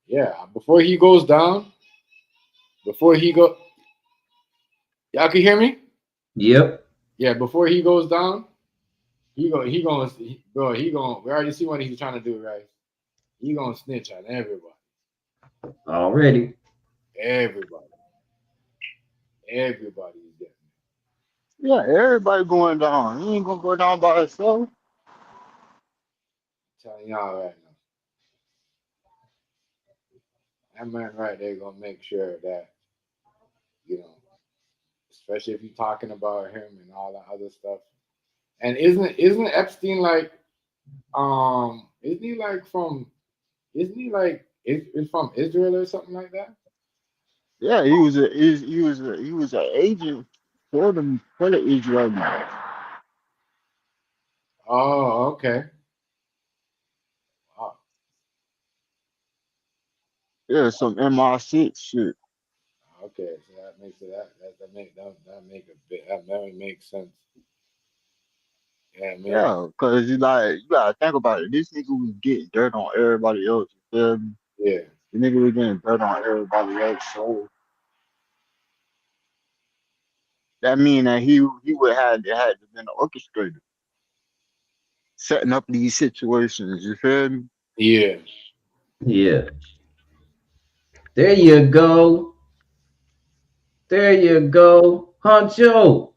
Yeah, before he goes down, before he go, y'all can hear me. Yep. Yeah, before he goes down, bro. He going. We already see what he's trying to do, right? He gonna snitch on everybody, Already. everybody, everybody is getting. Yeah, everybody going down. He ain't gonna go down by himself. Telling y'all right now, that man right there gonna make sure that you know, especially if you're talking about him and all that other stuff. And isn't Epstein like isn't he like from isn't he like is from Israel or something like that? Yeah, he was an agent for the Israelis. Oh, okay. Wow. Yeah, some MI6 shit. Okay, so that makes it that make a bit that very makes sense. Yeah, man. Yeah, cause you gotta think about it. This nigga was getting dirt on everybody else. You feel me? Yeah, The nigga was getting dirt on everybody else. So that mean that he would have had to been an orchestrator, setting up these situations. You feel me? yeah. Yeah. There you go. There you go. Honcho,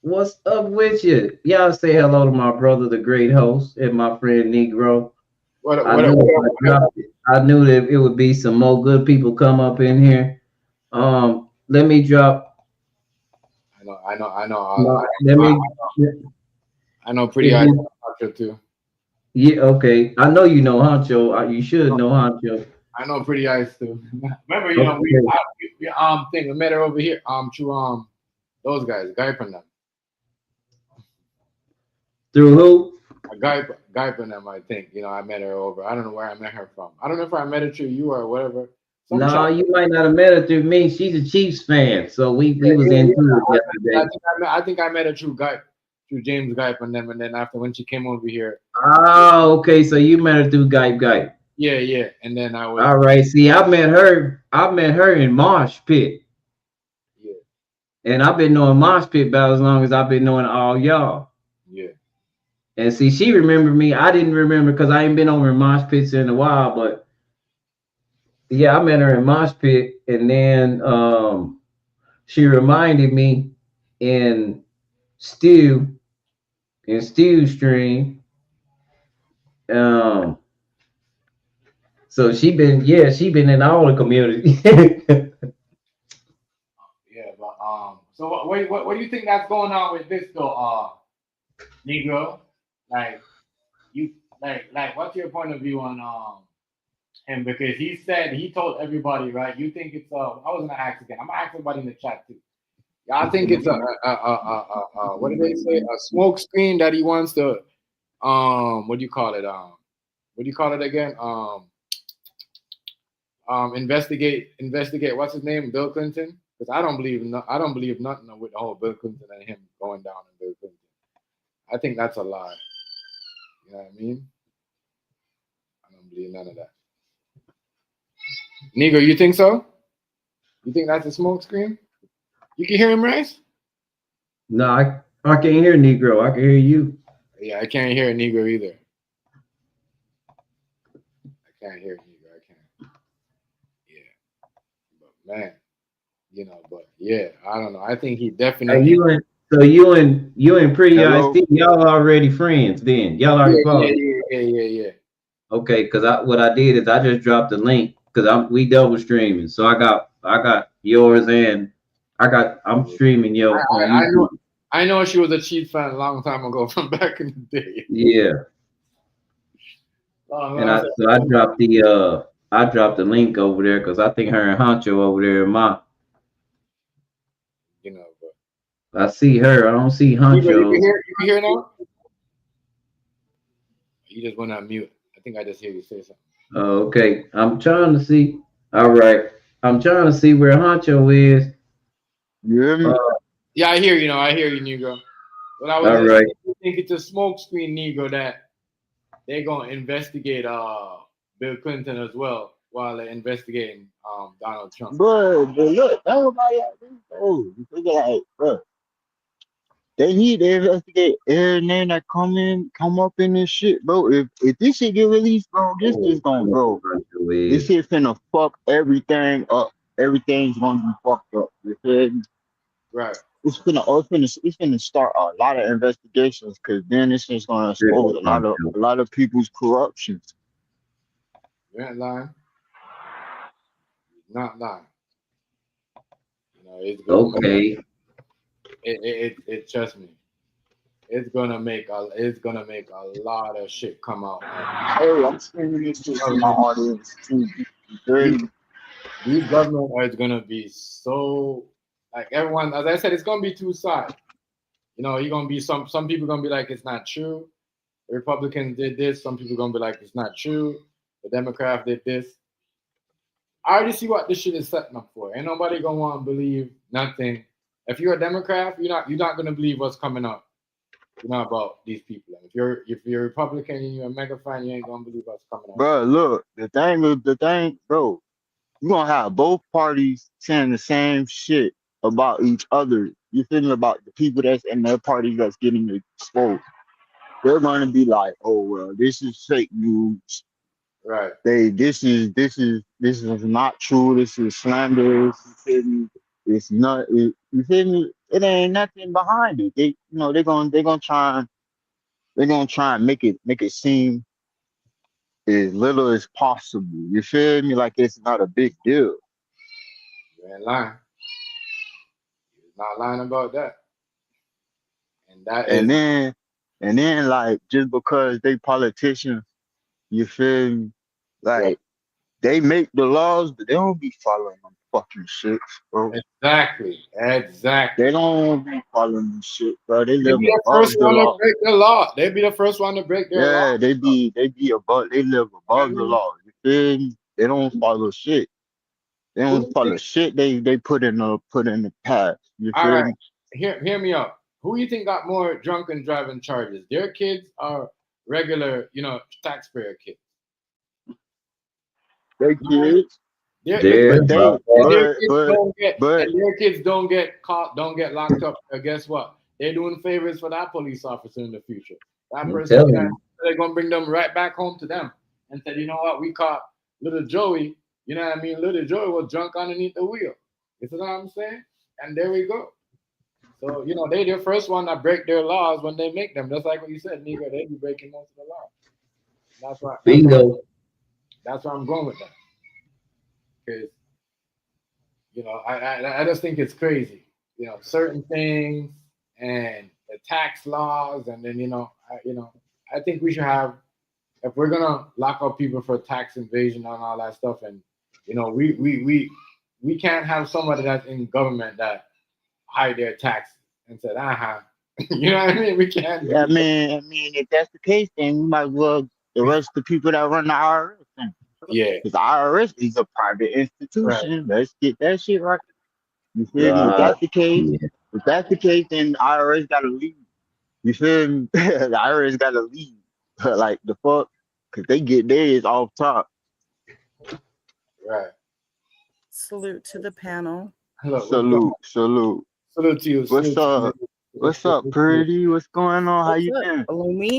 what's up with you? Y'all say hello to my brother, the great host, and my friend Negro. What I what knew what, if I what dropped it, I knew that it would be some more good people come up in here. Let me drop my let I, me I know pretty if eyes you too. yeah, okay. I know you know Honcho. You should know Honcho. I know pretty eyes too. Remember, Okay. we think we met her over here through those guys, guy from them, Through who? a guy from them. I think I met her over. I don't know where I met her from. I don't know if I met her through you or whatever. Some No, shop. you might not have met her through me. She's a Chiefs fan, so we Yeah, was yeah, into it yeah. yesterday. I think I met her through James Guy from them, and then after when she came over here, Oh, okay. So you met her through Gype Gype. yeah, yeah, and then I was, All right. See, I met her. I met her in Mosh Pit, yeah, and I've been knowing Mosh Pit about as long as I've been knowing all y'all. yeah, And see, she remembered me. I didn't remember because I ain't been over in Mosh Pits in a while. But yeah, I met her in Mosh Pit, and then she reminded me in Stew Stew Stream. Um, so she been in all the community. yeah. But so what do you think that's going on with this though, Negro? Like you, what's your point of view on him? Because he told everybody, right? You think it's I was gonna ask again. I'm gonna ask everybody in the chat too. Y'all think it's what did they say? A smoke screen that he wants to what do you call it? What do you call it again? Investigate what's his name, Bill Clinton, because I don't believe nothing with the whole Bill Clinton and him going down in Bill Clinton. I think that's a lie. You know what I mean? I don't believe none of that. Negro, you think so? You think that's a smoke screen? You can hear him, Rice? No, I can't hear Negro. I can hear you. Yeah, I can't hear Negro either. I can't hear Negro. I can't. Yeah, but man, but yeah, I don't know. I think he Hey, definitely. you and Pretty Eyes Hello. T, y'all already friends then. Y'all already Yeah, yeah, followed. yeah, yeah, yeah, yeah. Okay, because what I did is I just dropped the link because we double streaming. So I got yours and I'm Yeah. streaming yo on I know. YouTube. I know she was a Chiefs fan a long time ago from back in the day. Yeah. Long, And long time. I dropped the link over there because I think her and Honcho over there in my But I see her. I don't see Negro, Honcho. you can hear now? You just went on mute. I think I just hear you say something. Okay. I'm trying to see. All right. I'm trying to see where Honcho is. You hear Uh, me? Yeah, I hear you now. I hear you, Negro. But I was all just right. saying, I think it's a smoke screen, Negro, that they're gonna investigate Bill Clinton as well while they're investigating Donald Trump. But look, everybody out there, oh, you think like, bro, they need to investigate every name that come up in this shit, bro. If this shit get released, bro, this is gonna go. This shit finna fuck everything up. Everything's gonna be fucked up. You feel me? Right. It's finna start a lot of investigations because then this is gonna expose a lot of people's corruptions. You ain't lying. You're not lying. You know, it's gonna Okay. it trust me. It's gonna make a lot of shit come out. Hey, I'm saying this to my audience too. You feel me? These government are gonna be so like everyone. As I said, it's gonna be two sides. You know, you're gonna be some people gonna be like it's not true. The Republicans did this. Some people gonna be like it's not true. The Democrats did this. I already see what this shit is setting up for. Ain't nobody gonna want to believe nothing. If you're a Democrat, you're not gonna believe what's coming up. You know about these people. And if you're a Republican and you're a mega fan, you ain't gonna believe what's coming up. Bro, look, the thing, bro, you're gonna have both parties saying the same shit about each other. You feeling about the people that's in their party that's getting exposed. They're gonna be like, oh well, this is fake news. Right. This is not true. This is slanderous. You feel me? It's not. You feel me? It ain't nothing behind it. They're gonna try and make it seem as little as possible. You feel me? Like it's not a big deal. You ain't lying. You're not lying about that. And that And is then like just because they politicians, you feel me? Like they make the laws, but they don't be following them fucking shit, bro. exactly. They don't be following them shit, bro. They They live be the above first the one to law. break the law. They be the first one to break their law. Yeah, they be above. They live above the law. You feel me? They don't follow shit. They Who don't you follow think? shit. They put in the past. You All feel right, me? hear me out. Who you think got more drunken driving charges? Their kids are regular, taxpayer kids. They kids, There's but they, about And their but kids but don't get but and their kids don't get caught, don't get locked up. Guess what? They're doing favors for that police officer in the future. That I'm person, telling you. they're gonna bring them right back home to them and said, you know what, we caught little Joey. You know what I mean? Little Joey was drunk underneath the wheel. You see what I'm saying? And there we go. So they the first one that break their laws when they make them. Just like what you said, Negro, they be breaking most of the laws. That's why. Bingo. That's why I'm going with that. Because I just think it's crazy. Certain things and the tax laws, and then I think we should have, if we're gonna lock up people for tax invasion and all that stuff, and we can't have somebody that's in government that hide their taxes and said, you know what I mean? We can't yeah, do that. if that's the case, then we might as well arrest the people that run the IRS. Yeah, Because the IRS is a private right. institution. Let's get that shit right. You feel me? If God. that's the case, Yeah. then the IRS gotta leave. You feel me? The IRS gotta leave. Like the fuck, because they get theirs off top. Right. Salute to the panel. Hello, what's going on? Salute. Salute to you. What's Salute to you. up? What's up, pretty? What's going on? How What's you up, doing?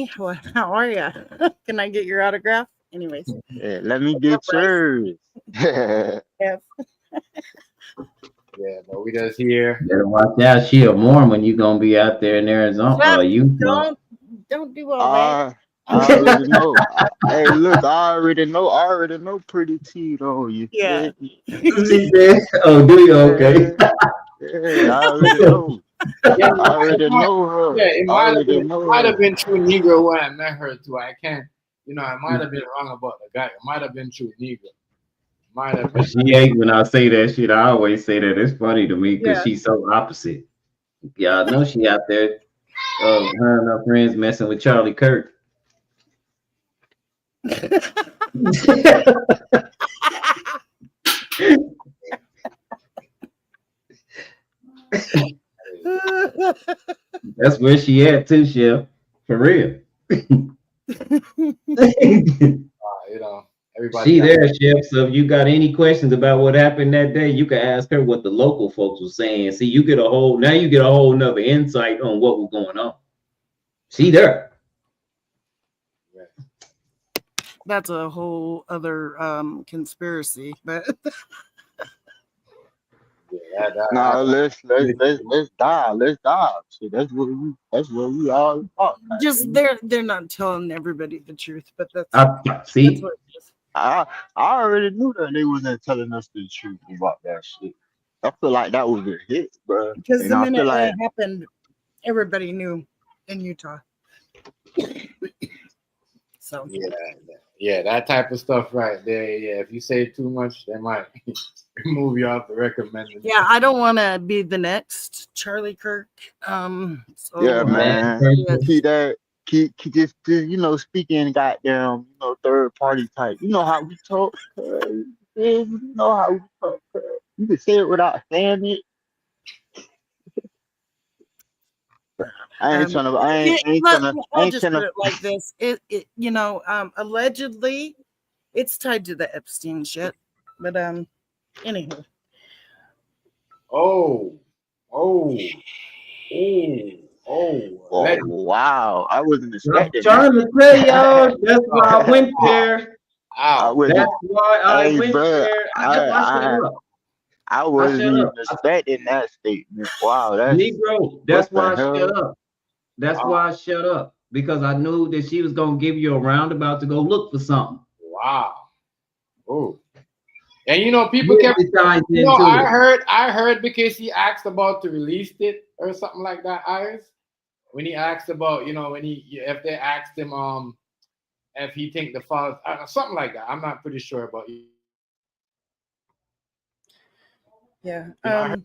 Lumi? How are you? Can I get your autograph? Anyways, Yeah, let me what's get up, Bryce? yours. Yes. Yeah, but we just here. Better watch out. She a Mormon. You gonna be out there in Arizona. Stop. Utah. Don't do all that. I already know. Hey, look, I already know pretty T though. You Yeah. feel me? She said, oh, do you? Okay. Yeah, I already know. Yeah, I already know her. yeah, it I might have already been, know her. true Negro when I met her too. I can't, I might have been wrong about the guy. It might have been true Negro. Might have been. She hates when I say that shit. I always say that. It's funny to me because Yeah. she's so opposite. Y'all know she out there, her and her friends messing with Charlie Kirk. That's where she at too, Chef. For real. You know, Everybody She got there, Chef. So if you got any questions about what happened that day, you can ask her what the local folks were saying. See, you get a whole nother insight on what was going on. She there. That's a whole other conspiracy, but yeah, Nah, let's dive. Let's dive. See, that's what we all about. just they're not telling everybody the truth, but that's See. what it is. I already knew that they wasn't telling us the truth about that shit. I feel like that was a hit, bro. Because And the I feel minute like it happened, everybody knew in Utah. So yeah, that type of stuff right there. Yeah, if you say too much, they might remove you off the recommended. yeah, I don't want to be the next Charlie Kirk. So yeah, man. yes. Keep that. Keep just speaking goddamn third party type. You know how we talk. You know how we talk. You can say it without saying it. I ain't trying to. I I'll ain't just trying put to. it like this. Allegedly it's tied to the Epstein shit. But anywho. Oh. Oh, wow! I wasn't I'm expecting trying that. to tell y'all. That's why I went there. I Ow. wasn't. That's why I Hey, went bro. there. That's why I shut up. I I wasn't shut even up. expecting that statement. Wow, that's Negro. what That's the why I shut hell. up. That's why I shut up. Because I knew that she was gonna give you a roundabout to go look for something. Wow. Oh. And people Yeah, kept. it ties into I heard because he asked about to release it or something like that. Iris, when he asked about, if they asked him, if he think the father, something like that. I'm not pretty sure about. Yeah. I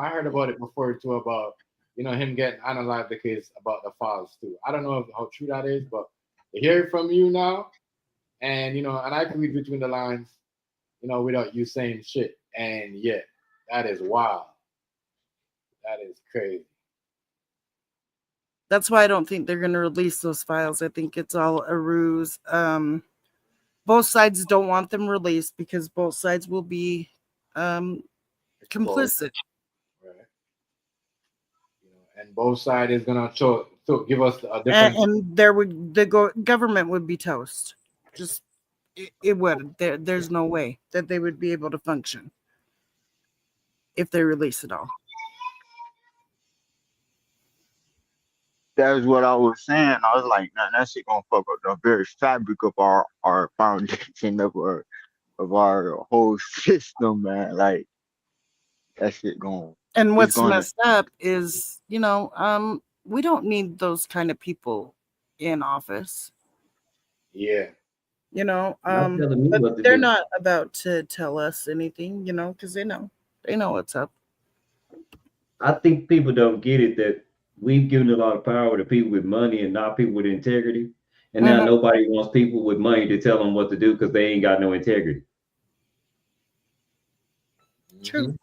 heard about it before too about him getting analyzed the case about the files too. I don't know how true that is, but to hear it from you now, and and I can read between the lines, without you saying shit. And yeah, that is wild. That is crazy. That's why I don't think they're going to release those files. I think it's all a ruse. Both sides don't want them released because both sides will be complicit. Right. And both sides is gonna give us a different. And government would be toast. Just it would. There's no way that they would be able to function if they release it all. That's what I was saying. I was like, nah, that shit gonna fuck up the very fabric of our foundation of our whole system, man. Like that shit going. And It's what's gonna. messed up is, we don't need those kind of people in office. Yeah. Not telling me But what to they're do. not about to tell us anything, because they know what's up. I think people don't get it that we've given a lot of power to people with money and not people with integrity. And now nobody wants people with money to tell them what to do because they ain't got no integrity. True.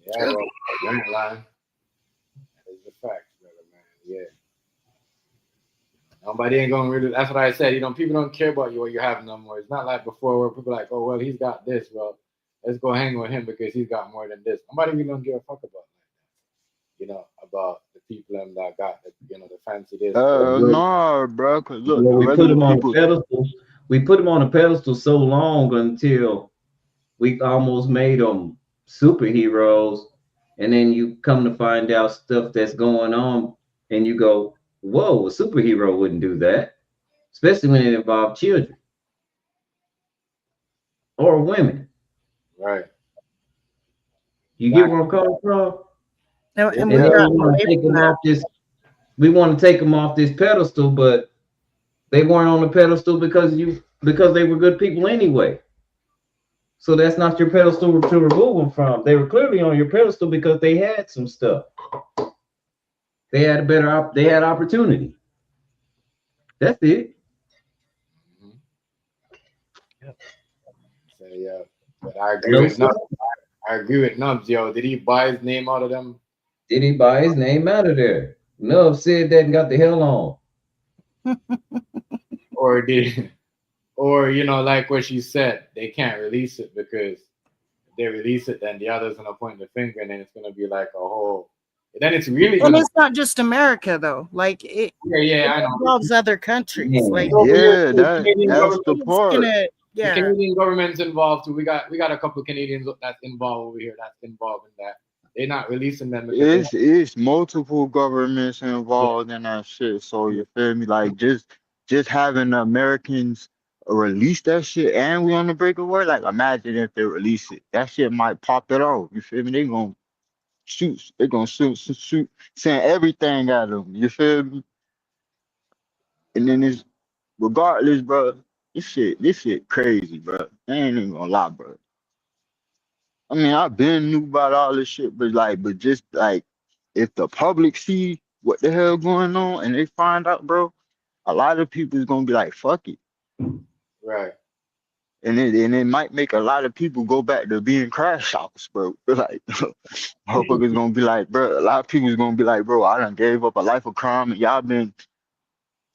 Yeah, well, you ain't lying. That is the fact, brother, man. Yeah. Nobody ain't gonna really. That's what I said. People don't care about you what you have no more. It's not like before where people are like, oh well, he's got this. Well, let's go hang with him because he's got more than this. Nobody really don't give a fuck about that. About the people that got the fancy this. No, bro. Cause look, the We put regular them on a people. pedestal. We put them on a pedestal so long until we almost made them superheroes, and then you come to find out stuff that's going on, and you go, "Whoa, a superhero wouldn't do that," especially when it involves children or women. Right. You get where I'm coming from? And And we've then we gotten want away to take from them that. off this. We want to take them off this pedestal, but they weren't on the pedestal because they were good people anyway. So that's not your pedestal to remove them from. They were clearly on your pedestal because they had some stuff. They had they had opportunity. That's it. So yeah, but I agree with Nubs. I agree with Nubs, yo. Did he buy his name out of them? Did he buy his name out of there? No, said that and got the hell on. Or did or like what she said, they can't release it because if they release it, then the other's gonna point the finger, and then it's gonna be like a whole. Then it's really And gonna. it's not just America though. Like Yeah, yeah, it I know. involves other countries. Like Man, Over here, Yeah, the Canadian that's government, the it's part. gonna, the yeah. Canadian government's involved too. We got a couple of Canadians that's involved over here. That's involved in that. They're not releasing them because they. It's multiple governments Yeah, involved in that shit. So you feel me? Like just having the Americans release that shit and we on the breakaway. Like imagine if they release it, that shit might pop it off. You feel me? They gonna shoot. They gonna shoot, send everything at them. You feel me? And then it's regardless, bro. This shit crazy, bro. I ain't even gonna lie, bro. I mean, I've been knew about all this shit, but just like, if the public see what the hell going on and they find out, bro, a lot of people is gonna be like, fuck it, right. and it might make a lot of people go back to being crash outs, bro. Like, motherfuckers gonna be like, bro, a lot of people is gonna be like, bro, I done gave up a life of crime, and y'all been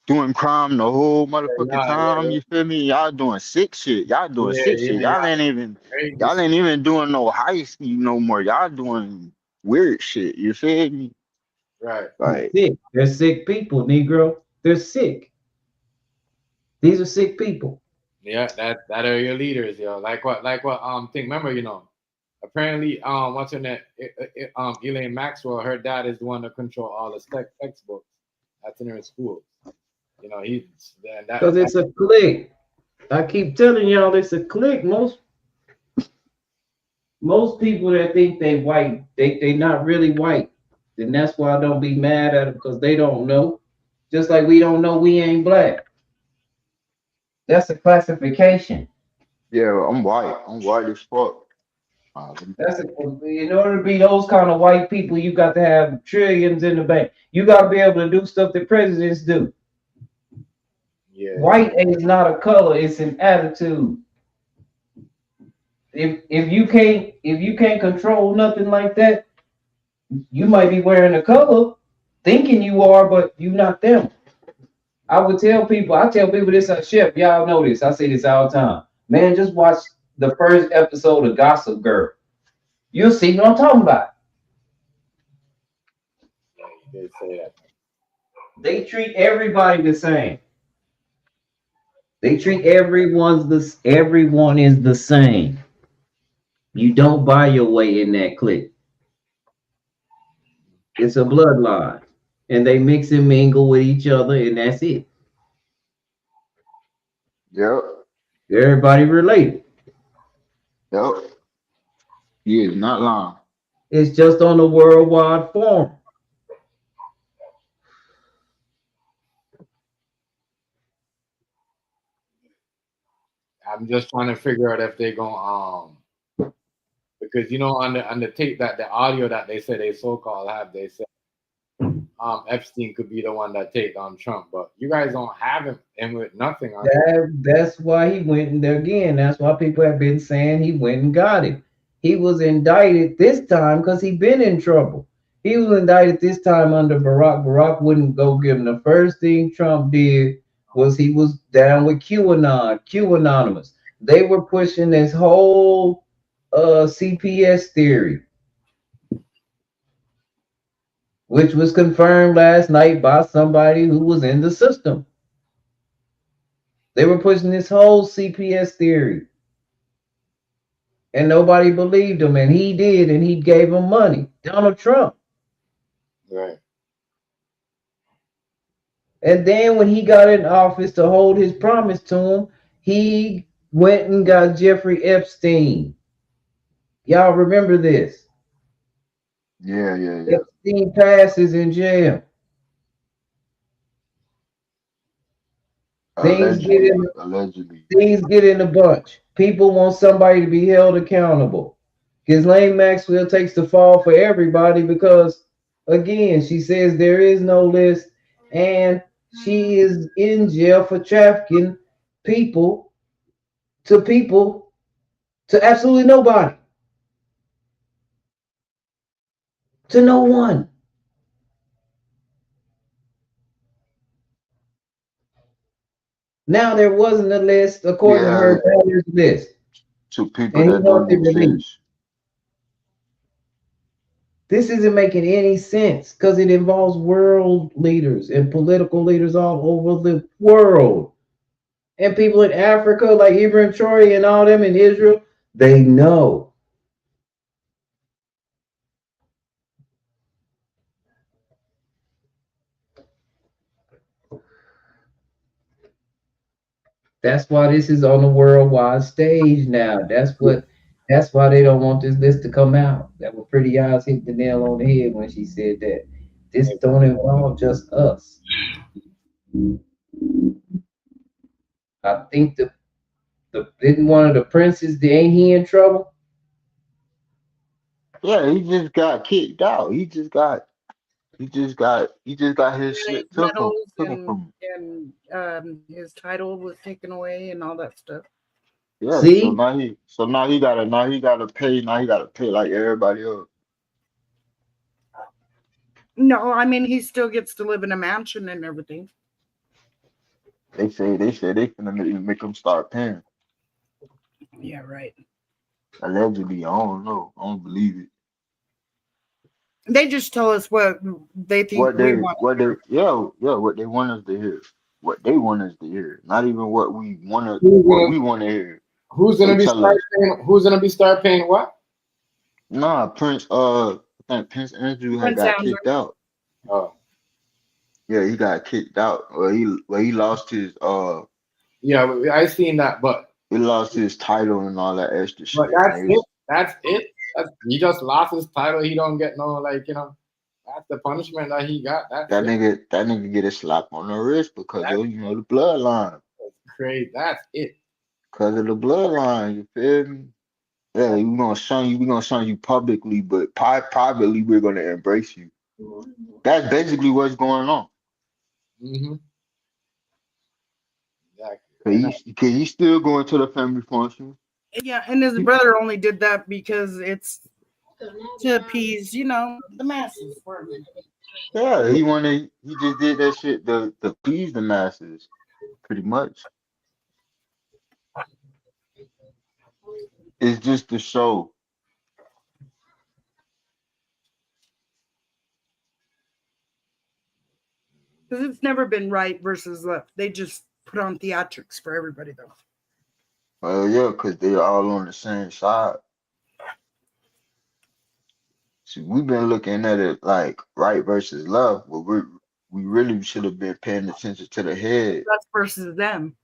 doing crime the whole motherfucking Yeah, time. You feel me? Y'all doing sick shit. Y'all doing yeah, sick yeah, shit. yeah. Y'all ain't even doing no heist no more. Y'all doing weird shit. You feel me? Right. Like, sick. They're sick people, Negro. They're sick. These are sick people. Yeah, that are your leaders, yo. Like what think remember, apparently what's her name, Elaine Maxwell, her dad is the one that control all the textbooks that's in her school. He's then Because that it's a clique. I keep telling y'all it's a clique. Most people that think they white, they not really white. And that's why I don't be mad at them because they don't know. Just like we don't know we ain't black. That's a classification. yeah, I'm white. I'm white as fuck. In order to be those kind of white people, you got to have trillions in the bank. You got to be able to do stuff that presidents do. yeah, yeah, White is not a color; it's an attitude. If you can't control nothing like that, you might be wearing a color, thinking you are, but you not them. I tell people this on Chef, y'all know this. I say this all the time. Man, just watch the first episode of Gossip Girl. You'll see what I'm talking about. yeah, you did say that. They treat everybody the same. They treat everyone is the same. You don't buy your way in that clique. It's a bloodline. And they mix and mingle with each other, and that's it. Yep, Everybody related. yep. He is not lying. It's just on a worldwide forum. I'm just trying to figure out if they going because on the tape, that the audio that they said they so called have, they said Epstein could be the one that take on Trump, but you guys don't have him with nothing on. That's why he went in there again. That's why people have been saying he went and got him. He was indicted this time because he been in trouble. He was indicted this time under Barack. Barack wouldn't go give him. The first thing Trump did was he was down with QAnonymous. They were pushing this whole CPS theory, which was confirmed last night by somebody who was in the system. They were pushing this whole CPS theory. And nobody believed him, and he did, and he gave him money. Donald Trump. Right. And then when he got in office to hold his promise to him, he went and got Jeffrey Epstein. Y'all remember this? Yeah, yeah, yeah. Epstein passes in jail. Things get Allegedly, in allegedly. things get in a bunch. People want somebody to be held accountable. Ghislaine Maxwell takes the fall for everybody because, again, she says there is no list and she is in jail for trafficking people people to absolutely nobody, to no one. Now there wasn't a list according to her. Yeah, Now there's a list, to people and he that wants don't it released. exist. This isn't making any sense because it involves world leaders and political leaders all over the world. And people in Africa, like Ibrahim Traore and all them in Israel, they know. That's why this is on the worldwide stage now. That's why they don't want this list to come out. That was Pretty Eyes hit the nail on the head when she said that. This don't involve just us. I think the didn't one of the princes, ain't he in trouble? Yeah, he just got kicked out. He just got his His shit medals taken from and his title was taken away and all that stuff. him. Yeah, so See? now he gotta pay like everybody else. No, I mean he still gets to live in a mansion and everything. They say they finna make him start paying. Yeah, right. Allegedly, I don't know. I don't believe it. They just tell us what they think What we they want what to they hear. yeah, what they want us to hear. What they want us to hear. Not even Who's what gonna we wanna hear. who's They gonna be tell start us, paying? Who's gonna be start paying what? nah, I think Prince Andrew had Prince got Andrew. kicked out. Oh, Yeah, he got kicked out. He lost his yeah, I seen that, he lost his title and all that extra but shit. And that's they it. was That's it. He just lost his title. He don't get no like you know. That's the punishment that he got. That's it. that nigga get a slap on the wrist because That's of the bloodline. crazy. That's it. Because of the bloodline, you feel me? Yeah, we gonna shun you publicly, but privately we're gonna embrace you. That's basically what's going on. Mm-hmm. Exactly. And Cause he's still going to the family function. Yeah, and his brother only did that because it's to appease, the masses. Yeah, he just did that shit to please the masses, pretty much. It's just to show. Because it's never been right versus left. They just put on theatrics for everybody, though. Well, yeah, cause they're all on the same side. See, we've been looking at it like right versus left, but we really should have been paying attention to the head. Us versus them.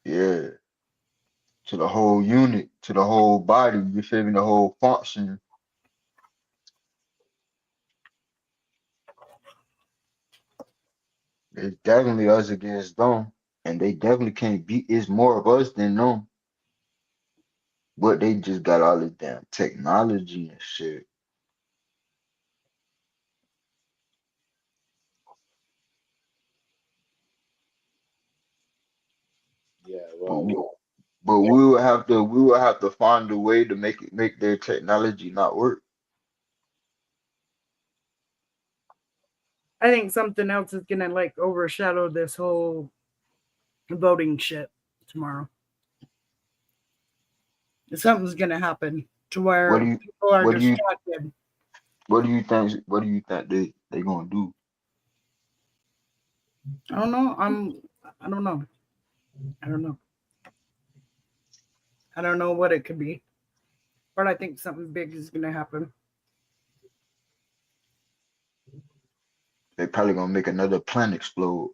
Yeah, to the whole unit, to the whole body. You feel me? The whole function. It's definitely us against them, and they definitely can't beat. It's more of us than them, but they just got all this damn technology and shit. yeah, But well, we, but we will have to find a way to make their technology not work. I think something else is gonna like overshadow this whole voting shit tomorrow. Something's gonna happen to What do where you people are what do you distracted. what do you think they gonna do? I don't know. I don't know. I don't know. I don't know what it could be, but I think something big is gonna happen. They probably gonna make another planet explode.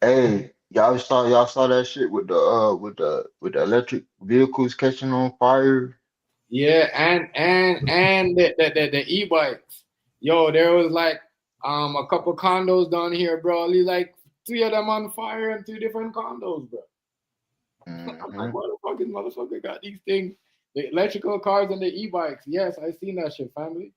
Hey, y'all saw that shit with the electric vehicles catching on fire. yeah, and the e-bikes. Yo, there was like a couple condos down here, bro. Only like three of them on fire and two different condos, bro. I'm like, Hmm. what the fuck is motherfucker got these things? The electrical cars and the e-bikes. Yes, I seen that shit, family.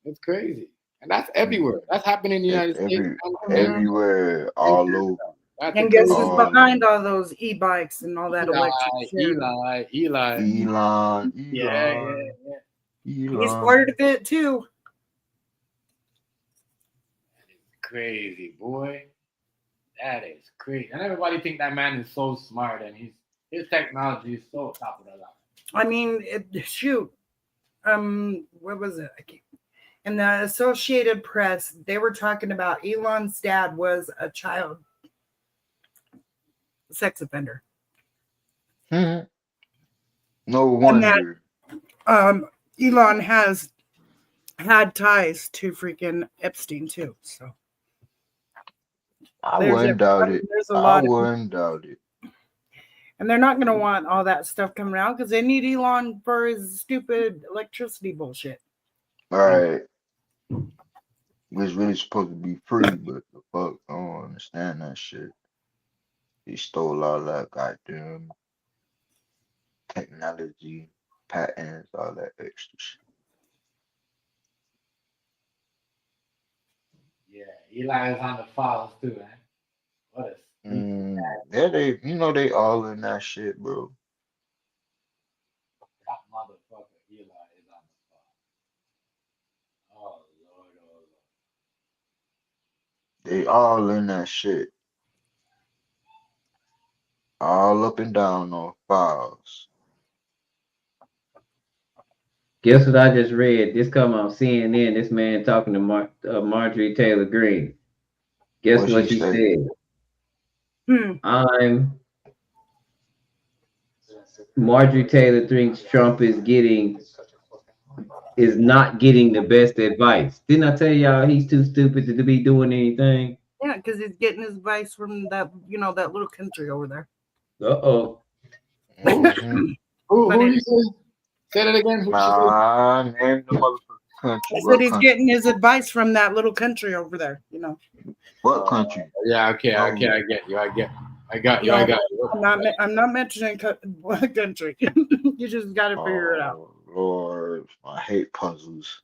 It's crazy. And that's everywhere. That's happening in the It's United States and Mhm. everywhere, in all over, Canada. That's a And guess crazy who's all behind over. all those e-bikes and all that electric shit? Eli. Elon, Yeah, Elon, yeah. He's Elon. part of it too. crazy, boy. That is crazy. And everybody think that man is so smart and his technology is so top of the line. I mean, shoot. What was it? In the Associated Press, they were talking about Elon's dad was a child sex offender. No And that wonder. Elon has had ties to freaking Epstein too. So I there's wouldn't doubt it. there's a I lot of, wouldn't doubt it. and they're not going to want all that stuff coming out because they need Elon for his stupid electricity bullshit. All right. It's really supposed to be free, but the fuck, I don't understand that shit. He stole all that goddamn technology, patents, all that extra shit. Yeah, Eli is on the files too, man. What a Yeah, they all in that shit, bro. that motherfucker Eli is on the files. Oh Lord, oh Lord. They all in that shit. All up and down on files. Guess what I just read? This come on CNN. This man talking to Marjorie Taylor Greene. Guess What what she she say? said? Marjorie Taylor thinks Trump is not getting the best advice. Didn't I tell y'all he's too stupid to be doing anything? Yeah, because he's getting his advice from that little country over there. Uh-oh. Mhm. Who you say? Say that again. Who she said? Nah, name the motherfucking country. I said What he's country? getting his advice from that little country over there. What country? Yeah, okay, No. okay, I get you. I got you. I'm not mentioning what country. You just got to figure it out. Oh Lord, I hate puzzles.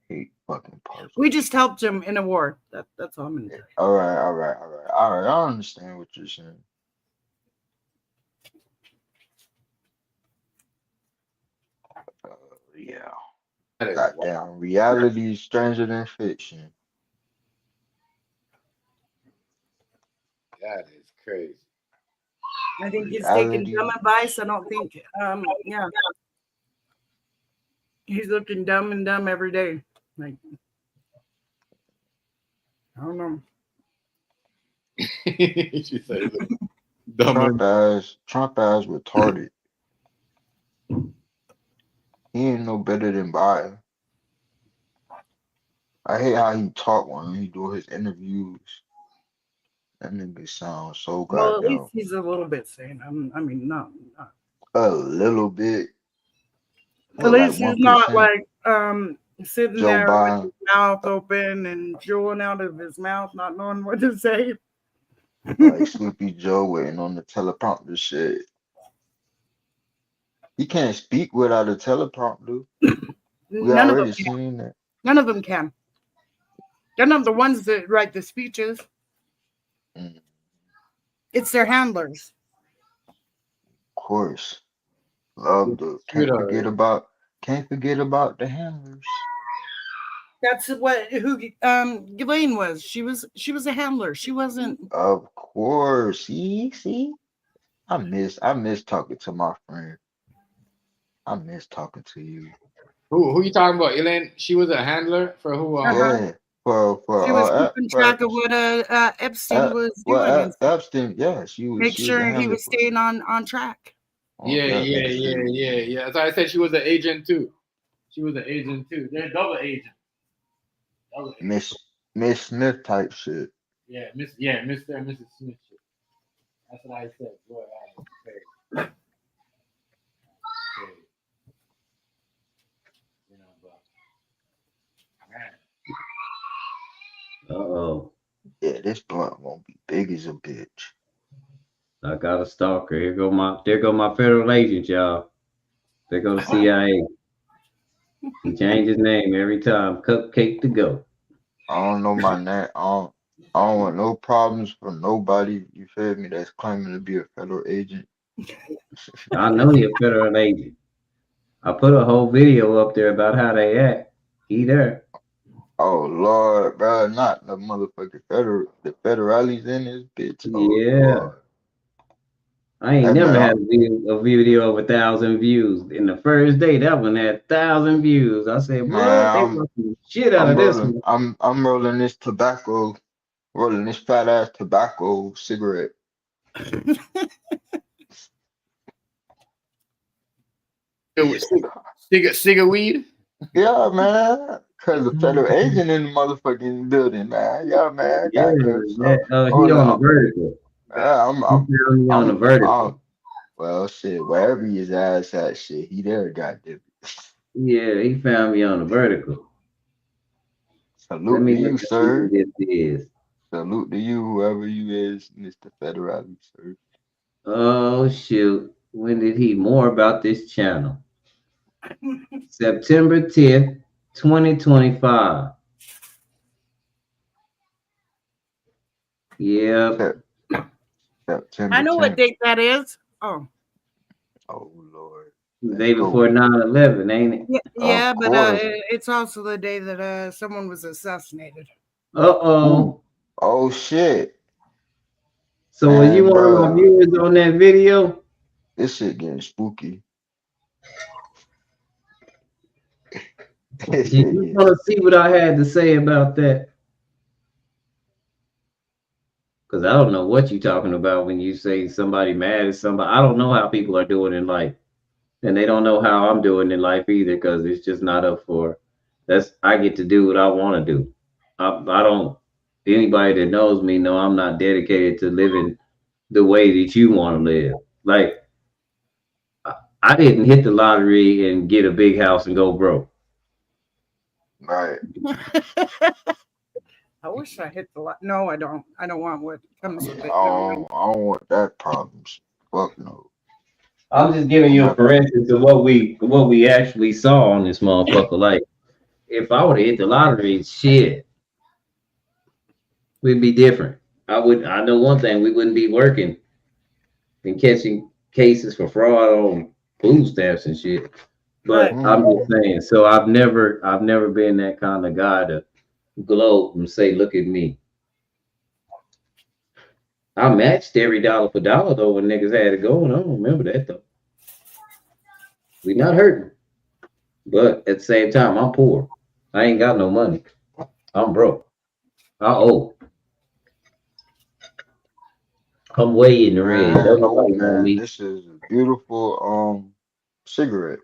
Hate fucking puzzles. We just helped him in a war. That's all I'm gonna say. All right. I understand what you're saying. Yeah. That is Goddamn, reality is stranger than fiction. That is crazy. I think he's taking Reality. dumb advice. I don't think, yeah. He's looking dumb and dumb every day. Like, I don't know. She said, dumb. Trump ass retarded. He ain't no better than Biden. I hate how he talk when he do his interviews. That nigga sounds so Well, at goddamn. least he's a little bit sane. I mean, not. A little bit. At least he's not like sitting Joe there Biden. with his mouth open and drooling out of his mouth, not knowing what to say. Like Sleepy Joe waiting on the teleprompter shit. He can't speak without a teleprompter. We None of already them can. seen that. None of them can. They're not the ones that write the speeches. Mm. It's their handlers. Of course. Love the can't forget about the handlers. That's who Ghislaine was. She was a handler. She wasn't. Of course. See? I miss talking to my friend. I miss talking to you. Who you talking about, Elaine? She was a handler for who? Yeah. For She was keeping track of what Epstein was doing. And Epstein, yeah, she was. make she sure was a he handler was for- staying on track. Yeah. Epstein. So I said she was an agent too. She was an agent too. They're double agent. Miss Smith type shit. Yeah, Mr. and Mrs. Smith shit. That's what I said. Boy, that's crazy. Crazy. You know, but man. Uh-oh. Yeah, this blunt won't be big as a bitch. I got a stalker. There go my federal agent, y'all. There go the CIA. He changed his name every time. Cupcake to go. I don't know my name. I don't want no problems from nobody. You feel me? That's claiming to be a federal agent. I know he a federal agent. I put a whole video up there about how they act. He there. Oh Lord, bro, not the motherfucking the federales in this bitch. Oh Yeah. Lord, I ain't that never man, had a video of 1,000 views. In the first day, that one had 1,000 views. I said, what? They man, fucking shit out I'm of this rolling, one. I'm rolling this tobacco, rolling this fat ass tobacco cigarette. Cigar weed. Yeah, man, cause the federal agent in the motherfucking building, man. Yeah, man, Yeah, goddamn. So, he hold on the on, vertical. He found me on the vertical. well, shit, wherever his ass at, shit, he there, goddamn. Yeah, he found me on the vertical. Let Salute to me look you, and see who sir. this is. Salute to you, whoever you is, Mr. Federal, sir. Oh, shoot. When did he? More about this channel. September 10th, 2025. Yep. Sep- I September know what 10th. date that is. Oh, Oh Lord, The let's day go. before 9/11, ain't it? yeah, Of yeah, but course. it's also the day that someone was assassinated. Ooh. Uh-oh. Oh shit, So was you man, one of my bro, viewers on that video? this shit getting spooky. This Did shit you getting. want to see what I had to say about that? Because I don't know what you're talking about when you say somebody mad at somebody. I don't know how people are doing in life. And they don't know how I'm doing in life either, because it's just not up for I get to do what I want to do. I don't anybody that knows me know I'm not dedicated to living the way that you want to live. Like I didn't hit the lottery and get a big house and go broke. Right. I wish I hit the lot. No, I don't. I don't want what comes with it. I don't want that problems. Fuck no. I'm just giving I'm you a not. for instance of what we actually saw on this motherfucker. Like if I would have hit the lottery, shit, we'd be different. I know one thing, we wouldn't be working and catching cases for fraud on food stamps and shit. Right. But I'm just saying, so I've never been that kind of guy to gloat and say, look at me. I matched every dollar for dollar though when niggas had it going. I don't remember that though. We not hurting. But at the same time, I'm poor. I ain't got no money. I'm broke. I owe. I'm way in the red. Don't nobody know Man, me. this is a beautiful cigarette.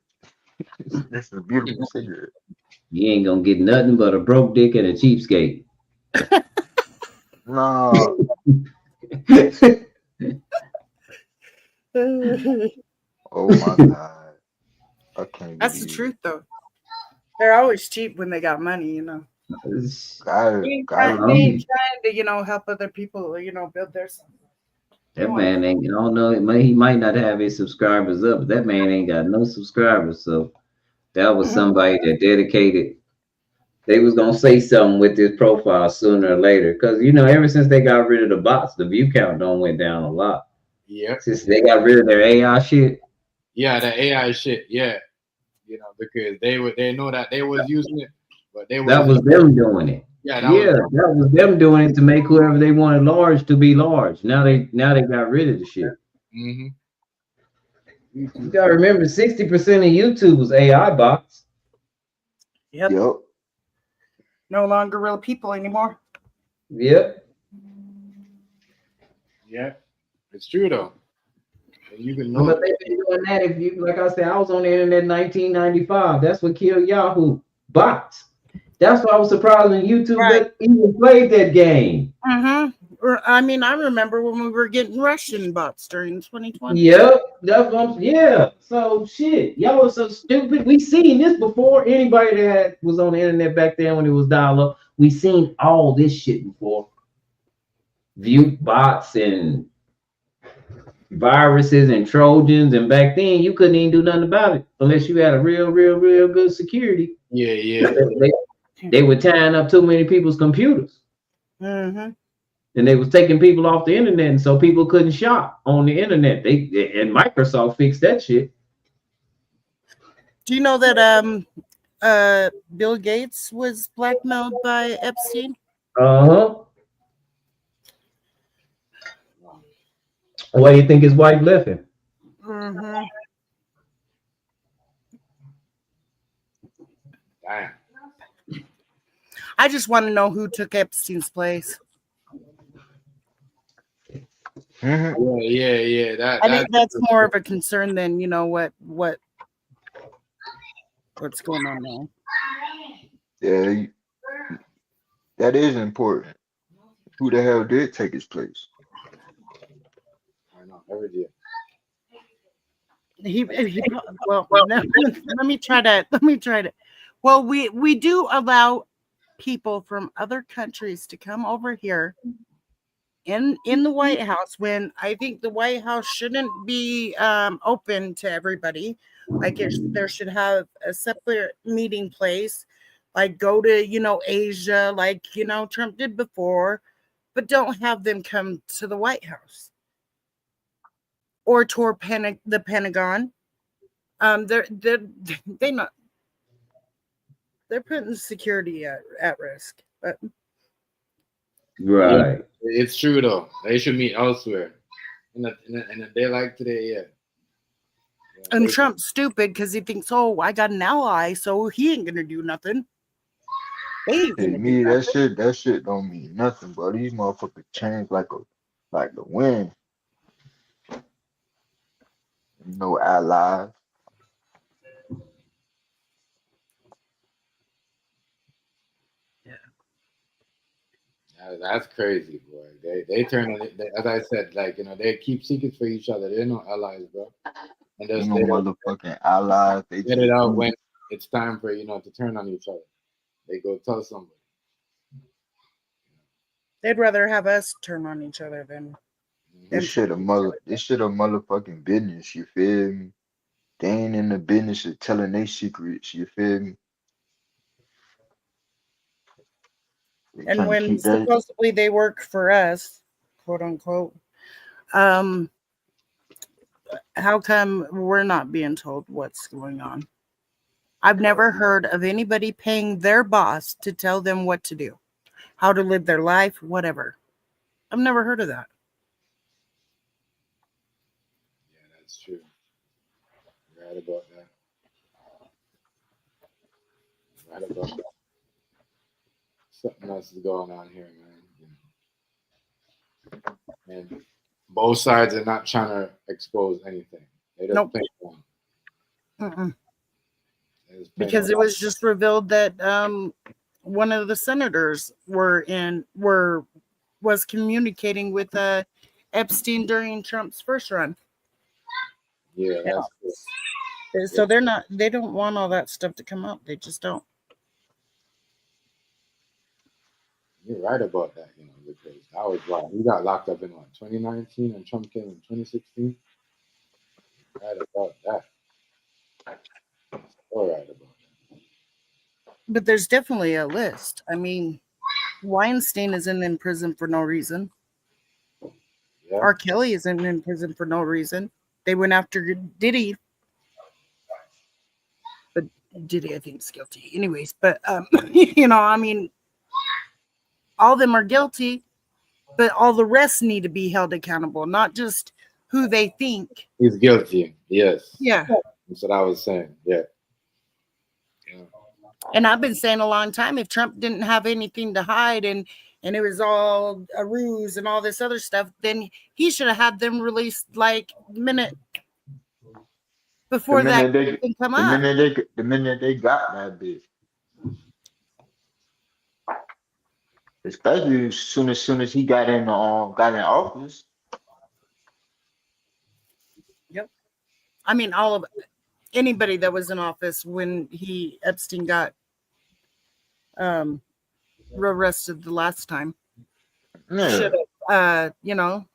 This is a beautiful cigarette. You ain't gonna get nothing but a broke dick and a cheapskate. Nah. Oh my God. I can't That's the believe it. truth, though. They're always cheap when they got money, you know. Gotta, gotta They ain't be. trying to, help other people, build their stuff. That man ain't. I don't know. He might not have his subscribers up, but that man ain't got no subscribers. So that was somebody that dedicated. They was gonna say something with this profile sooner or later, because ever since they got rid of the bots, the view count don't went down a lot. Yep. Since they got rid of their AI shit. Yeah, the AI shit. Yeah, because they know that they was using it, but they That was was them doing it. yeah, that Yeah, was that was them doing it to make whoever they wanted large to be large. Now they got rid of the shit. mm-hmm. You gotta remember, 60% of YouTube was AI bots. Yep. Yep. No longer real people anymore. Yep. Yeah, it's true though. And you can know But they've been doing that. If you, like I said, I was on the internet in 1995. That's what killed Yahoo. Bots. That's why I was surprised when YouTube Right. even played that game. Mm-hmm. I mean, I remember when we were getting Russian bots during 2020. Yep. That's what yeah. So shit. Y'all was so stupid. We seen this before. Anybody that was on the internet back then when it was dial up, we seen all this shit before. View bots and viruses and Trojans, and back then you couldn't even do nothing about it unless you had a real good security. Yeah. They were tying up too many people's computers, Mm-hmm. and they was taking people off the internet, and so people couldn't shop on the internet. And Microsoft fixed that shit. Do you know that Bill Gates was blackmailed by Epstein. Uh-huh. Why do you think his wife left him? Mm-hmm. Damn. I just want to know who took Epstein's place. Mhm. Yeah. I think that's more of a concern than what's going on now. Yeah, that is important. Who the hell did take his place? I know every year. Well, let me try to. Well, we do allow people from other countries to come over here in the White House, when I think the White House shouldn't be open to everybody. Like there should have a separate meeting place, like go to Asia, like Trump did before, but don't have them come to the White House or tour the Pentagon. They not they're putting security at risk. But Yeah, Right. it's true though. They should meet elsewhere. In a day like today, yeah. and Trump's stupid because he thinks, oh, I got an ally, so he ain't gonna do nothing. They ain't To gonna do me, nothing. that shit don't mean nothing, bro. These motherfuckers change like the wind. No allies. That's crazy, boy. They turn on it. As I said, like they keep secrets for each other. They're no allies, bro. And Ain't just no motherfucking allies. They get it just out do. when it's time for to turn on each other. They go tell somebody. They'd rather have us turn on each other than them turn on each other. This shit a motherfucking business. You feel me? They ain't in the business of telling their secrets. You feel me? They And trying to when keep that. supposedly they work for us, quote unquote, um, how come we're not being told what's going on? I've never heard of anybody paying their boss to tell them what to do, how to live their life, whatever. I've never heard of that. Yeah, that's true. You're right about that. You're right about that. Something else is going on here, man. And both sides are not trying to expose anything. They just Nope. play one. Mm-mm. They just play Because it was just revealed that one of the senators was communicating with Epstein during Trump's first run. Yeah, Yeah. that's true. So they don't want all that stuff to come up. They just don't. You're right about that, because that was wild. He got locked up in what, 2019, and Trump came in 2016. Right about that. All right about But there's definitely a list. I mean, Weinstein isn't in prison for no reason. that. Yeah, R. Kelly isn't in prison for no reason. They went after Diddy, but Diddy, I think, is guilty. Anyways, but I mean, all of them are guilty, but all the rest need to be held accountable, not just who they think. he's guilty. Yes, Yeah. that's what I was saying. Yeah. Yeah. And I've been saying a long time, if Trump didn't have anything to hide and it was all a ruse and all this other stuff, then he should have had them released like minute The before that minute they, thing come up. the minute they got that bitch. Especially as soon as he got in office. Yep. I mean, all of anybody that was in office when Epstein got arrested the last time Yeah. should have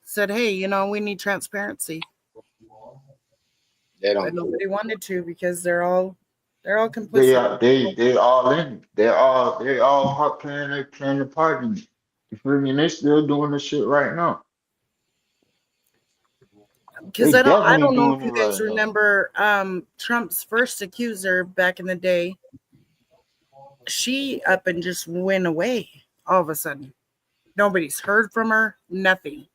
said, hey, we need transparency. They But don't. nobody wanted to because they're all They complicit. are they all in it. They all playing the part in it. You feel me? And they still doing the shit right now. They Because I definitely don't know if doing it you guys right now. remember Trump's first accuser back in the day she up and just went away all of a sudden. Nobody's heard from her. Nothing.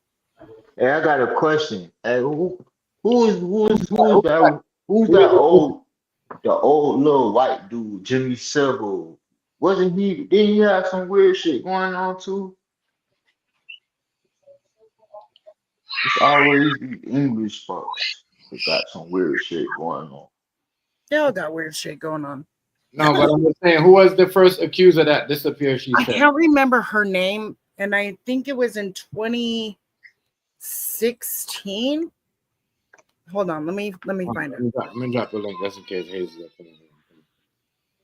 Hey, I got a question. Hey, who's that old little white dude, Jimmy Savile? Wasn't he? Didn't he have some weird shit going on too? It's always the English folks that got some weird shit going on. They all got weird shit going on. No, but I'm just saying, who was the first accuser that disappeared? She I said. can't remember her name, and I think it was in 2016. Hold on, let me find it. Let me drop the link just in case Hazel.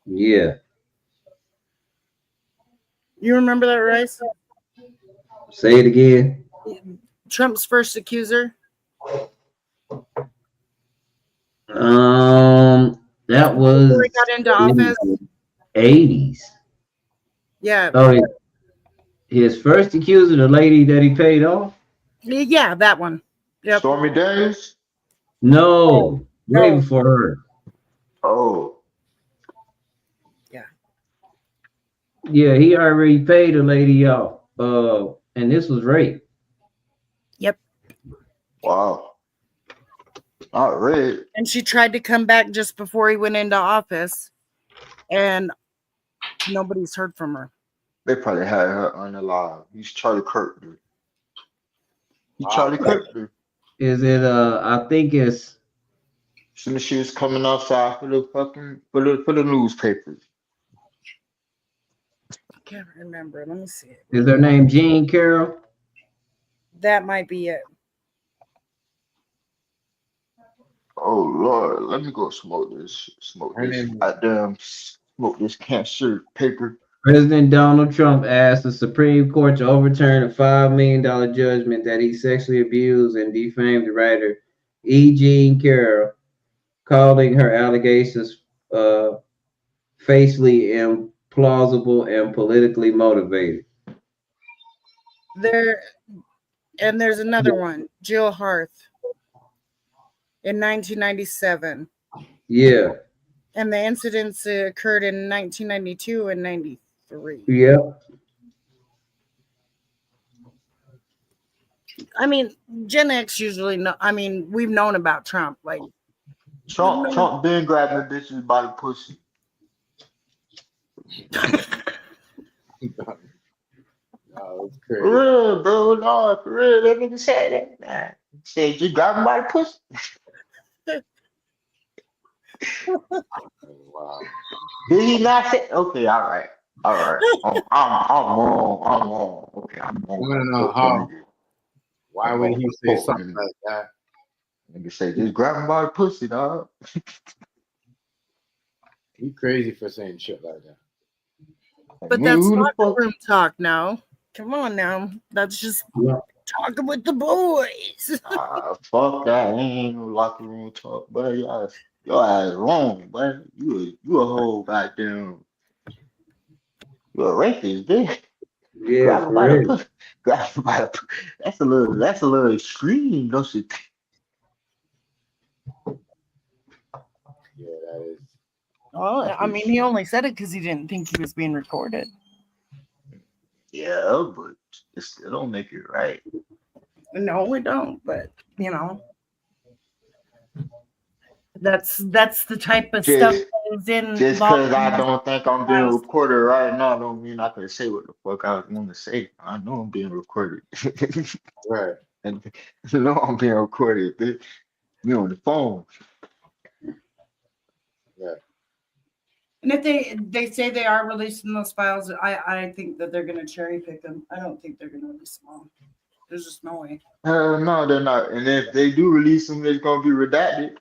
Yeah. You remember that, Rice? Say it again. Trump's first accuser. That was before he got into office. 80s. Yeah. Oh, his first accuser, the lady that he paid off? Yeah, that one. Yep. Stormy Daniels? No, way No. before her. Oh. Yeah. Yeah, he already paid a lady off. And this was rape. Yep. Wow. Not red. And she tried to come back just before he went into office, and nobody's heard from her. They probably had her unalive. He's Charlie Kirk, dude. He's Charlie Kirk, dude. Is it I think it's As soon as she was coming outside for the newspapers. I can't remember. Let me see it. is her name Jean Carroll? That might be it. Oh Lord, let me go smoke this goddamn smoke this cancer paper. President Donald Trump asked the Supreme Court to overturn a $5 million judgment that he sexually abused and defamed the writer E. Jean Carroll, calling her allegations facially implausible and politically motivated. There's another one, Jill Harth, in 1997. Yeah. And the incidents occurred in 1992 and 93. Yep. I mean, Gen X usually know. I mean, we've known about Trump. Like Trump been grabbing bitches by the pussy. Oh, that's crazy. For real, bro. No, for real. That nigga said that. Nah. He said you grab him by the pussy. Wow. Did he not say? Okay, all right. I'm wrong. I'm wrong. Okay, I'm wrong. I want to know how. Why would he say something like that? Nigga say just grab him by the pussy, dog. He crazy for saying shit like that. But that's locker room talk now. Come on now. That's just talking with the boys. Fuck that. Ain't no locker room talk, but your ass wrong, but you a whole goddamn you a rapist, bitch. Yeah, grab him by the pussy. Grab him by the pussy. That's a little extreme, don't you think? Yeah, that is. Well, I mean, he only said it because he didn't think he was being recorded. Yeah, but it still don't make it right. No, we don't. But you know, that's the type of stuff that is in. Just because I don't think I'm being recorded right now, don't mean I can say what the fuck I want to say. I know I'm being recorded. Right. And you know I'm being recorded, bitch. You on the phone. Yeah. And if they say they are releasing those files, I think that they're going to cherry pick them. I don't think they're going to release them all. There's just no way. No, they're not. And if they do release them, it's going to be redacted.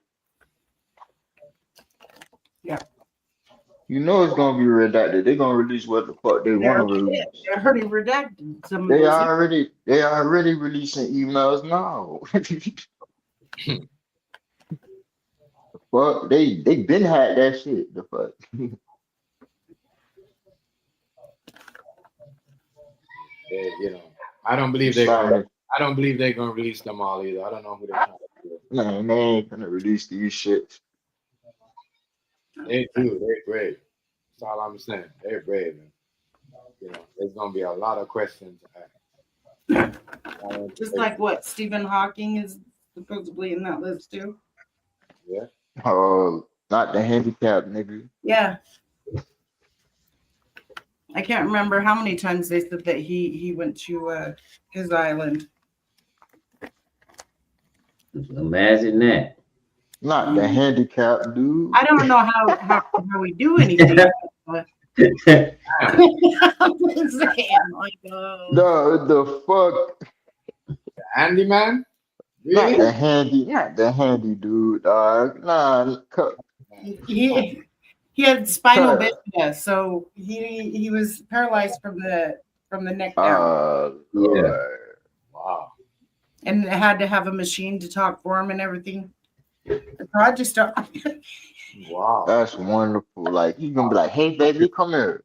Yeah. You know it's going to be redacted. They're going to release what the fuck they want to release. They already redacted some of They those. already releasing emails now. Fuck, they been had that shit. The fuck. You know, I don't believe they're gonna release them all either. I don't know who they're trying to do. Man, they ain't gonna release these shits. They do. They're great. That's all I'm saying. They're brave. And, you know, there's gonna be a lot of questions asked. Just like what Stephen Hawking is supposedly in that list too. Yeah. Not the handicap nigga. Yeah. I can't remember how many times they said that he went to his island. Imagine that. Not the handicap dude. I don't know how we do anything. But I'm saying, like, The fuck. Handyman? Really? Not the handy dude, dog. Nah, he had spinal bifida, so he was paralyzed from the neck down, Yeah. Wow. and had to have a machine to talk for him and everything. The project Wow. That's wonderful. Like you gonna be like, hey baby, come here.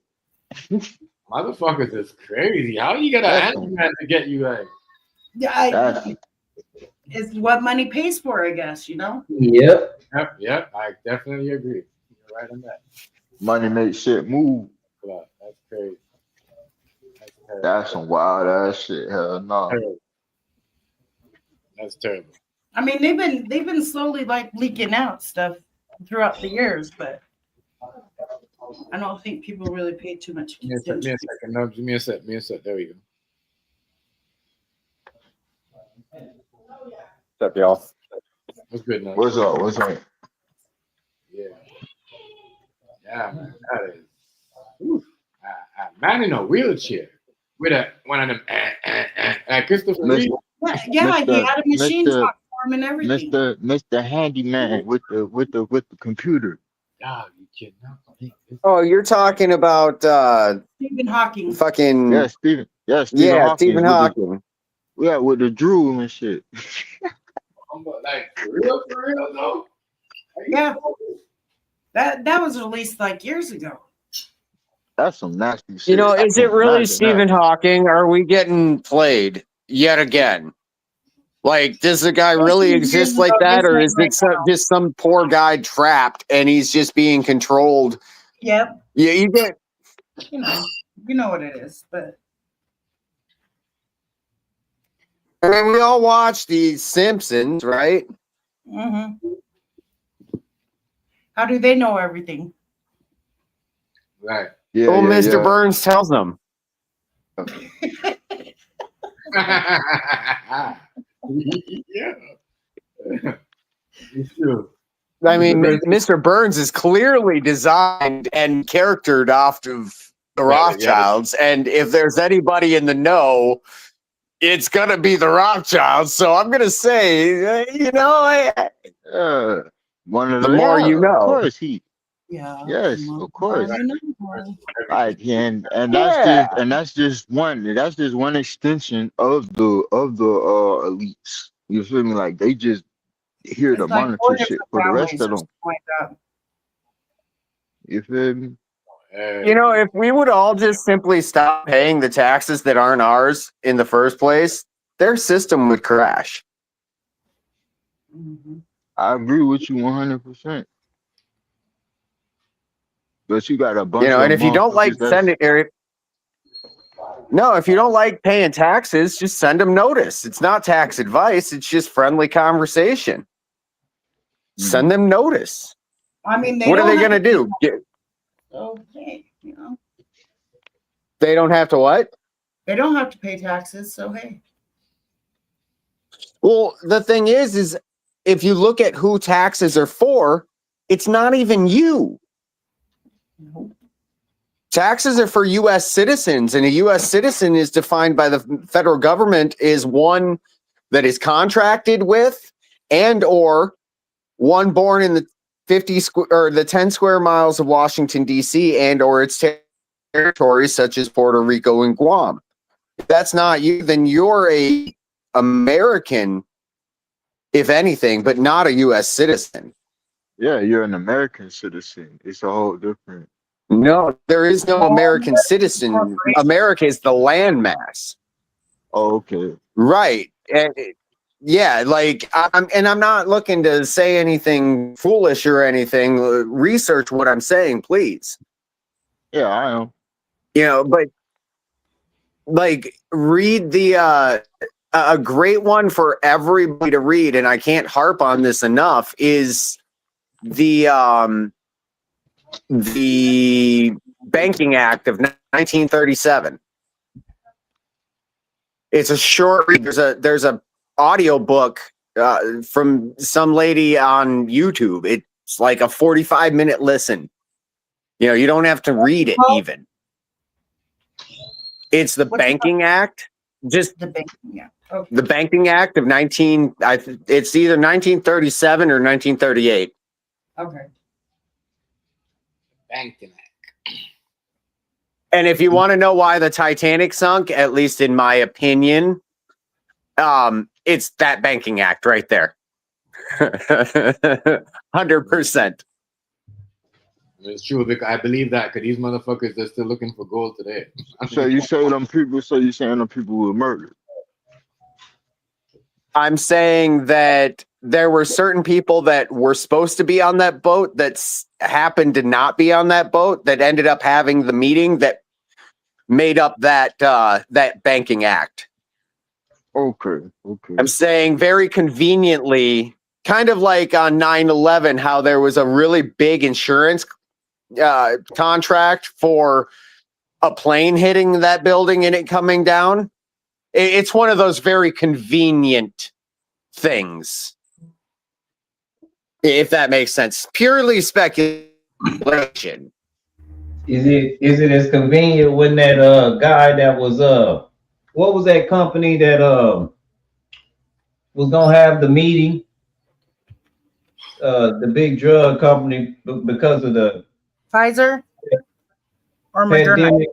Motherfuckers is crazy. How you get a That's- handyman to get you like? That's it's what money pays for, I guess, you know. Yep. Yep. I definitely agree. You're right on that. money make shit move. But that's crazy. That's terrible. That's some wild ass shit. Hell no. Terrible. That's terrible. I mean, they've been slowly like leaking out stuff throughout the years, but I don't think people really pay too much Give me a attention. second. No, give me a sec. There we go. What's up, y'all? What's good now? What's up? Yeah. Yeah, man. That is. Oof. A man in a wheelchair with one of them. Like Christopher Reeve. Yeah, he had a machine Mr. talk for him and everything. Mr. Handyman with the computer. Dog, you kidding? Oh, you're talking about Stephen Hawking. fucking Yeah, Stephen. Yeah, Stephen Hawking. With the drool and shit. Like for real though. Yeah. That was released like years ago. That's some nasty shit. You know, is it really Imagine Stephen that. Hawking? Are we getting played yet again? Like, does the guy really exist like that, or is it just some poor guy trapped and he's just being controlled? Yep. Yeah, you get. You know what it is, but I mean, we all watch The Simpsons, right? how do they know everything? Right. Yeah, Well, yeah, Mr. yeah. Burns tells them. Yeah. It's true. I mean, Mr. Burns is clearly designed and charactered off of the Rothschilds, and if there's anybody in the know, it's gonna be the Rothschilds. So I'm gonna say, One of The more you know. Of course, Yeah. Yes, of course. You know. Like and that's just one extension of the elites. You feel me? Like they just here to It's like monitor four shit different for the rest families of or them. something like that. You feel me? you know, if we would all just simply stop paying the taxes that aren't ours in the first place, their system would crash. Mhm. I agree with you 100%. But you got a bunch You know, of and if you don't like motherfuckers that's- sending, no, if you don't like paying taxes, just send them notice. It's not tax advice; it's just friendly conversation. Send them notice. I mean, What are they going to do? Okay, you know, They don't have to what? they don't have to pay taxes, so hey. Well, the thing is if you look at who taxes are for, it's not even you. Nope. Taxes are for U.S. citizens, and a U.S. citizen is defined by the federal government as one that is contracted with and or one born in the 10 square miles of Washington, D.C. and or its territories such as Puerto Rico and Guam. If that's not you, then you're a American, if anything, but not a U.S. citizen. Yeah, you're an American citizen. It's a whole different. No, there is no American citizen. America is the landmass. Oh, okay. Right. And yeah, like I'm not looking to say anything foolish or anything. Research what I'm saying, please. Yeah, I am. You know, but like read the a great one for everybody to read, and I can't harp on this enough, is the Banking Act of 1937. It's a short read. There's a audio book from some lady on YouTube. It's like a 45-minute listen. You know, you don't have to read it even. It's the What's it Banking Act. Just The Banking Act. Okay. the Banking Act of it's either 1937 or 1938. Okay. Banking Act. And if you want to know why the Titanic sunk, at least in my opinion, it's that Banking Act right there. 100%. It's true, because I believe that because these motherfuckers are still looking for gold today. So you saying them people were murdered? I'm saying that there were certain people that were supposed to be on that boat that happened to not be on that boat that ended up having the meeting that made up that Banking Act. Okay. I'm saying very conveniently, kind of like on 9/11, how there was a really big insurance contract for a plane hitting that building and it coming down. It's one of those very convenient things, if that makes sense. Purely speculation. Is it as convenient when that guy that was what was that company that was gonna have the meeting? The big drug company because of the Pfizer or Moderna? pandemic.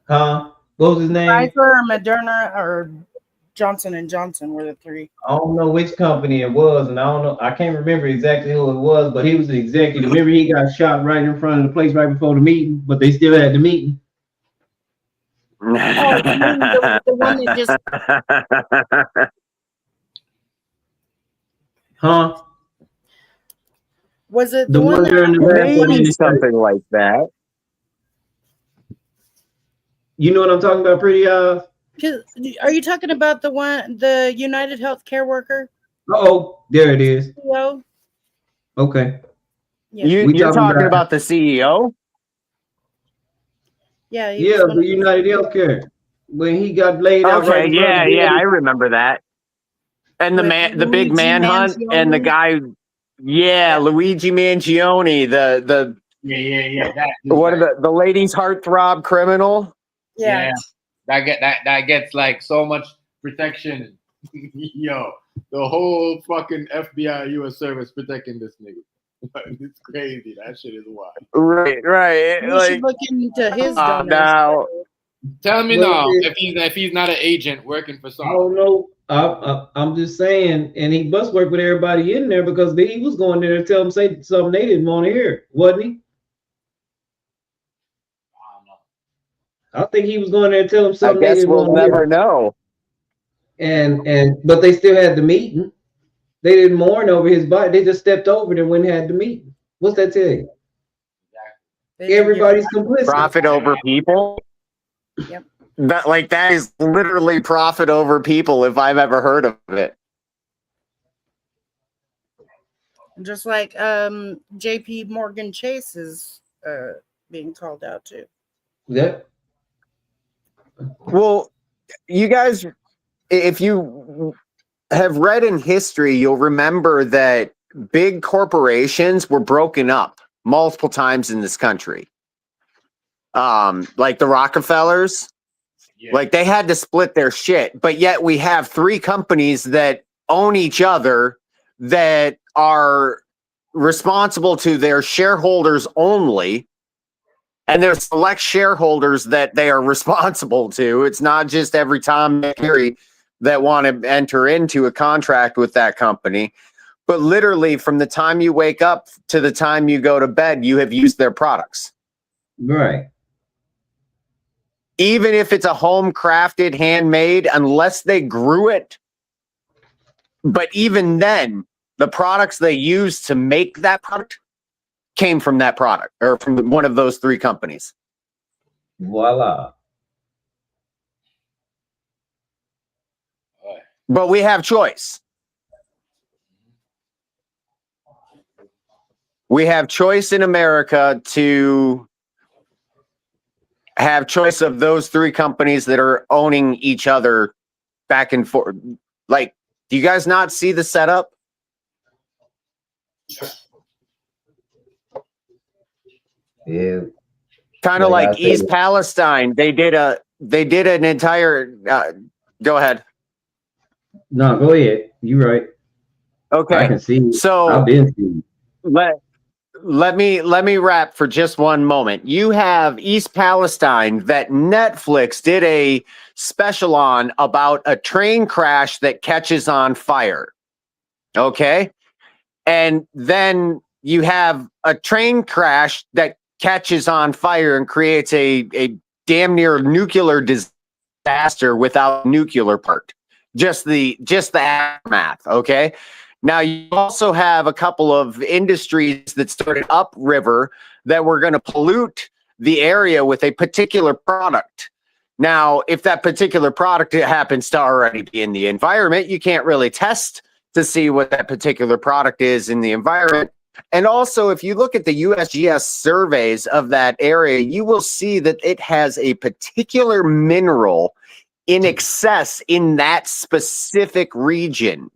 Huh? What was his name? Pfizer or Moderna or Johnson and Johnson were the three. I don't know which company it was, and I don't know. I can't remember exactly who it was, but he was the executive. Remember, he got shot right in front of the place right before the meeting, but they still had the meeting. Oh, you mean the one that just Huh? was it The one during the last one in Maybe the something like that. You know what I'm talking about, Pretty Eyes? Are you talking about the United Healthcare worker? Oh, there it is. CEO? Okay. Yeah. We You're talking talking about about the CEO? Yeah. Yeah, the United Healthcare. When he got laid out right Okay, in front of the yeah, I building. remember that. And the big Luigi manhunt and the Mangione? guy, Luigi Mangione, the Yeah. That what are the lady's heartthrob criminal? Yeah. that gets like so much protection. Yo, the whole fucking FBI U.S. service protecting this nigga. It's crazy. That shit is wild. Right. We Like, should look into his donors. now, Tell me But now if he's not an agent working for I someone. don't know. I'm just saying, and he must work with everybody in there because he was going there to tell them say something they didn't want to hear, wasn't he? I don't know. I think he was going there to tell them I something they guess didn't we'll want to never hear. know. And but they still had the meeting. They didn't mourn over his body. They just stepped over it and went and had the meeting. What's that tell you? Everybody's complicit. Profit over people. Yep. That is literally profit over people if I've ever heard of it. Just like JP Morgan Chase is being called out too. Yeah. Well, you guys, if you have read in history, you'll remember that big corporations were broken up multiple times in this country. Like the Rockefellers, like they had to split their shit, but yet we have three companies that own each other that are responsible to their shareholders only. And there's select shareholders that they are responsible to. It's not just every Tom, Dick, Harry that want to enter into a contract with that company. But literally, from the time you wake up to the time you go to bed, you have used their products. Right. Even if it's a home crafted, handmade, unless they grew it. But even then, the products they use to make that product came from that product or from one of those three companies. Voila. But we have choice. We have choice in America to have choice of those three companies that are owning each other back and forth. Like, do you guys not see the setup? Yeah. Kind of Like I like East said, Palestine. They did an entire. Go ahead. no, go ahead. You right. I Okay, can see it. so I've been seeing let me wrap for just one moment. You have East Palestine that Netflix did a special on about a train crash that catches on fire. Okay, and then you have a train crash that catches on fire and creates a damn near nuclear disaster without nuclear part. Just the aftermath. Okay. Now you also have a couple of industries that started upriver that were going to pollute the area with a particular product. Now, if that particular product happens to already be in the environment, you can't really test to see what that particular product is in the environment. And also, if you look at the USGS surveys of that area, you will see that it has a particular mineral in excess in that specific region.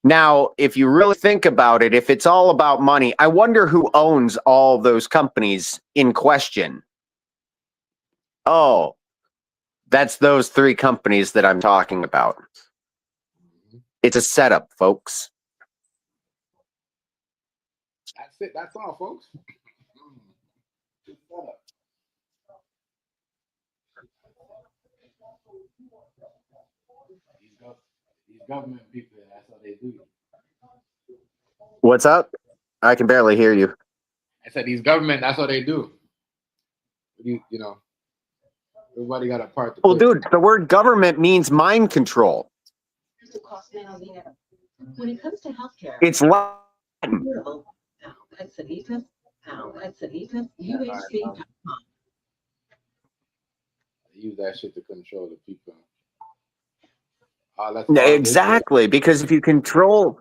Now, if you really think about it, if it's all about money, I wonder who owns all those companies in question. Oh, that's those three companies that I'm talking about. It's a setup, folks. That's it. That's all, folks. Good setup. These government people, that's how they do. What's up? I can barely hear you. I said these government, that's what they do. You know, everybody got a part to Well, play. dude, the word government means mind control. When it comes to healthcare, It's Latin. affordable. UHC. They use that shit to control the people. That's Exactly, because if you control,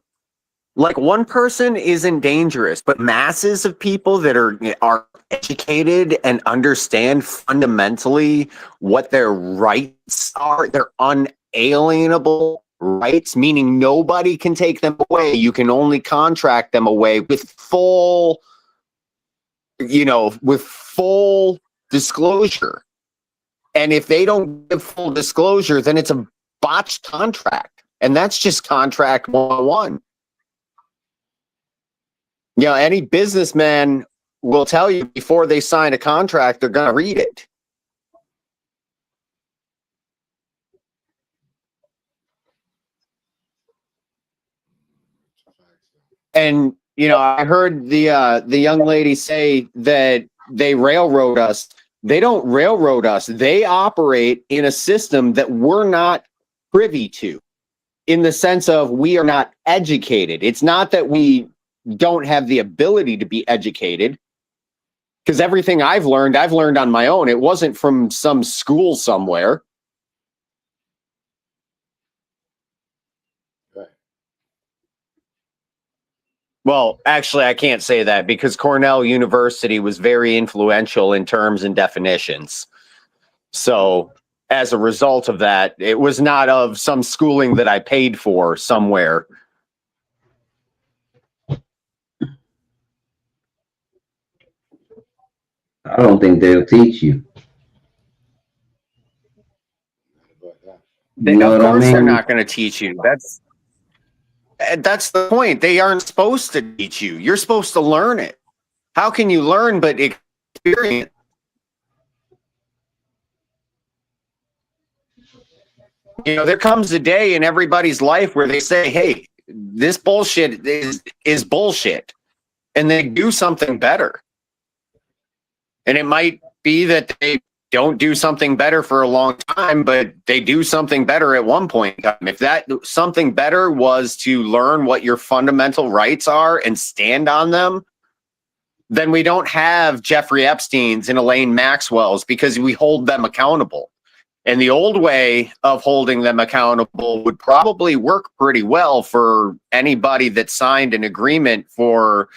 like, one person isn't dangerous, but masses of people that are educated and understand fundamentally what their rights are, their unalienable rights, meaning nobody can take them away. You can only contract them away with full disclosure. And if they don't give full disclosure, then it's a botched contract. And that's just contract 101. You know, any businessman will tell you before they sign a contract, they're going to read it. And, you know, I heard the young lady say that they railroad us. They don't railroad us. They operate in a system that we're not privy to, in the sense of we are not educated. It's not that we don't have the ability to be educated, because everything I've learned on my own. It wasn't from some school somewhere. Right. Well, actually, I can't say that, because Cornell University was very influential in terms and definitions. So as a result of that, it was not of some schooling that I paid for somewhere. I don't think they'll teach you. You know Of what I course, they're mean? not going to teach you. That's the point. They aren't supposed to teach you. You're supposed to learn it. How can you learn but experience? You know, there comes a day in everybody's life where they say, hey, this bullshit is bullshit. And they do something better. And it might be that they don't do something better for a long time, but they do something better at one point in time. If that something better was to learn what your fundamental rights are and stand on them, then we don't have Jeffrey Epstein's and Elaine Maxwell's, because we hold them accountable. And the old way of holding them accountable would probably work pretty well for anybody that signed an agreement for,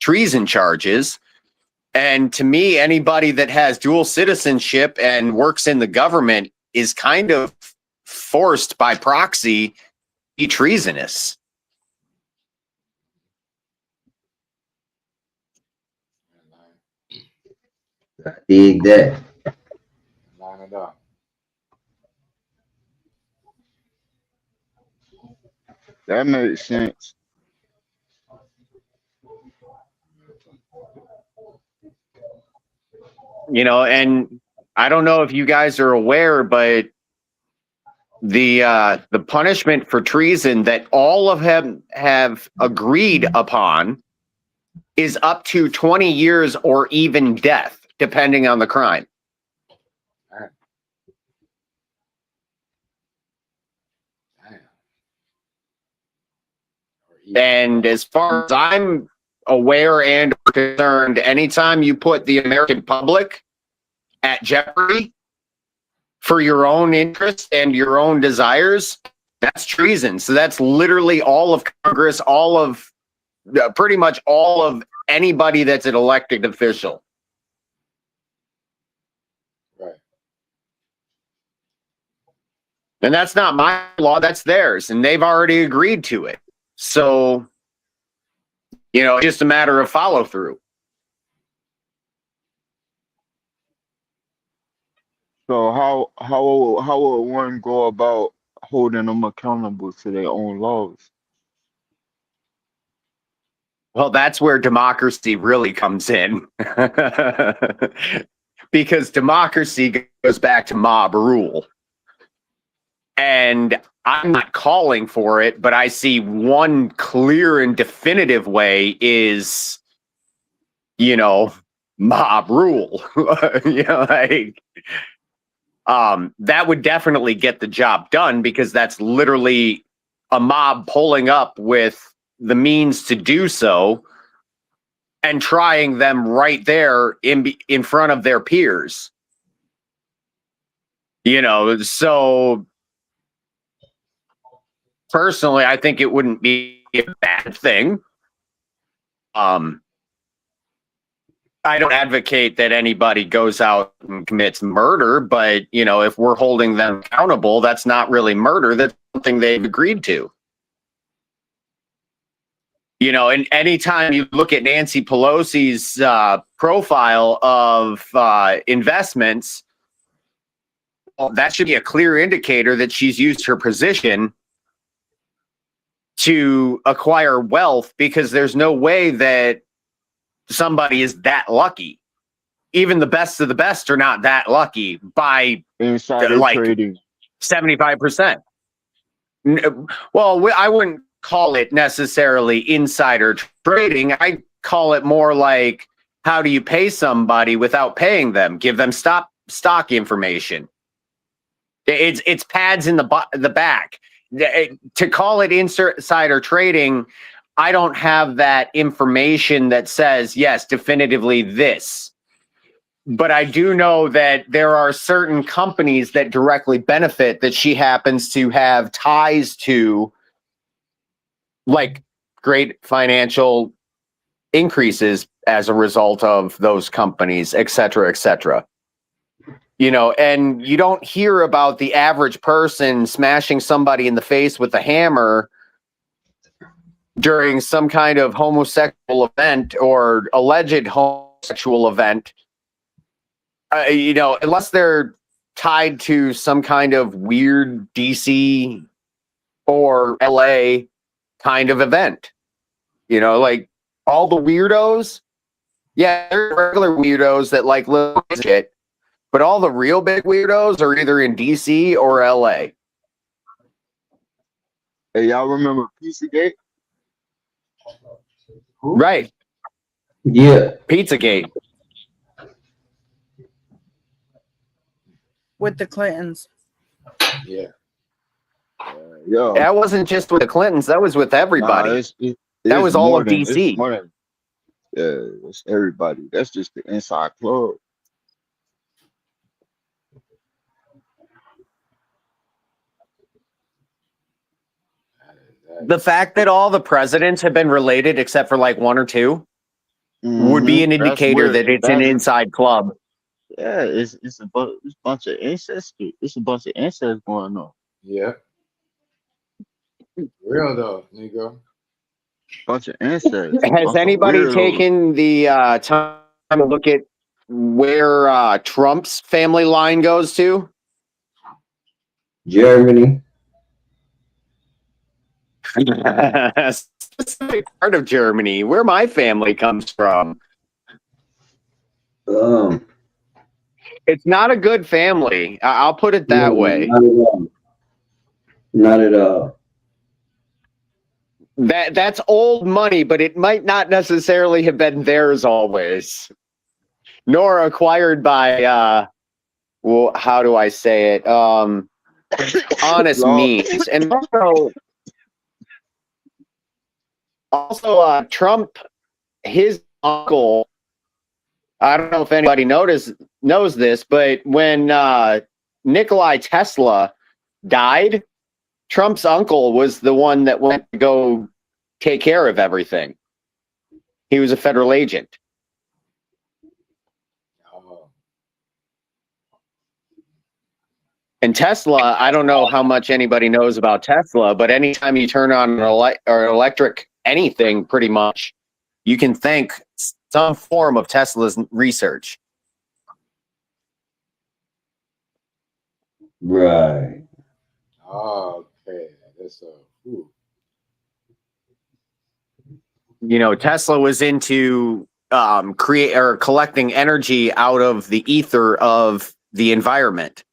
treason charges. And to me, anybody that has dual citizenship and works in the government is kind of forced by proxy to be treasonous. I dig that. Line it up. That makes sense. And I don't know if you guys are aware, but the punishment for treason that all of them have agreed upon is up to 20 years or even death, depending on the crime. And as far as I'm aware and concerned, anytime you put the American public at jeopardy for your own interests and your own desires, that's treason. So that's literally all of Congress, all of pretty much all of anybody that's an elected official. Right. And that's not my law, that's theirs. And they've already agreed to it. So, it's just a matter of follow through. So how would one go about holding them accountable to their own laws? Well, that's where democracy really comes in. Because democracy goes back to mob rule. And I'm not calling for it, but I see one clear and definitive way is, mob rule. That would definitely get the job done, because that's literally a mob pulling up with the means to do so and trying them right there in front of their peers. So personally, I think it wouldn't be a bad thing. I don't advocate that anybody goes out and commits murder, but, if we're holding them accountable, that's not really murder. That's something they've agreed to. And anytime you look at Nancy Pelosi's profile of investments, well, that should be a clear indicator that she's used her position to acquire wealth, because there's no way that somebody is that lucky. Even the best of the best are not that lucky by Insider trading. 75%. Well, I wouldn't call it necessarily insider trading. I call it more like, how do you pay somebody without paying them? Give them stock information. It's pads in the back. To call it insider trading, I don't have that information that says, yes, definitively this. But I do know that there are certain companies that directly benefit that she happens to have ties to, like great financial increases as a result of those companies, et cetera, et cetera. And you don't hear about the average person smashing somebody in the face with a hammer during some kind of homosexual event or alleged homosexual event, unless they're tied to some kind of weird DC or LA kind of event. Like all the weirdos, yeah, they're regular weirdos that like little shit, but all the real big weirdos are either in DC or LA. Hey, y'all remember Pizzagate? Right. Yeah. Pizzagate. With the Clintons. Yeah. Yeah. That wasn't just with the Clintons. That was with everybody. Nah, that was all more of than- DC. It's more than Yeah, it's everybody. That's just the inside club. The fact that all the presidents have been related except for like one or two would be an That's indicator where that it's an that's inside club. yeah. It's a bunch of ancestry. It's a bunch of ancestors going on. Yeah, real though, Negro. Bunch of ancestors. Has On some anybody weirdos. taken the time to look at where Trump's family line goes to? Germany. Specific part of Germany, where my family comes from. Um, It's not a good family. I'll put it that no, way. not at all. Not at all. That's old money, but it might not necessarily have been theirs always, nor acquired by well, how do I say it? Honest Lord. means. And also Trump, his uncle, I don't know if anybody knows this, but when Nikolai Tesla died, Trump's uncle was the one that went to go take care of everything. He was a federal agent. Oh, And Tesla, I don't know how much anybody knows about Tesla, but anytime you turn on or electric anything, pretty much, you can thank some form of Tesla's research. Right. okay. That's ooh. You know, Tesla was into collecting energy out of the ether of the environment.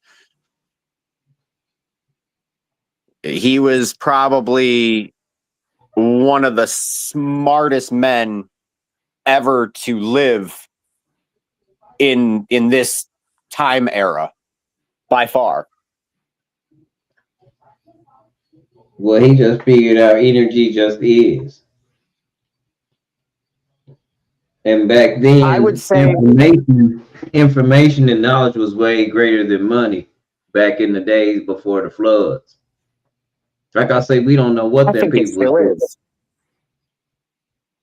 He was probably one of the smartest men ever to live in this time era, by far. Well, he just figured out energy just is. And back then, I would say, information and knowledge was way greater than money back in the days before the floods. Like I say, we don't know what I them think it people was still doing. is.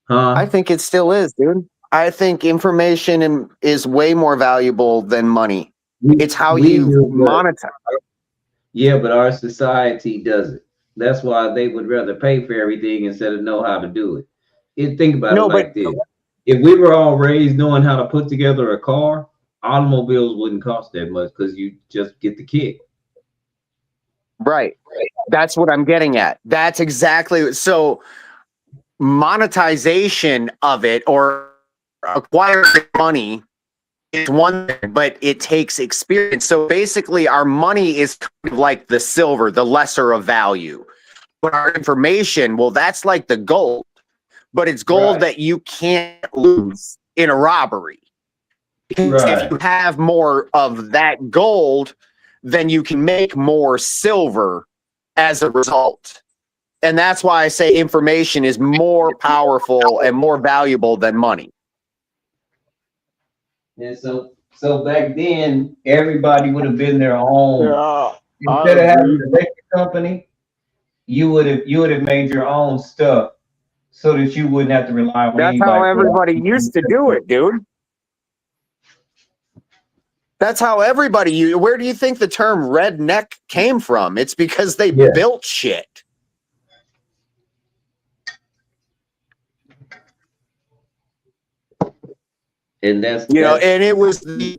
Huh? I think it still is, dude. I think information is way more valuable than money. It's how you monetize. Yeah, but our society doesn't. That's why they would rather pay for everything instead of know how to do it. Think about it like this. If we were all raised knowing how to put together a car, automobiles wouldn't cost that much because you just get the kit. Right. That's what I'm getting at. That's exactly so. Monetization of it or acquiring money is one thing, but it takes experience. So basically, our money is kind of like the silver, the lesser of value. But our information, well, that's like the gold, but it's gold that you can't lose in a robbery. Because if you have more of that gold, then you can make more silver as a result. And that's why I say information is more powerful and more valuable than money. And so back then, everybody would have been their own. Yeah, Instead of having an electric company, you would have made your own stuff so that you wouldn't have to rely on That's anybody. how everybody used to do it, dude. That's how everybody. Where do you think the term redneck came from? It's because they built shit. And that's and it was the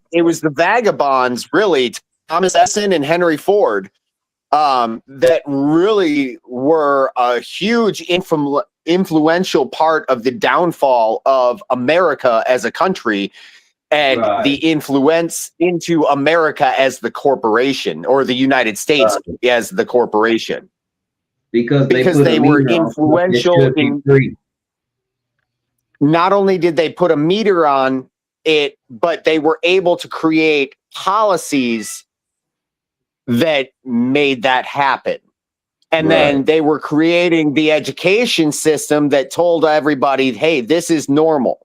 vagabonds, really, Thomas Edison and Henry Ford, that really were a huge influential part of the downfall of America as a country and the influence into America as the corporation or the United States as the corporation. Because they were influential in. Not only did they put a meter on it, but they were able to create policies that made that happen. And then they were creating the education system that told everybody, hey, this is normal.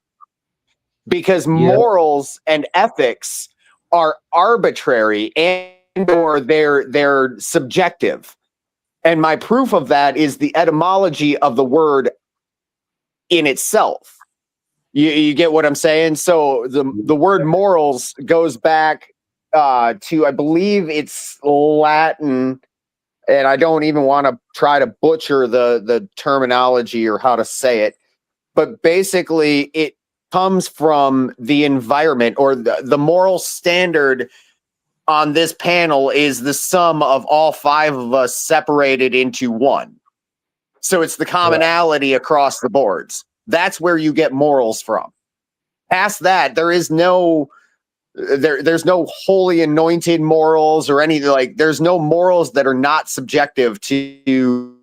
because Yeah. morals and ethics are arbitrary and or they're subjective. And my proof of that is the etymology of the word in itself. You get what I'm saying? So the word morals goes back to, I believe it's Latin, and I don't even want to try to butcher the terminology or how to say it, but basically it comes from the environment, or the moral standard on this panel is the sum of all five of us separated into one. So it's the commonality across the boards. That's where you get morals from. Past that, there's no holy anointed morals or anything. Like, there's no morals that are not subjective to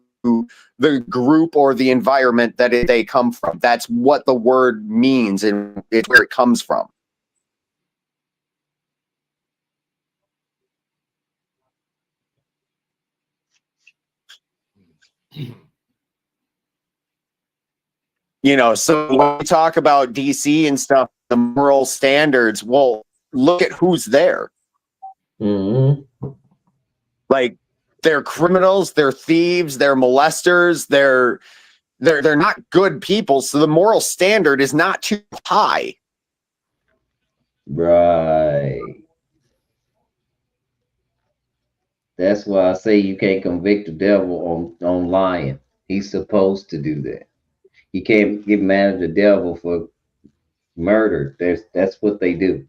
the group or the environment that they come from. That's what the word means, and it's where it comes from. You know, so when we talk about DC and stuff, the moral standards, well, look at who's there. Mm-hmm. Like, they're criminals, they're thieves, they're molesters, they're not good people. So the moral standard is not too high. Right. That's why I say you can't convict the devil on lying. He's supposed to do that. You can't get mad at the devil for murder. That's what they do.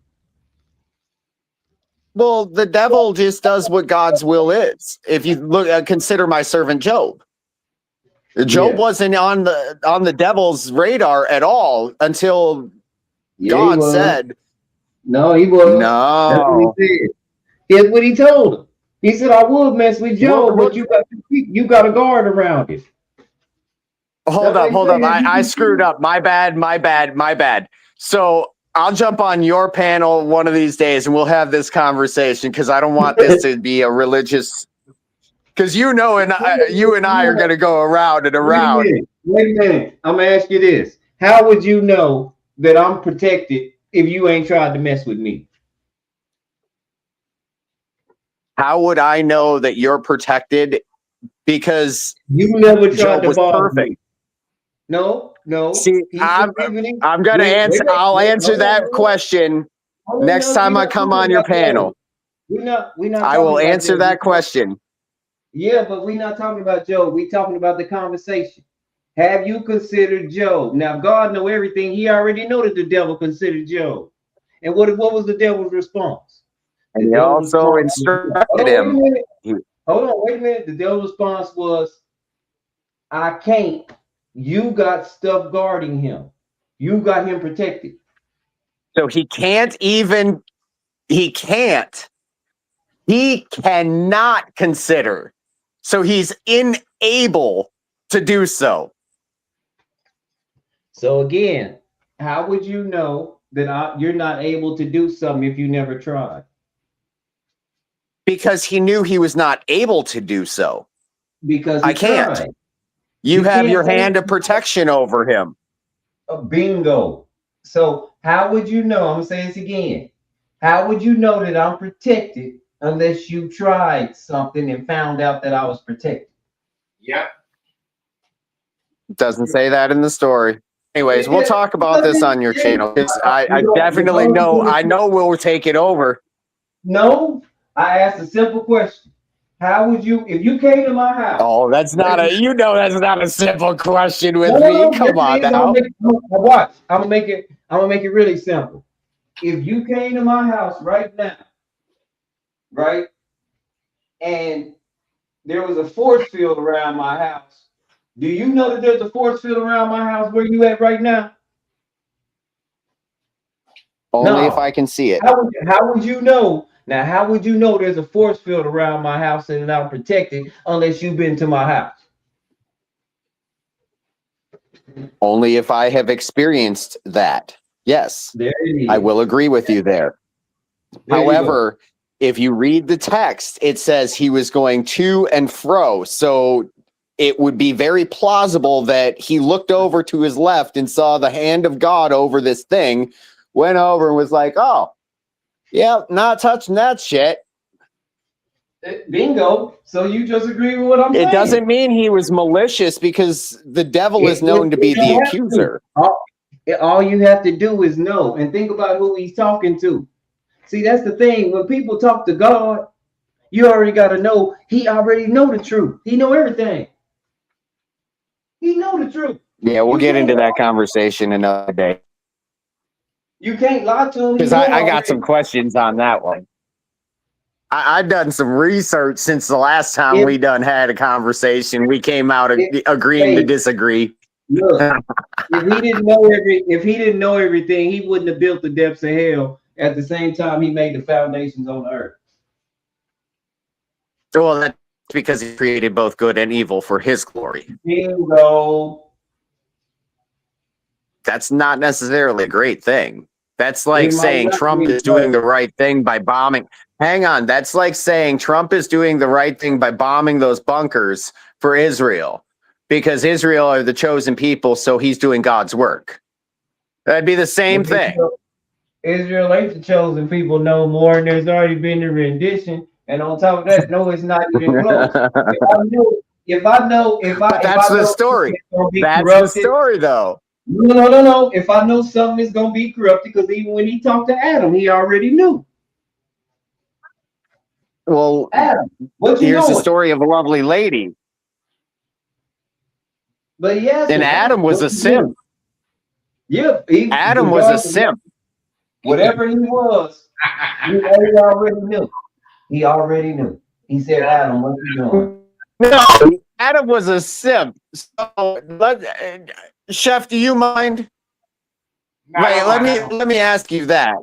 Well, the devil just does what God's will is. If you look, consider my servant Job. Job wasn't on the devil's radar at all until God said, No, he was. That's what no. he said. Here's what he told him. He said, I would mess with Job, but you got a guard around it. Hold up. I screwed up. My bad. So I'll jump on your panel one of these days and we'll have this conversation, because I don't want this to be a religious, because you and I are going to go around and around. Wait a minute. I'm going to ask you this. How would you know that I'm protected if you ain't tried to mess with me? How would I know that you're protected? Because you never tried to bother perfect. Me. No. See, I'm going to answer. I'll answer that question next time I come on your panel. We're not I will answer that question. Yeah, but we're not talking about Job. We're talking about the conversation. Have you considered Job? Now, God know everything. He already know that the devil considered Job. And what was the devil's response? And he also instructed him. Hold on, wait a minute. The devil's response was, I can't. You got stuff guarding him. You got him protected. So he cannot consider. So he's unable to do so. So again, how would you know that you're not able to do something if you never tried? Because he knew he was not able to do so. Because I can't. Tried. You have your hand of protection over him. Bingo. So how would you know? I'm going to say this again. How would you know that I'm protected unless you tried something and found out that I was protected? Yep. Doesn't say that in the story. Anyways, we'll talk about this on your channel. I definitely know. I know we'll take it over. No, I asked a simple question. How would you, if you came to my house? Oh, that's not a simple question with me. Come on now. Watch. I'm gonna make it really simple. If you came to my house right now, right, and there was a force field around my house, do you know that there's a force field around my house where you at right now? Only if I can see it. How would you know? Now, how would you know there's a force field around my house and I'm protected unless you've been to my house? Only if I have experienced that. Yes, I will agree with you there. However, if you read the text, it says he was going to and fro. So it would be very plausible that he looked over to his left and saw the hand of God over this thing, went over and was like, "Oh, yeah, not touching that shit." Bingo. So you just agree with what I'm saying. It doesn't mean he was malicious because the devil is known to be You the don't have to. accuser. All you have to do is know and think about who he's talking to. See, that's the thing. When people talk to God, you already got to know. He already know the truth. He know everything. He know the truth. Yeah, we'll You get can't into that lie. conversation another day You can't lie to him. He because know I got already. some questions on that one. I've done some research since the last time If, we done had a conversation. We came out agreeing to hey, disagree. look, if he didn't know everything, he wouldn't have built the depths of hell at the same time he made the foundations on the earth. Well, that's because he created both good and evil for his glory. Bingo. That's not necessarily a great thing. That's like It might saying not Trump be, is doing the right thing by bombing. Hang on. That's like saying Trump is doing the right thing by bombing those bunkers for Israel because Israel are the chosen people, so he's doing God's work. That'd be the same thing. Israel ain't the chosen people no more, and there's already been a rendition. And on top of that, no, it's not even close. If I know, That's the story. That's the story, though. No. If I know something is gonna be corrupted, because even when he talked to Adam, he already knew. Well, Adam, what you here's doing? the story of a lovely lady. But yes, and Adam was a simp. Yep, Adam was a simp. Whatever he was, he already knew. He already knew. He said, Adam, what you doing? No, Adam was a simp. So, Chef, do you mind? Wait, let me ask you that.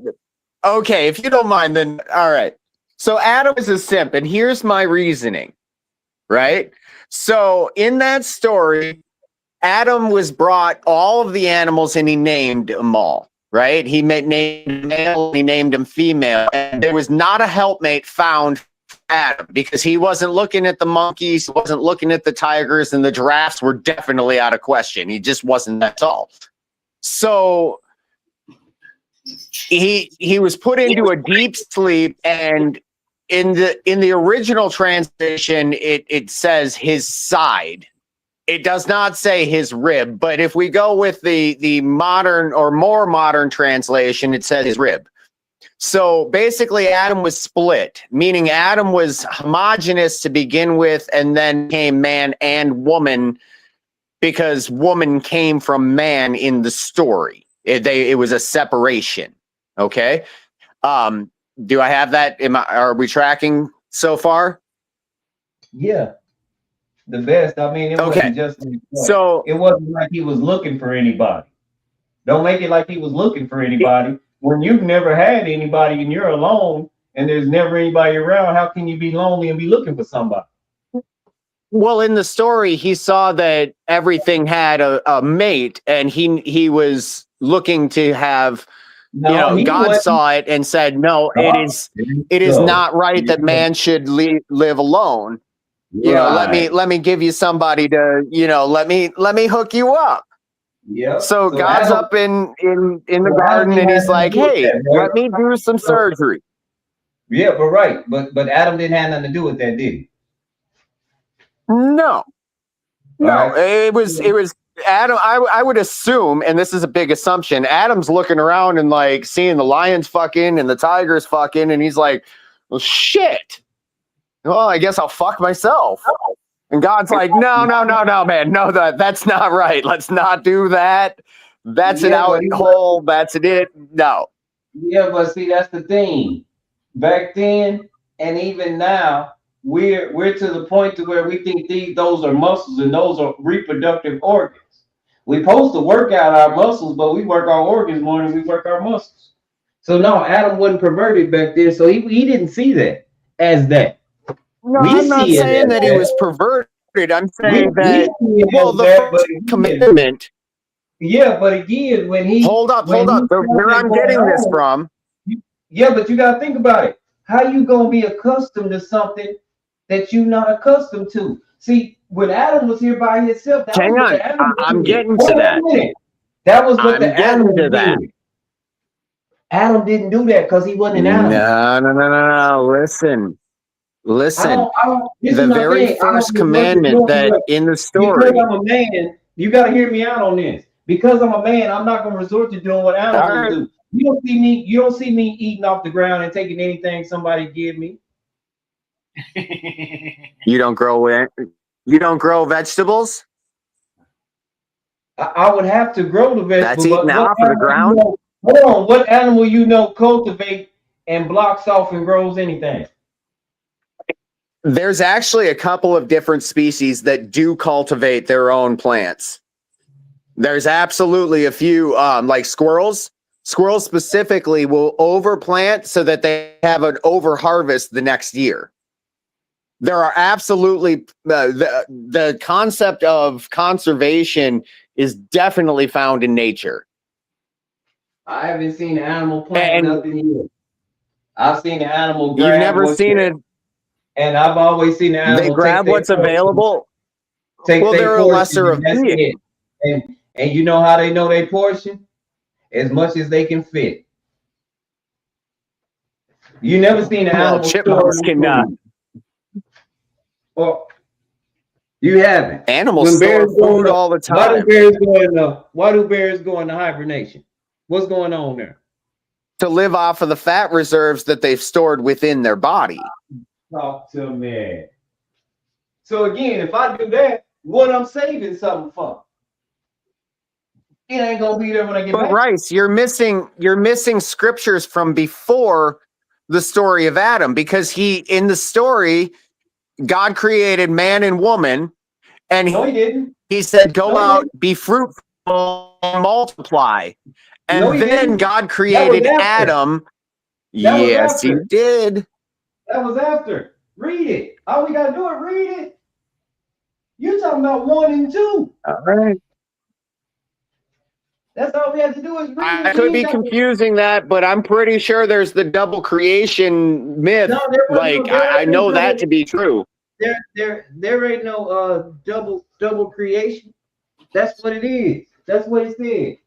Okay, if you don't mind, then all right. So Adam is a simp, and here's my reasoning. Right? So in that story, Adam was brought all of the animals and he named them all. Right? He named male, he named him female, and there was not a helpmate found for Adam because he wasn't looking at the monkeys, he wasn't looking at the tigers, and the giraffes were definitely out of question. He just wasn't. That's all. So he was put into a deep sleep, and in the original translation, it says his side. It does not say his rib, but if we go with the modern or more modern translation, it says his rib. So basically, Adam was split, meaning Adam was homogenous to begin with, and then became man and woman because woman came from man in the story. It was a separation. Okay. Do I have that? Are we tracking so far? Yeah. The best. I mean, it wasn't just so it wasn't like he was looking for anybody. Don't make it like he was looking for anybody. When you've never had anybody and you're alone and there's never anybody around, how can you be lonely and be looking for somebody? Well, in the story, he saw that everything had a mate, and he was looking to have. God saw it and said, "No, it is not right that man should live alone. Let me give you somebody to, let me hook you up." Yeah. So God's Adam, up in the garden, and he's like, "Hey, let me do some surgery." Yeah, but Adam didn't have nothing to do with that, did he? No. Right. It was Adam. I would assume, and this is a big assumption, Adam's looking around and like seeing the lions fucking and the tigers fucking, and he's like, "Well, shit. Well, I guess I'll fuck myself." And God's like, no, man. No, that's not right. Let's not do that. That's an out hole. That's it. No. Yeah, but see, that's the thing. Back then, and even now, we're to the point to where we think those are muscles and those are reproductive organs. We're supposed to work out our muscles, but we work our organs more than we work our muscles. So no, Adam wasn't perverted back then, so he didn't see that as that. No, I'm not saying that he was perverted. I'm saying that the first commitment. Yeah, but again, when he hold up, where I'm getting this from. Yeah, but you gotta think about it. How you gonna be accustomed to something that you're not accustomed to? See, when Adam was here by himself, hang on, I'm getting to that. That was what the animals did. Adam didn't do that because he wasn't an animal. No. Listen. This The is my very thing. first commandment that in the Because story. I'm a man, you got to hear me out on this. Because I'm a man, I'm not going to resort to doing what All animals right. do. You don't see me eating off the ground and taking anything somebody give me. You don't grow vegetables? I would have to grow the vegetable. That's eaten But what off of the animal ground? hold on, what animal cultivate and blocks off and grows anything? There's actually a couple of different species that do cultivate their own plants. There's absolutely a few, like squirrels. Squirrels specifically will overplant so that they have an overharvest the next year. There are absolutely the concept of conservation is definitely found in nature. I haven't seen an animal plant And nothing yet. I've seen an animal you've grab never seen it. and I've always seen the animal They grab what's available. Well, they're a lesser of beings. And you know how they know their portion? As much as they can fit. You never seen an Well, animal chipmunks cannot. Or you haven't. Animals When store bears food all the Why time do bears go into hibernation? What's going on there? to live off of the fat reserves that they've stored within their body. Talk to me. So again, if I do that, what I'm saving something for? It ain't gonna be there when I get But back. Rice, you're missing scriptures from before the story of Adam, because in the story, God created man and woman, and No, he didn't. he said, go No, he out, didn't. be fruitful, multiply. And No, he then didn't. God created after. Adam. That was Yes, after. he did. That was after. Read it. All we gotta do is read it. You're talking about 1 and 2. All right. That's all we have to do is read it. I could be confusing that, but I'm pretty sure there's the double creation myth. No, I know that to be true. There ain't no double creation. That's what it is. That's what it said.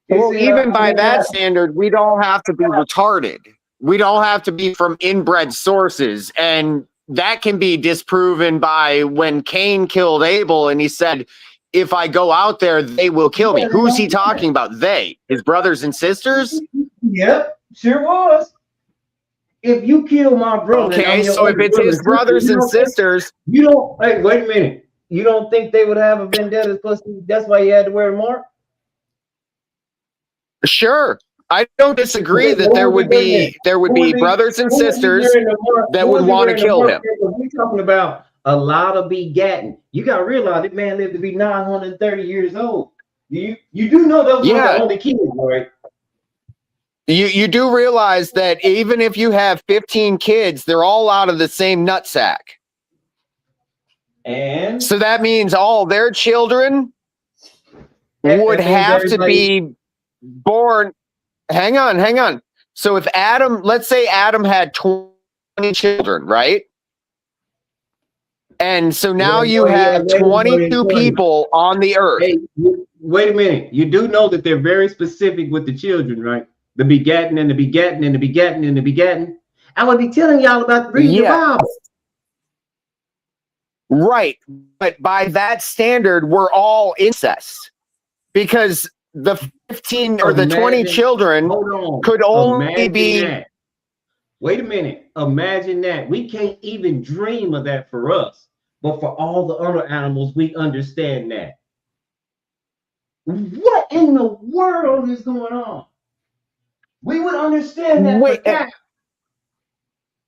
Well, even by that standard, we'd all have to be retarded. We'd all have to be from inbred sources. And that can be disproven by when Cain killed Abel and he said, if I go out there, they will kill me. Who's he talking about? They, his brothers and sisters? Yep, sure was. If you kill my brother, okay, so if it's his brothers and sisters, you don't. Hey, wait a minute. You don't think they would have a vendetta? Plus, that's why you had to wear a mark. Sure, I don't disagree that there would be brothers and sisters that would want to kill him. We're talking about a lot of begatting. You got to realize that man lived to be 930 years old. You do know those were the only kids, right? You do realize that even if you have 15 kids, they're all out of the same nutsack. And so that means all their children would have to be born. Hang on. So if let's say Adam had 20 children, right? And so now you have 22 people on the earth. Hey, wait a minute. You do know that they're very specific with the children, right? The begatting and the begatting and the begatting and the begatting. I would be telling y'all about reading the Bible. Right. But by that standard, we're all incest. Because the 15 or the 20 children could only be. That. Wait a minute. Imagine that. We can't even dream of that for us. But for all the other animals, we understand that. What in the world is going on? We would understand that for cats.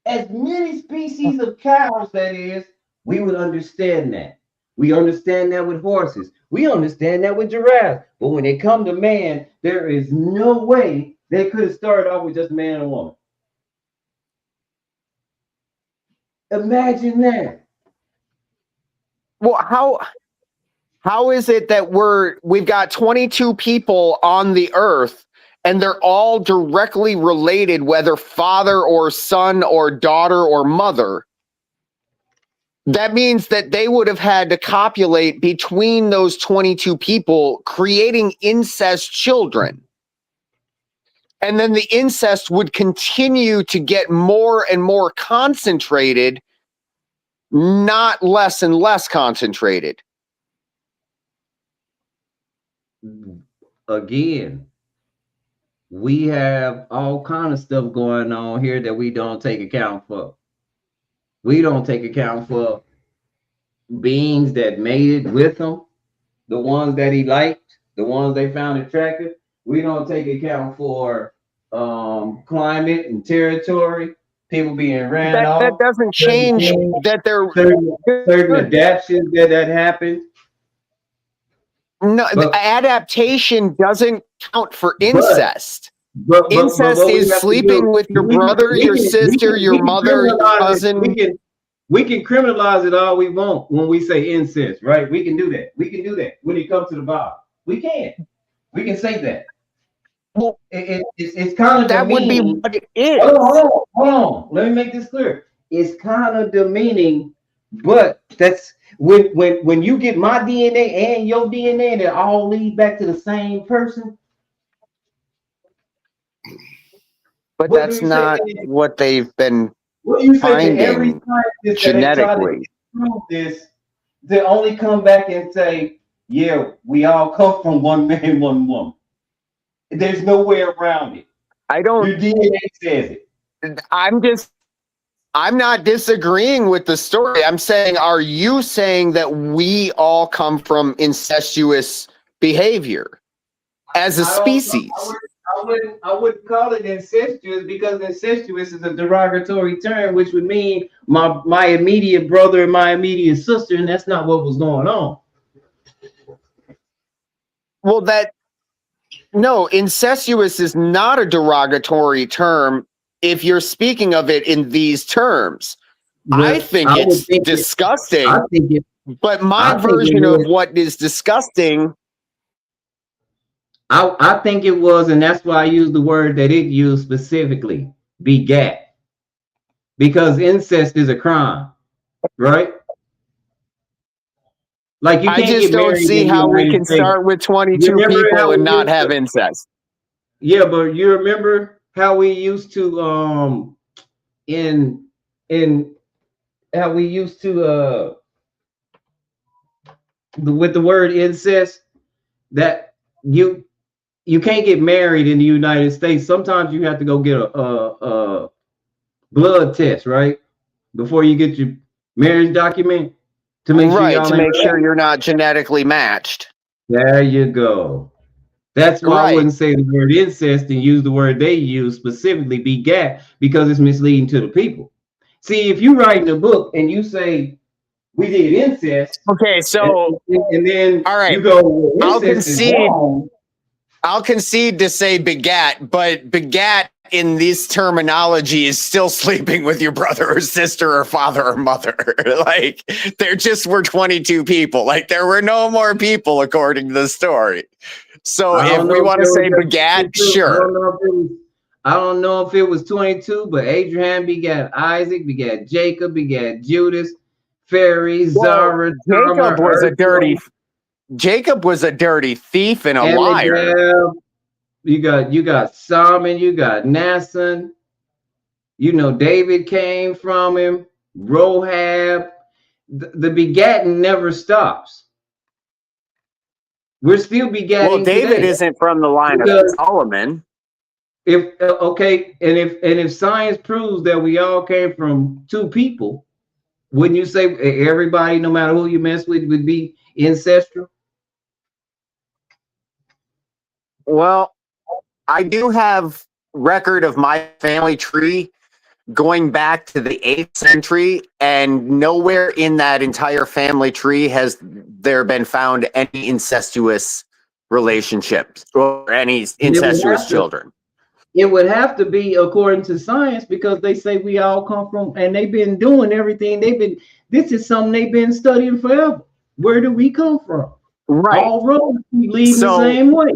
As many species of cows, that is, we would understand that. We understand that with horses. We understand that with giraffes. But when it comes to man, there is no way they could have started off with just man and woman. Imagine that. Well, how is it that we've got 22 people on the earth and they're all directly related, whether father or son or daughter or mother? That means that they would have had to copulate between those 22 people, creating incest children. And then the incest would continue to get more and more concentrated, not less and less concentrated. Again, we have all kind of stuff going on here that we don't take account for. We don't take account for beings that mated with him, the ones that he liked, the ones they found attractive. We don't take account for climate and territory, people being ran off. That doesn't change that they're certain adaptations that happened. No, But- adaptation doesn't count for incest. But Incest what we is have to sleeping do- with your we- brother, we your can- sister, we your can mother, your criminalize it. cousin. We can criminalize it all we want when we say incest, right? We can do that. We can do that when it comes to the Bible. We can. We can say that. Well, It's kind of that would be demeaning. what it is. Hold on. Let me make this clear. It's kind of demeaning, but that's when you get my DNA and your DNA and it all lead back to the same person. But What do that's you not say? what they've been What you say to every finding scientist that they try to genetically. prove this, they only come back and say, yeah, we all come from one man, one woman. There's no way around it. I don't. Your DNA says it. I'm not disagreeing with the story. I'm saying, are you saying that we all come from incestuous behavior as a I don't- species? I wouldn't call it incestuous because incestuous is a derogatory term, which would mean my immediate brother and my immediate sister, and that's not what was going on. Well, no, incestuous is not a derogatory term if you're speaking of it in these terms. I think it's disgusting, but my version of what is disgusting. I think it was, and that's why I used the word that it used specifically, begat. Because incest is a crime, right? Like you I can't just get don't married see in the how we United can States. start with 22 Remember how people we and not used to- have incest. Yeah, but you remember how we used to in how we used to with the word incest, that you can't get married in the United States. Sometimes you have to go get a blood test, right? Before you get your marriage document to make sure y'all to ain't make sure related. you're not genetically matched. There you go. That's why I Right. wouldn't say the word incest and use the word they use, specifically begat, because it's misleading to the people. See, if you write in a book and you say we did incest, Okay, so and then all right, you go, well, I'll incest is concede. wrong. I'll concede to say begat, but begat in this terminology is still sleeping with your brother or sister or father or mother. Like there just were 22 people. Like there were no more people according to the story. So I if don't we know want if to it say was begat, 22. sure. I don't know if it was 22, but Abraham begat Isaac, begat Jacob, begat Judas, Pharaoh, Zara, Jacob was a dirty. Ursula, Jacob was a dirty thief and a liar. Amminadab. You got Solomon, you got Nasson. You know, David came from him. Rahab. The begatting never stops. We're still begatting. Well, David today. isn't from the line of Because- Solomon. If okay, and if science proves that we all came from two people, wouldn't you say everybody, no matter who you mess with, would be ancestral? Well, I do have record of my family tree going back to the 8th century, and nowhere in that entire family tree has there been found any incestuous relationships or any incestuous children. It would have to be according to science, because they say we all come from, and they've been doing everything. This is something they've been studying forever. Where do we come from? Right. All roads lead So- the same way.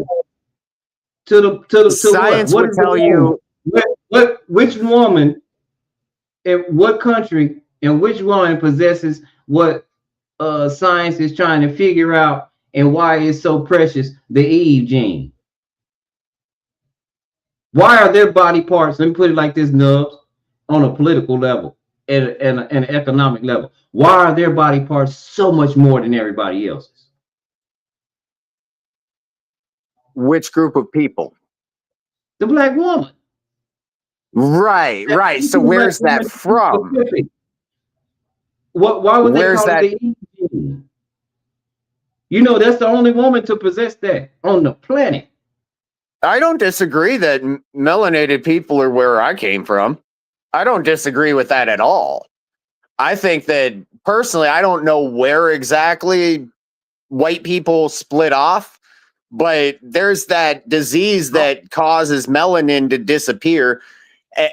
To Science what would is tell the you which woman in what country and which one possesses what science is trying to figure out, and why it's so precious, the Eve gene. Why are their body parts, let me put it like this, Nubs, on a political level and an economic level, why are their body parts so much more than everybody else's? Which group of people? The black woman. Right, That right. So Asian black where's that woman from? specific. Why would they Where's call that? it the Eve gene? You know, that's the only woman to possess that on the planet. I don't disagree that melanated people are where I came from. I don't disagree with that at all. I think that personally, I don't know where exactly white people split off, but there's that disease that causes melanin to disappear.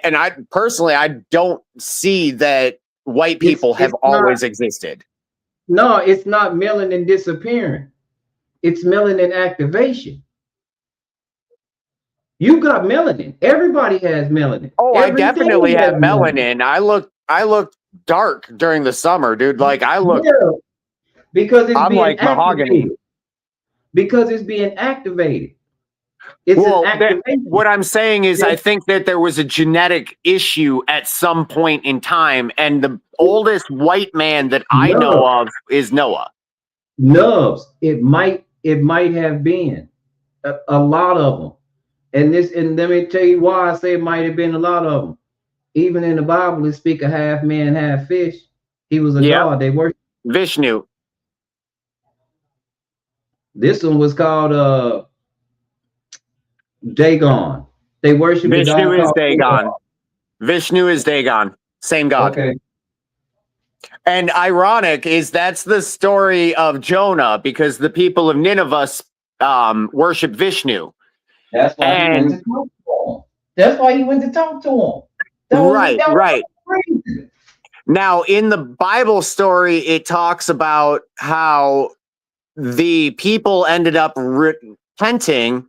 And I personally, I don't see that white people have always existed. No, it's not melanin disappearing. It's melanin activation. You got melanin. Everybody has melanin. Oh, I Everything definitely has have melanin. I look dark during the summer, dude. Like I look, Yeah, because it's I'm being like mahogany. activated. Because it's being activated. It's Well, an activation. what I'm saying is, I think that there was a genetic issue at some point in time, and the oldest white man that I know of is Noah. Nubs. It might have been a lot of them. And let me tell you why I say it might have been a lot of them. Even in the Bible, it speak of half man, half fish. He was a god. They worship Vishnu. This one was called Dagon. They worship the Vishnu god is called Dagon. Vishnu is Dagon. Same god. Okay. And ironic is that's the story of Jonah, because the people of Nineveh worship Vishnu. That's why he went to talk to him. That's why he went to talk to him. Right. Now, in the Bible story, it talks about how the people ended up repenting,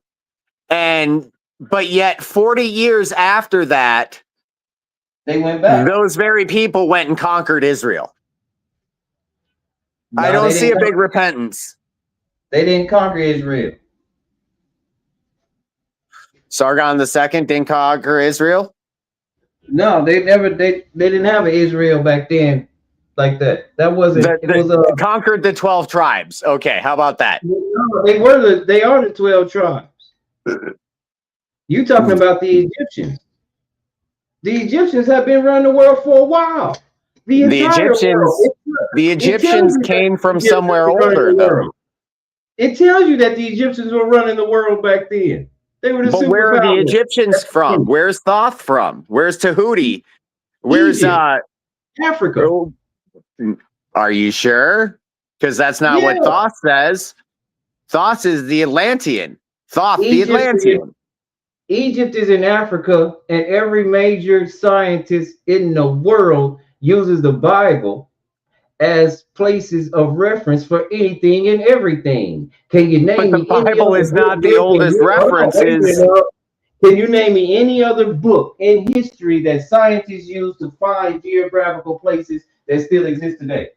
but yet 40 years after that, they went back. Those very people went and conquered Israel. No, I don't see a big repentance. They didn't conquer Israel. Sargon II didn't conquer Israel? No, they didn't have an Israel back then like that. That wasn't conquered the 12 tribes. Okay, how about that? No, they are the 12 tribes. You talking about the Egyptians. The Egyptians have been running the world for a while. The Egyptians came from somewhere older, though. It tells you that the Egyptians were running the world back then. They were the superpowers. Where are the Egyptians from? Where's Thoth from? Where's Tahuti? Where's Africa? Are you sure? Because that's not what Thoth says. Thoth is the Atlantean. The Atlantean. Egypt is in Africa, and every major scientist in the world uses the Bible as places of reference for anything and everything. Can you name me? The Bible is not the oldest references. Can you name me any other book in history that scientists use to find geographical places that still exist today?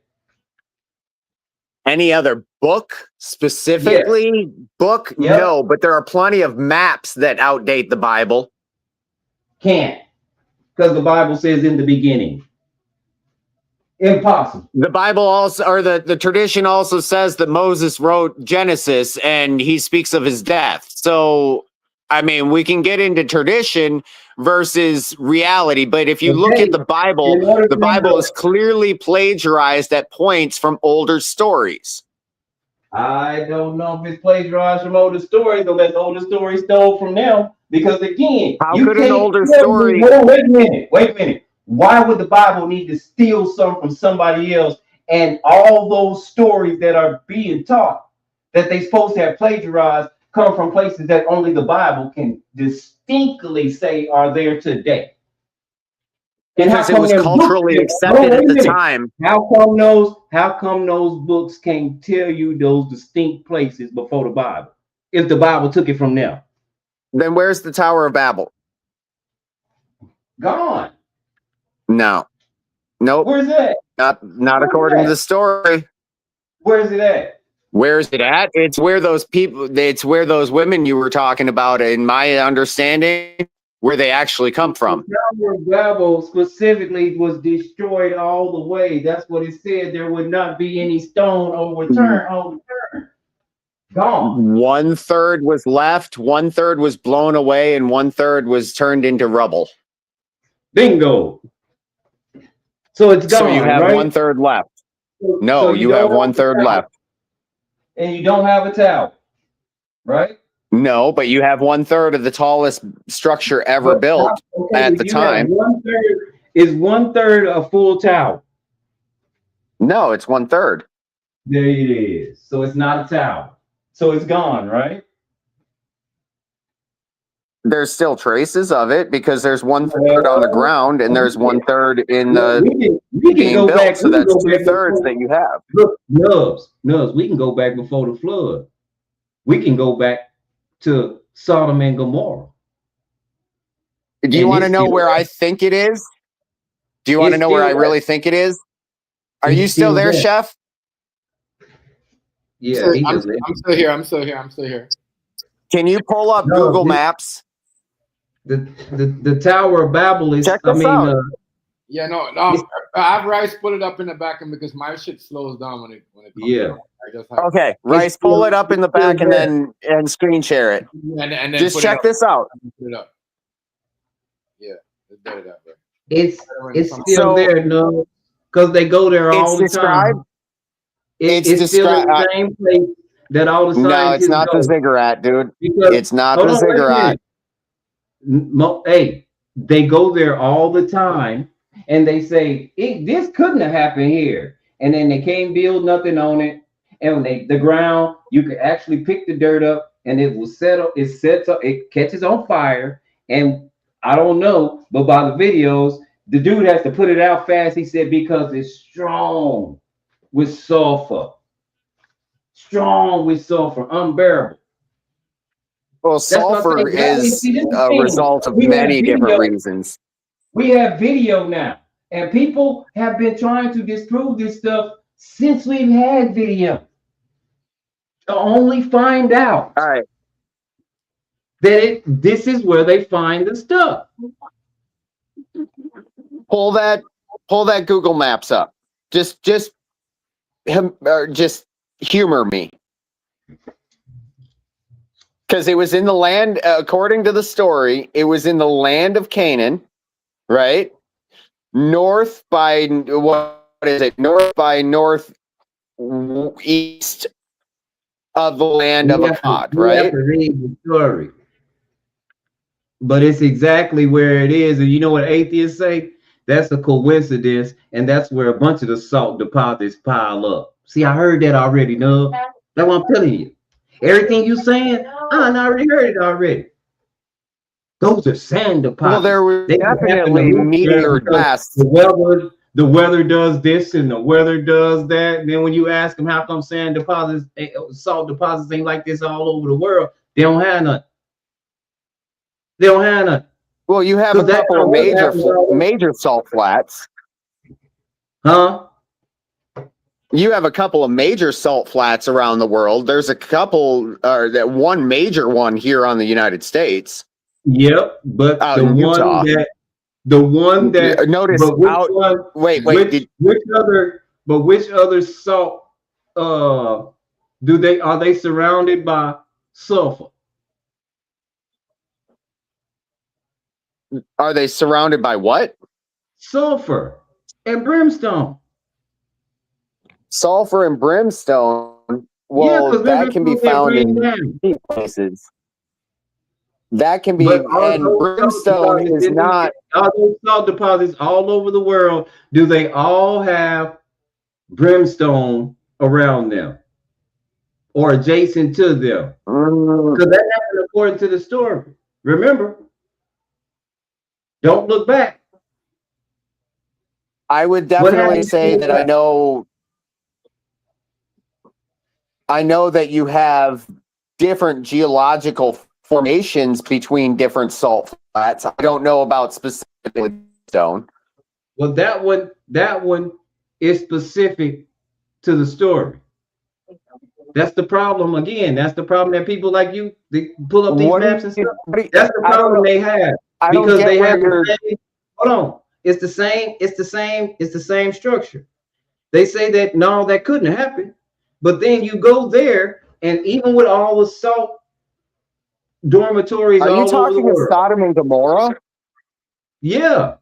Any other book specifically? Book? Yep. No, but there are plenty of maps that outdate the Bible. Can't, because the Bible says in the beginning. Impossible. The Bible also, or the tradition also says that Moses wrote Genesis and he speaks of his death. So, I mean, we can get into tradition versus reality, but if you look at the Bible is clearly plagiarized at points from older stories. I don't know if it's plagiarized from older stories, unless older stories stole from them. Because again, how could an older story? Wait a minute. Why would the Bible need to steal some from somebody else? And all those stories that are being taught that they're supposed to have plagiarized come from places that only the Bible can distinctly say are there today. Because it was culturally accepted at the time. How come those books can't tell you those distinct places before the Bible? If the Bible took it from them. Then where's the Tower of Babel? Gone. No. Nope. Where's it at? Not according to the story. Where's it at? Where's it at? It's where those women you were talking about, in my understanding, where they actually come from. The Tower of Babel specifically was destroyed all the way. That's what it said. There would not be any stone overturned. Gone. 1/3 was left, 1/3 was blown away, and 1/3 was turned into rubble. Bingo. So it's gone, So you have right? 1/3 left. No, So you don't have a 1/3 tower, left. and you don't have a tower, right? No, but you have 1/3 of the tallest structure ever But built at the you have time. 1/3. Is 1/3 a full tower? No, it's 1/3. There it is. So it's not a tower. So it's gone, right? There's still traces of it because there's 1/3 on the ground and there's 1/3 in Look, the we can being go built. back. So We can that's go back 2/3 before. that you have. Look, Nubs, we can go back before the flood. We can go back to Sodom and Gomorrah. Do you And want to it's know still where there. I think it is? Do you want to It's know where still I there. really think it is? Are It's you still still there, there. Chef? Yeah, he I'm just still here. I'm still here. I'm still here. Can you pull up No, Google Maps? the Tower of Babel is. Check I this mean, out. Yeah, no. It's- I have Rice put it up in the back end because my shit slows down when it comes. Yeah. I just have, Okay, Rice, still- pull it up in the it's still back and there. then screen share it. and then Just put check it up. this out. Put it up. Yeah, it's better that way. it's So- still there, no, because they go there all the described. time. It's It's still in the described. same place that all the No, scientists it's not go. the ziggurat, dude. Because It's not hold the on, wait a ziggurat. minute. Hey, they go there all the time, and they say this couldn't have happened here, and then they can't build nothing on it. And when the ground, you can actually pick the dirt up, and it will settle. It sets up. It catches on fire, and I don't know, but by the videos, the dude has to put it out fast. He said because it's strong with sulfur, unbearable. Well, That's what I'm sulfur saying. is See, this is the a thing. result of We have many different video. reasons. We have video now, and people have been trying to disprove this stuff since we've had video. To only find out All right. that this is where they find the stuff. Pull that Google Maps up. Just humor me. Because it was in the land, according to the story, it was in the land of Canaan, right? North by what is it? North by northeast of the land of We have Akkad, to, we have right? to read the story, but it's exactly where it is. And you know what atheists say? That's a coincidence, and that's where a bunch of the salt deposits pile up. See, I heard that already, no? That's what I'm telling you. Everything you saying, I already heard it already. Those are sand deposits. Well, there was They can happen definitely to move there meteor because dust. the weather does this and the weather does that. And then when you ask them how come sand deposits, salt deposits ain't like this all over the world, they don't have none. They don't have none. Well, you have a couple of major salt flats. Huh? You have a couple of major salt flats around the world. There's a couple, that one major one here on the United States. Yep, but Out the in one Utah. that Notice but which out. one, Wait. which other salt are they surrounded by sulfur? Are they surrounded by what? Sulfur and brimstone. Sulfur and brimstone. Well, 'cause that can be found in many places. That can be, But are and those brimstone salt is not. Are those salt deposits all over the world? Do they all have brimstone around them or adjacent to them? Because that happened according to the story. Remember, don't look back. I would definitely say that I know that you have different geological formations between different salt flats. I don't know about specifically stone. Well, that one is specific to the story. That's the problem again. That's the problem that people like you, they pull up these maps and stuff. That's the problem they have. I don't because get they where have you're. the same, hold on. It's the same structure. They say that no, that couldn't happen. But then you go there, and even with all the salt dormitories Are you all over the talking of world. Sodom and Gomorrah? Yeah.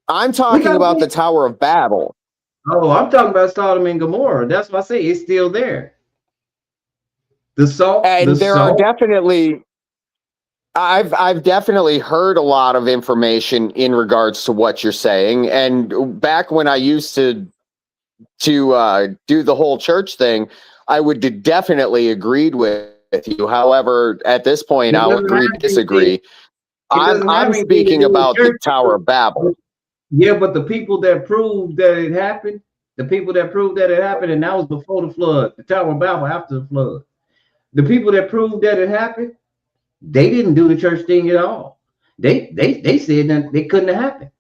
I'm We talking got about the Tower of Babel. Oh, I'm talking about Sodom and Gomorrah. That's why I say it's still there. The And there are salt. definitely I've definitely heard a lot of information in regards to what you're saying. And back when I used to do the whole church thing, I would definitely agreed with you. However, at this point, It I'll doesn't have agree to anything. disagree. It doesn't have I'm anything to speaking do with about the church. Tower of Babel. Yeah, but the people that proved that it happened, and that was before the flood. The Tower of Babel after the flood. The people that proved that it happened, they didn't do the church thing at all. They said that it couldn't have happened.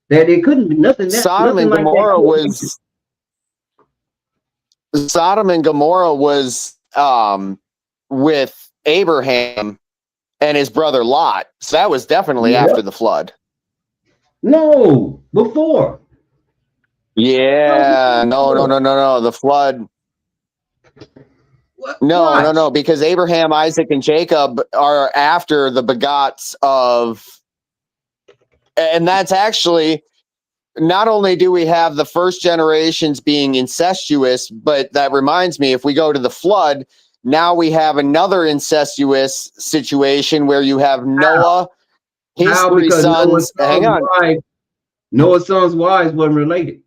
That it couldn't be nothing Sodom and like Gomorrah that. was with Abraham and his brother Lot. So that was definitely Yeah. after the flood. No, before. Yeah, no. The flood. No, because Abraham, Isaac, and Jacob are after the begots of, and that's actually, not only do we have the first generations being incestuous, but that reminds me, if we go to the flood, now we have another incestuous situation where you have Noah, his three Because sons. Hang on. Noah's sons' wives wasn't related.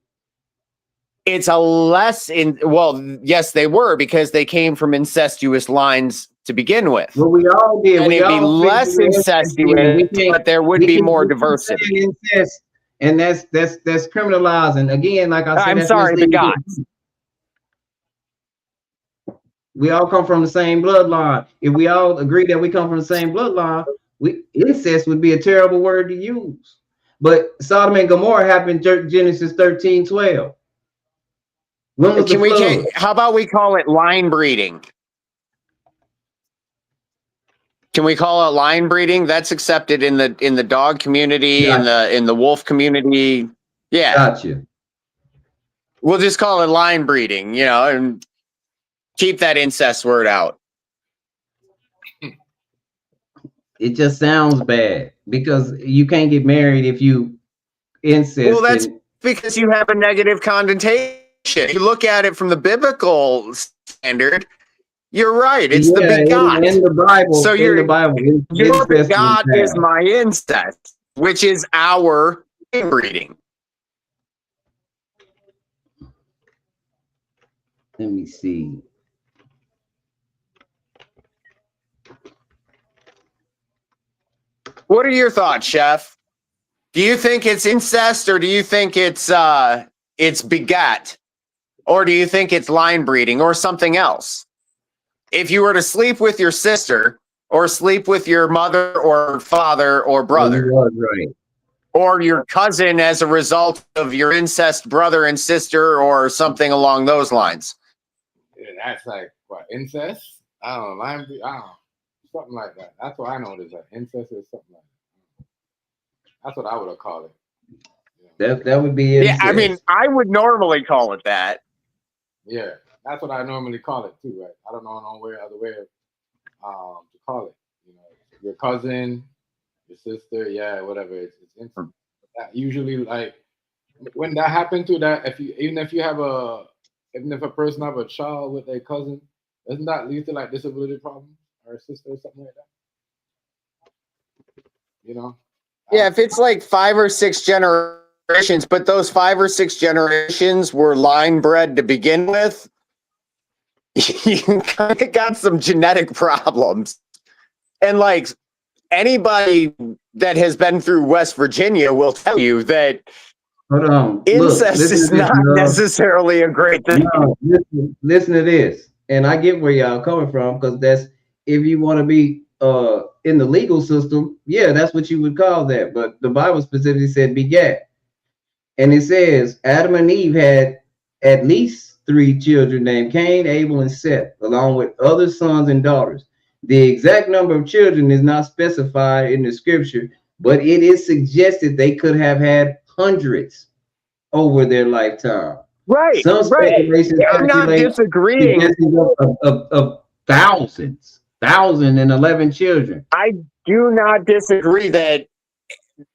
It's a less in, well, yes, they were, because they came from incestuous lines to begin with. Well, we all did. And it'd be less incestuous, but there would be more diversity. Incest, and that's criminalized. And again, like I said, I'm sorry, begots. We all come from the same bloodline. If we all agree that we come from the same bloodline, incest would be a terrible word to use. But Sodom and Gomorrah happened Genesis 13:12. When was the flood? How about we call it line breeding? Can we call it line breeding? That's accepted in the dog community, in the wolf community. Yeah. Gotcha. We'll just call it line breeding, and keep that incest word out. It just sounds bad because you can't get married if you incest. Well, that's because you have a negative connotation. If you look at it from the biblical standard, you're right. It's the begot. In the Bible. So your begot is my incest, which is our inbreeding. Let me see. What are your thoughts, Chef? Do you think it's incest, or do you think it's begat, or do you think it's line breeding, or something else? If you were to sleep with your sister, or sleep with your mother or father or brother, right, or your cousin as a result of your incest brother and sister, or something along those lines. Yeah, that's like what, incest? I don't know, line breeding. I don't know. Something like that. That's what I know. It is like incest or something like that. That's what I would have called That it. would be incest. Yeah, I mean, I would normally call it that. Yeah, that's what I normally call it too, right? I don't know no other way to call it. Your cousin, your sister, yeah, whatever. It's incest. Usually, like when that happened to that, even if a person have a child with a cousin, doesn't that lead to like disability problems or a sister or something like that? Yeah, if it's like 5 or 6 generations, but those 5 or 6 generations were line bred to begin with, you kind of got some genetic problems. And like anybody that has been through West Virginia will tell you that incest is not necessarily a great thing. No, listen to this. And I get where y'all coming from, because that's, if you want to be in the legal system, yeah, that's what you would call that. But the Bible specifically said begat. And it says Adam and Eve had at least 3 children named Cain, Abel, and Seth, along with other sons and daughters. The exact number of children is not specified in the scripture, but it is suggested they could have had hundreds over their lifetime. Right, Some right. speculations I'm not calculate disagreeing. suggestions of thousands, 1,011 children. I do not disagree that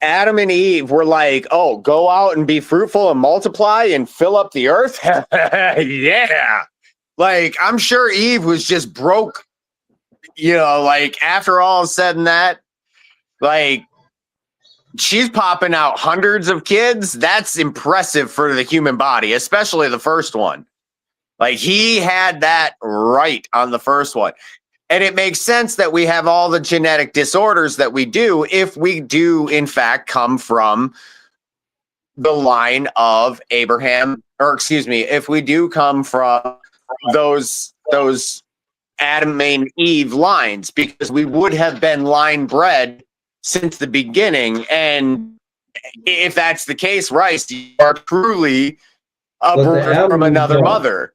Adam and Eve were like, oh, go out and be fruitful and multiply and fill up the earth. Yeah. Like, I'm sure Eve was just broke, like after all is said and that, like, she's popping out hundreds of kids. That's impressive for the human body, especially the first one. Like, he had that right on the first one. And it makes sense that we have all the genetic disorders that we do if we do, in fact, come from the line of Abraham, or excuse me, if we do come from those Adam and Eve lines, because we would have been line bred since the beginning. And if that's the case, Rice, you are truly a birth from another mother.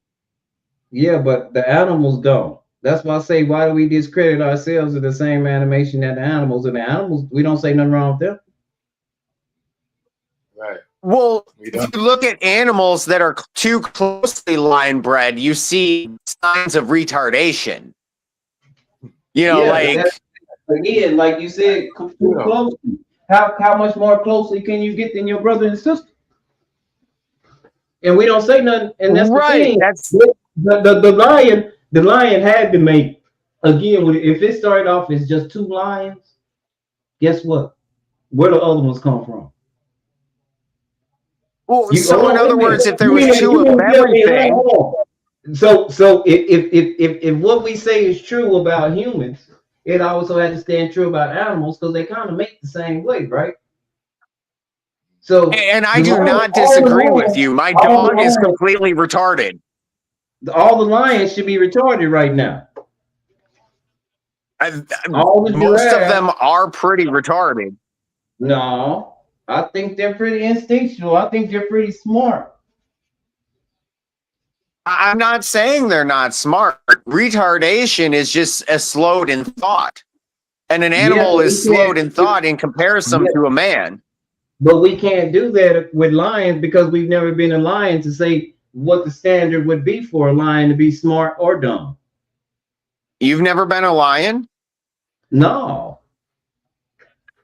Yeah, but the animals don't. That's why I say, why do we discredit ourselves in the same animation that the animals? And the animals, we don't say nothing wrong with them. Right. Well, if you look at animals that are too closely line bred, you see signs of retardation. Again, like you said, too closely. How much more closely can you get than your brother and sister? And we don't say nothing. And that's right. The thing. That's the lion had to make, again, if it started off as just 2 lions, guess what? Where do the other ones come from? Well, in other words, if there was 2 of everything. So if what we say is true about humans, it also has to stand true about animals, because they kind of make the same way, right? So, and I do not disagree with you. My dog is completely retarded. All the lions should be retarded right now. Most of them are pretty retarded. No, I think they're pretty instinctual. I think they're pretty smart. I'm not saying they're not smart. Retardation is just a slowed in thought. And an animal is slowed in thought in comparison to a man. But we can't do that with lions, because we've never been a lion to say what the standard would be for a lion to be smart or dumb. You've never been a lion? No.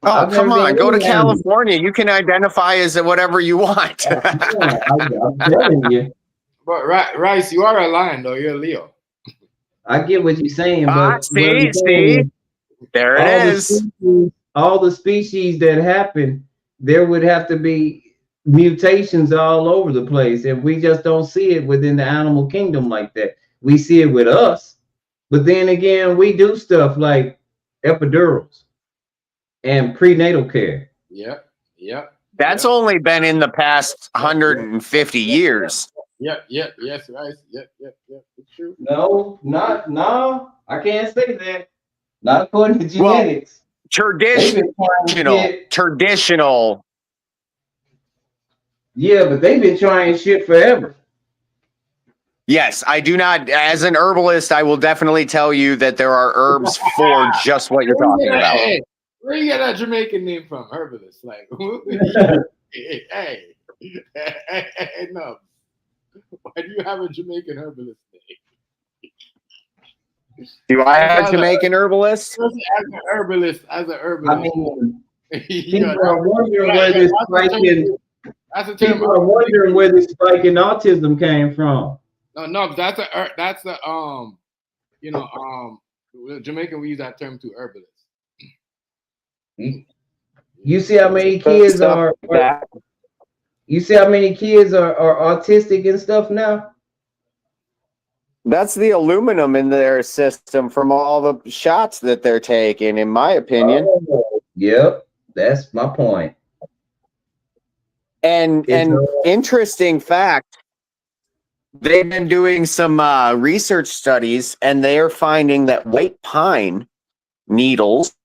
Oh, come on. Go to California. You can identify as whatever you want. I'm telling you. But Rice, you are a lion, though. You're a Leo. I get what you're saying, but see, there it is. All the species that happen, there would have to be mutations all over the place, and we just don't see it within the animal kingdom like that. We see it with us, but then again, we do stuff like epidurals and prenatal care. Yep. That's only been in the past 150 years. Yes, right. Yep. It's true. No, I can't say that. Not according to genetics. Traditional. Yeah, but they've been trying shit forever. Yes, I do not. As an herbalist, I will definitely tell you that there are herbs for just what you're talking about. Hey, where you get that Jamaican name from? Herbalist, like, hey, no. Why do you have a Jamaican herbalist name? Do I have a Jamaican herbalist? As an herbalist. I mean, people are wondering where this spike in. People are wondering where this spike in autism came from. No, that's the Jamaican, we use that term to herbalist. You see how many kids are you see how many kids are autistic and stuff now? That's the aluminum in their system from all the shots that they're taking, in my opinion. Yep, that's my point. And interesting fact, they've been doing some research studies, and they are finding that white pine needles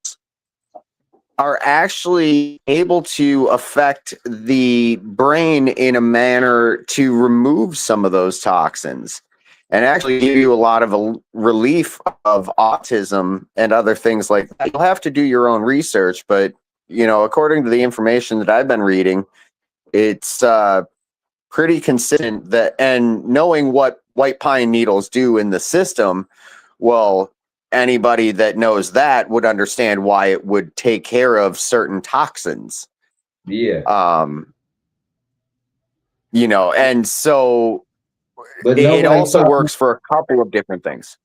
are actually able to affect the brain in a manner to remove some of those toxins. and actually give you a lot of a relief of autism and other things like that. You'll have to do your own research, but according to the information that I've been reading, it's pretty consistent that, and knowing what white pine needles do in the system, well, anybody that knows that would understand why it would take care of certain toxins. Yeah. And so But it also works for a couple of different things.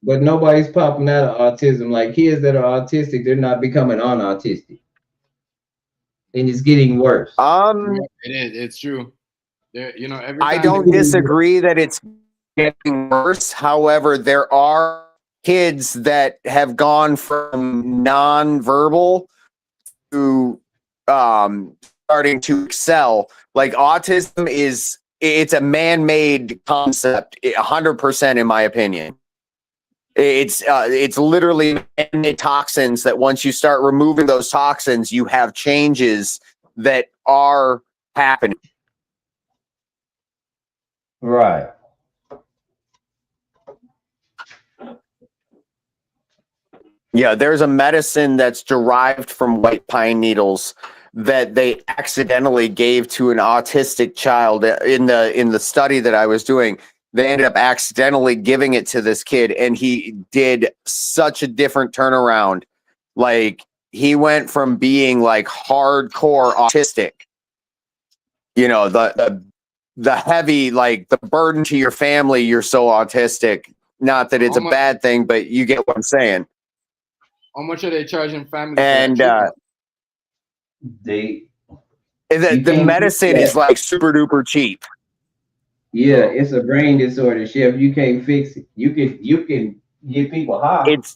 But nobody's popping out of autism. Like kids that are autistic, they're not becoming unautistic. And it's getting worse. It is. It's true. Every time I don't disagree that it's getting worse. However, there are kids that have gone from nonverbal to starting to excel. Like autism it's a man-made concept, 100% in my opinion. It's literally man-made toxins that once you start removing those toxins, you have changes that are happening. Right. Yeah, there's a medicine that's derived from white pine needles that they accidentally gave to an autistic child in the study that I was doing. They ended up accidentally giving it to this kid, and he did such a different turnaround. Like he went from being like hardcore autistic, the heavy, like the burden to your family. You're so autistic. Not that it's a bad thing, but you get what I'm saying. How much are they charging families? And the medicine is like super duper cheap. Yeah, it's a brain disorder, Chef. You can't fix it. You can get people high. Dude,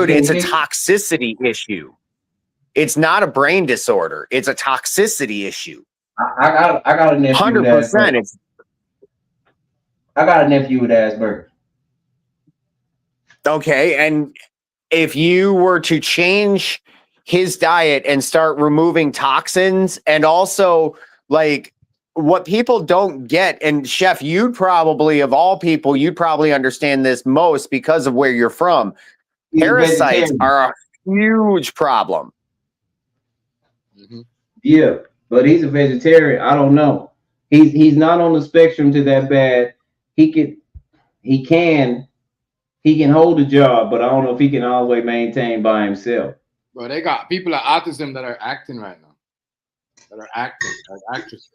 it's a toxicity issue. It's not a brain disorder. It's a toxicity issue. I got a nephew. 100%. I got a nephew with Asperger's. Okay, and if you were to change his diet and start removing toxins, and also like what people don't get, and Chef, you'd probably, of all people, you'd probably understand this most because of where you're from. Parasites are a huge problem. Mm-hmm. Yeah, but he's a vegetarian. I don't know. He's not on the spectrum to that bad. He can hold a job, but I don't know if he can always maintain by himself. Bro, they got people at autism that are acting right now. That are acting, like actresses.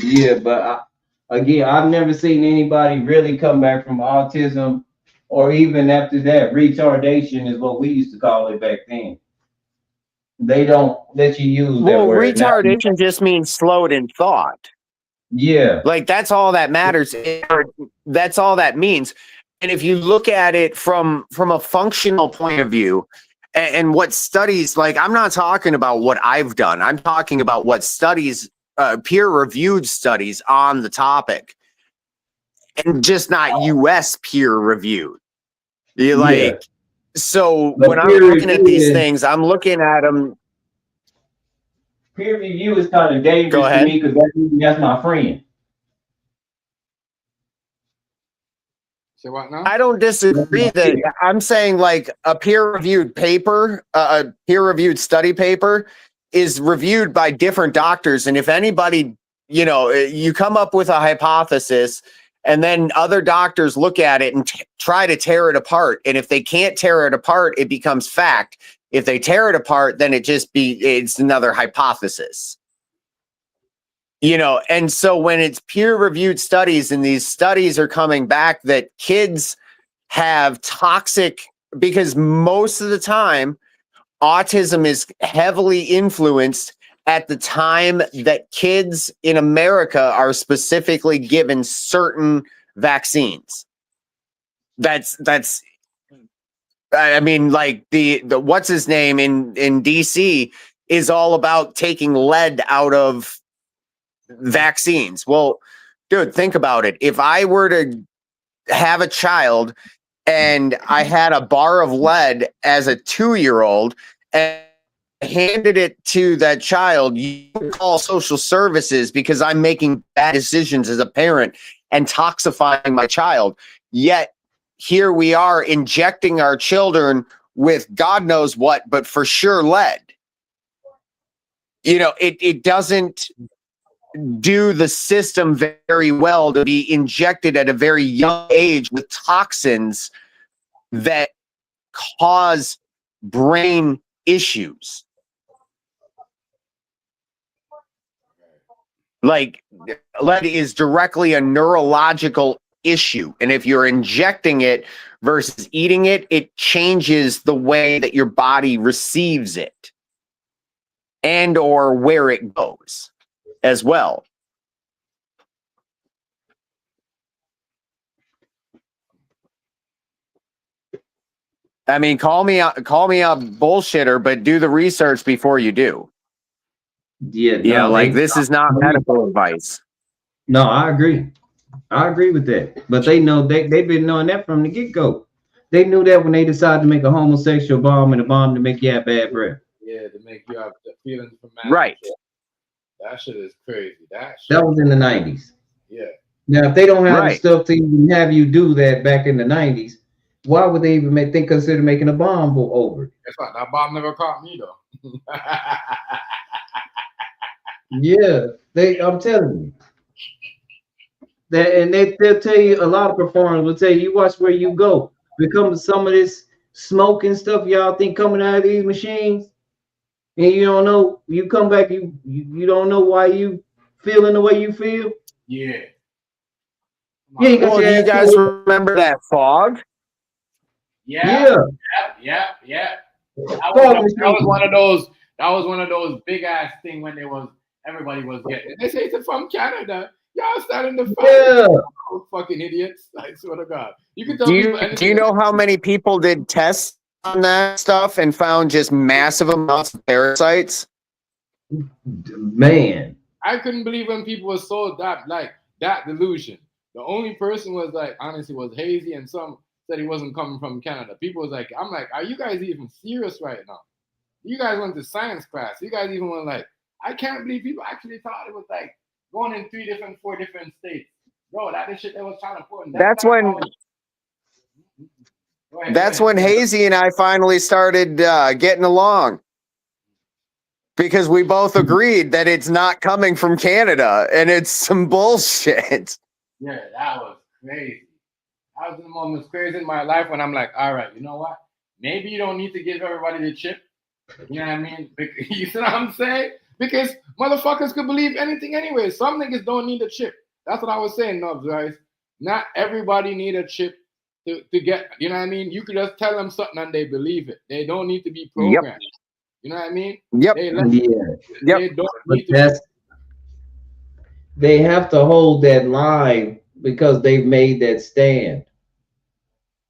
Yeah, but again, I've never seen anybody really come back from autism, or even after that, retardation is what we used to call it back then. They don't let you use that word. Retardation just means slowed in thought. Yeah. Like that's all that matters. That's all that means. And if you look at it from a functional point of view, and what studies, like I'm not talking about what I've done. I'm talking about what studies, peer-reviewed studies on the topic, and just not U.S. peer-reviewed. So when I'm looking at these things, I'm looking at them. Peer review is kind of dangerous to me because that's my friend. Say what now? I don't disagree that I'm saying like a peer-reviewed paper, a peer-reviewed study paper is reviewed by different doctors. And if anybody, you come up with a hypothesis and then other doctors look at it and try to tear it apart. And if they can't tear it apart, it becomes fact. If they tear it apart, then it's another hypothesis. And so when it's peer-reviewed studies and these studies are coming back that kids have toxic, because most of the time autism is heavily influenced at the time that kids in America are specifically given certain vaccines. I mean, like the what's his name in DC is all about taking lead out of vaccines. Well, dude, think about it. If I were to have a child and I had a bar of lead as a 2-year-old, and handed it to that child, you call social services because I'm making bad decisions as a parent and toxifying my child. Yet here we are injecting our children with God knows what, but for sure lead. You know, it doesn't do the system very well to be injected at a very young age with toxins that cause brain issues. Like, lead is directly a neurological issue. And if you're injecting it versus eating it, it changes the way that your body receives it and or where it goes as well. I mean, call me a bullshitter, but do the research before you do. Yeah, Yeah, no, like this is not medical advice. No, I agree. I agree with that. But they know they've been knowing that from the get-go. They knew that when they decided to make a homosexual bomb and a bomb to make you have bad breath. Yeah, to make you have the feelings for man. Right. That shit is crazy. That was in the 90s. Yeah. Now, if they don't have the Right. stuff to even have you do that back in the 90s, why would they even consider making a bomb over it? That's right. That bomb never caught me though. Yeah, I'm telling you. They'll tell you, a lot of performers will tell you watch where you go. Because some of this smoke and stuff y'all think coming out of these machines, and you don't know, you come back, you don't know why you feeling the way you feel. Yeah. Well, do you guys remember that fog? Yeah. That was one of those. That was one of those big ass thing when everybody was getting. They say it's from Canada. Y'all starting to fight. Yeah. Fucking idiots! I swear to God. You can tell Do you know how many people did tests on that stuff and found just massive amounts of parasites? Man, I couldn't believe when people were so that delusion. The only person was like, honestly, was Hazy, and some said he wasn't coming from Canada. People was like, I'm like, are you guys even serious right now? You guys went to science class. You guys even went like, I can't believe people actually thought it was like going in 4 different states. Bro, that is shit they was trying to put in. That's when Hazy and I finally started getting along. Because we both agreed that it's not coming from Canada and it's some bullshit. Yeah, that was crazy. That was the most crazy in my life when I'm like, all right, you know what? Maybe you don't need to give everybody the chip. You know what I mean? You see what I'm saying? Because motherfuckers could believe anything anyway. Some niggas don't need a chip. That's what I was saying, Nubs, guys. Not everybody need a chip to get, you know what I mean? You could just tell them something and they believe it. They don't need to be programmed. Yep. You know what I mean? Yep. They don't need to. They have to hold that line because they've made that stand.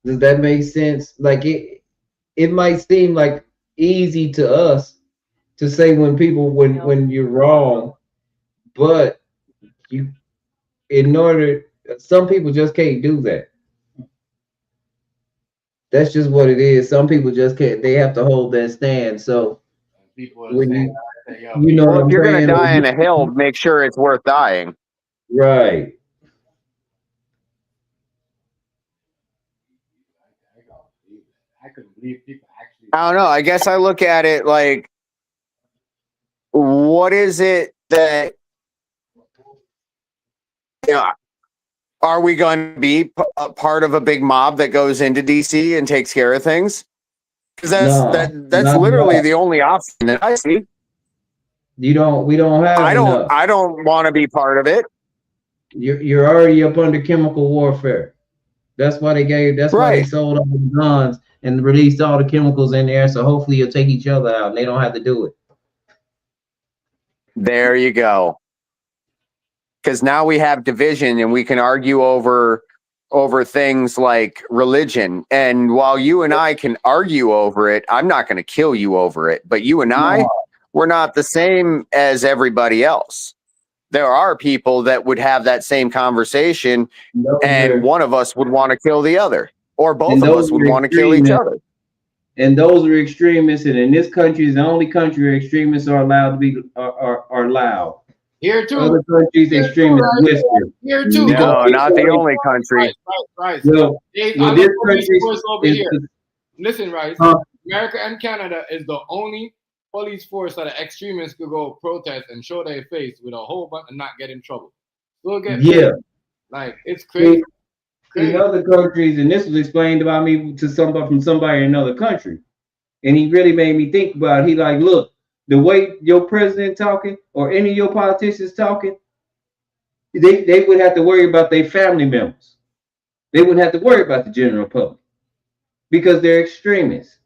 Does that make sense? Like it might seem like easy to us to say when you're wrong, but some people just can't do that. That's just what it is. Some people just can't. They have to hold that stand. So when you know, well, if you're gonna die on a hill, make sure it's worth dying. Right. I couldn't believe people actually. I don't know. I guess I look at it like, what is it that, you know, are we going to be a part of a big mob that goes into DC and takes care of things? Because that's literally the only option that I see. We don't have. I don't want to be part of it. You're already up under chemical warfare. That's why why they sold all the guns and released all the chemicals in there. So hopefully you'll take each other out and they don't have to do it. There you go. Because now we have division and we can argue over things like religion. And while you and I can argue over it, I'm not going to kill you over it. But you and we're not the same as everybody else. There are people that would have that same conversation and one of us would want to kill the other, or both of us would want to kill each other. and those are extremists. And in this country is the only country where extremists are allowed to be are loud. Here too. Other countries, Here too, extremists right? whisper. Here too. Because No, not the only country. Right. well, There's well, other this police country force over is here. Listen, Rice. huh? America and Canada is the only police force that the extremists could go protest and show their face with a whole bunch and not get in trouble. Still get Yeah. like it's crazy. In other countries, and this was explained by me to somebody from somebody in another country, and he really made me think about it. He like, look, the way your president talking or any of your politicians talking, they would have to worry about their family members. They wouldn't have to worry about the general public because they're extremists,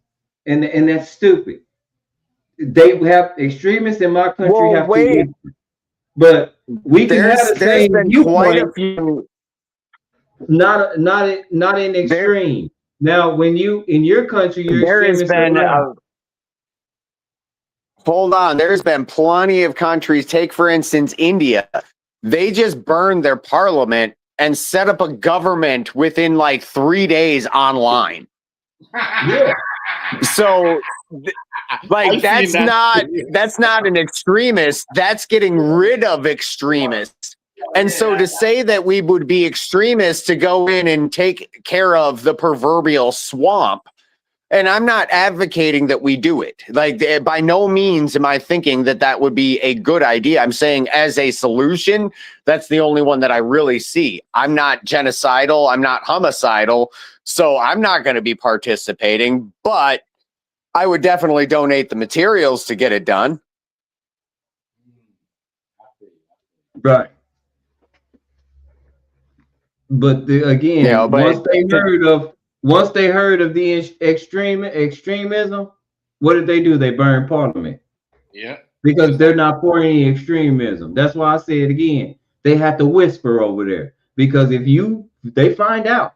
and that's stupid. They have extremists in my country Well, have wait. to, but we can have the There's same been quite a viewpoint, few. not in There, extreme. Now, when you in your country, your there has extremists are been loud. hold on. There's been plenty of countries. Take for instance India. They just burned their parliament and set up a government within like 3 days online. Yeah. So like I've seen that's not an extremist. That's getting rid of extremists. And so to say that we would be extremists to go in and take care of the proverbial swamp, and I'm not advocating that we do it. Like by no means am I thinking that that would be a good idea. I'm saying as a solution, that's the only one that I really see. I'm not genocidal. I'm not homicidal. So I'm not going to be participating, but I would definitely donate the materials to get it done. Right. But again, You know, but once they heard of the extremism, what did they do? They burned Parliament Yeah. because they're not for any extremism. That's why I say it again. They have to whisper over there because if they find out,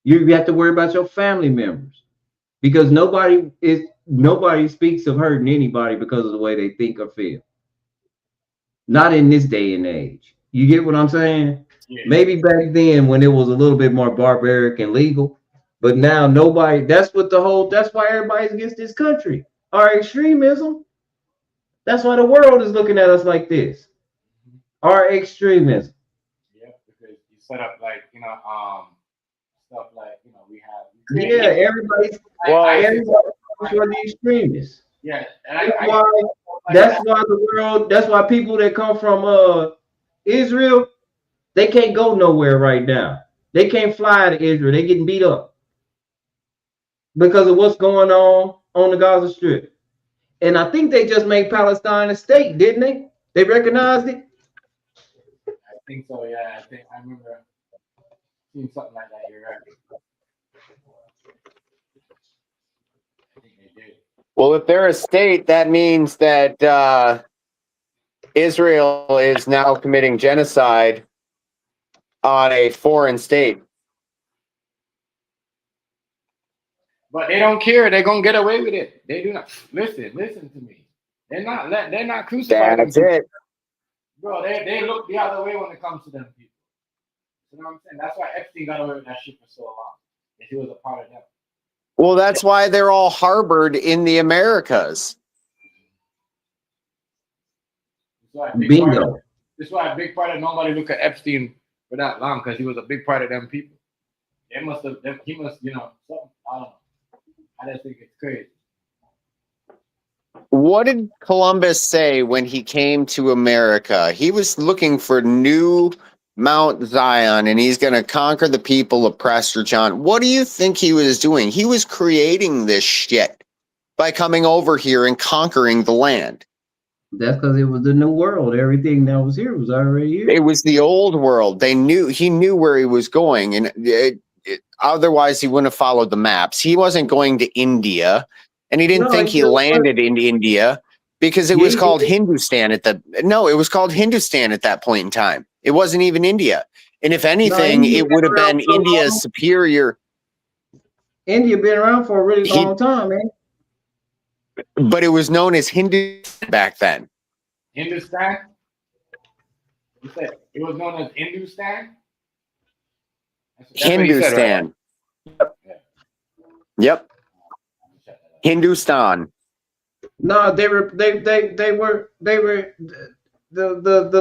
you have to worry about your family members because nobody speaks of hurting anybody because of the way they think or feel. Not in this day and age. You get what I'm saying? Yeah. Maybe back then when it was a little bit more barbaric and legal, but now nobody. That's why everybody's against this country. Our extremism. That's why the world is looking at us like this. Our extremism. Yeah, because you set up like stuff like we have. Yeah, everybody's for the extremists. Yeah, and That's why the world. That's why people that come from Israel, they can't go nowhere right now. They can't fly to Israel. They're getting beat up because of what's going on the Gaza Strip. And I think they just made Palestine a state, didn't they? They recognized it. I think so. Yeah, I remember seeing something like that. You're right. I think they did. well, if they're a state, that means that Israel is now committing genocide on a foreign state. But they don't care. They're gonna get away with it. They do not listen to me. They're not crucifying That's them. it. Bro, they look the other way when it comes to them people. You know what I'm saying? That's why Epstein got away with that shit for so long. If he was a part of them. Well, that's why they're all harbored in the Americas. Bingo. That's why a big part of nobody look at Epstein for that long because he was a big part of them people. He must, something. I don't know. I just think it's crazy. What did Columbus say when he came to America? He was looking for new Mount Zion, and he's going to conquer the people of Prester John. What do you think he was doing? He was creating this shit by coming over here and conquering the land. That's because it was the new world. Everything that was here was already here. It was the old world. He knew where he was going, and otherwise he wouldn't have followed the maps. He wasn't going to India, and he didn't think he landed in India because it was called Hindustan it was called Hindustan at that point in time. It wasn't even India. And if anything, it would have been India's superior. India been around for a really long time, man. But it was known as Hindustan back then. Hindustan? You said it was known as Hindustan? That's Hindustan. Said, right? Yep. Hindustan. No, they were the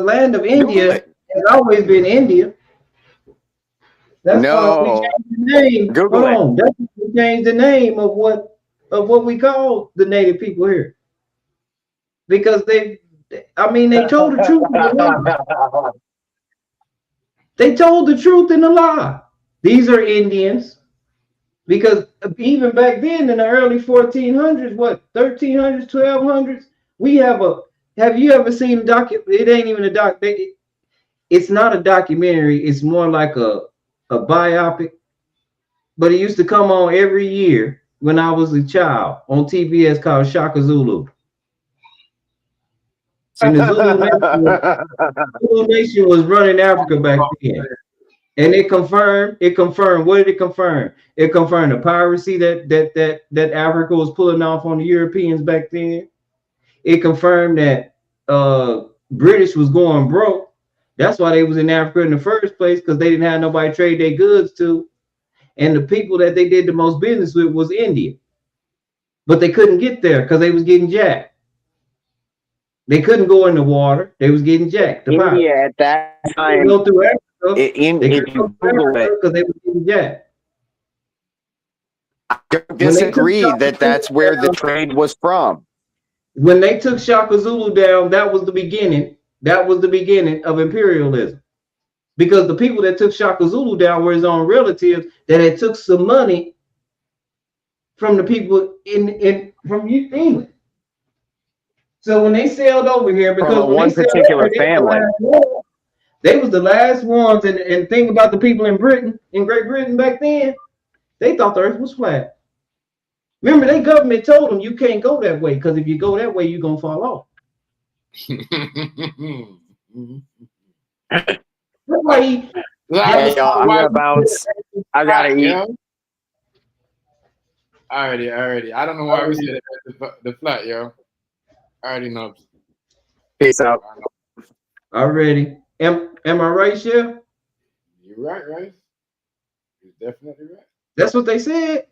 land of India it. has always been India. That's why we No. changed the name. Google Hold it. on, that's why we changed the name of what we call the native people here. Because they told the truth in a lie. They told the truth in a lie. These are Indians. Because even back then in the early 1400s, what 1300s, 1200s, we have you ever seen it ain't even a it's not a documentary, it's more like a biopic, but it used to come on every year when I was a child on TBS called Shaka Zulu. And the Zulu Nation was running Africa back then. And it confirmed, what did it confirm? It confirmed the piracy that Africa was pulling off on the Europeans back then. It confirmed that British was going broke. That's why they was in Africa in the first place, because they didn't have nobody to trade their goods to. And the people that they did the most business with was India. But they couldn't get there because they was getting jacked. They couldn't go in the water. They was getting jacked. India at that time. Go through Africa. If you Google it, because they were getting jacked. I don't disagree that that's where the trade was from. When they took Shaka Zulu down, that was the beginning. That was the beginning of imperialism. Because the people that took Shaka Zulu down were his own relatives that had took some money from the people from England. So when they sailed over here, because From one particular family, they was the last ones. And think about the people in Britain, in Great Britain back then, they thought the earth was flat. Remember, their government told them you can't go that way, because if you go that way, you're gonna fall off. That's why hey, yo, I'm gonna bounce. I gotta eat. Already. I don't know why we said the flat, yo. I already know. Peace out. Already. Am I right, Chef? You're right, right? You're definitely right. That's what they said.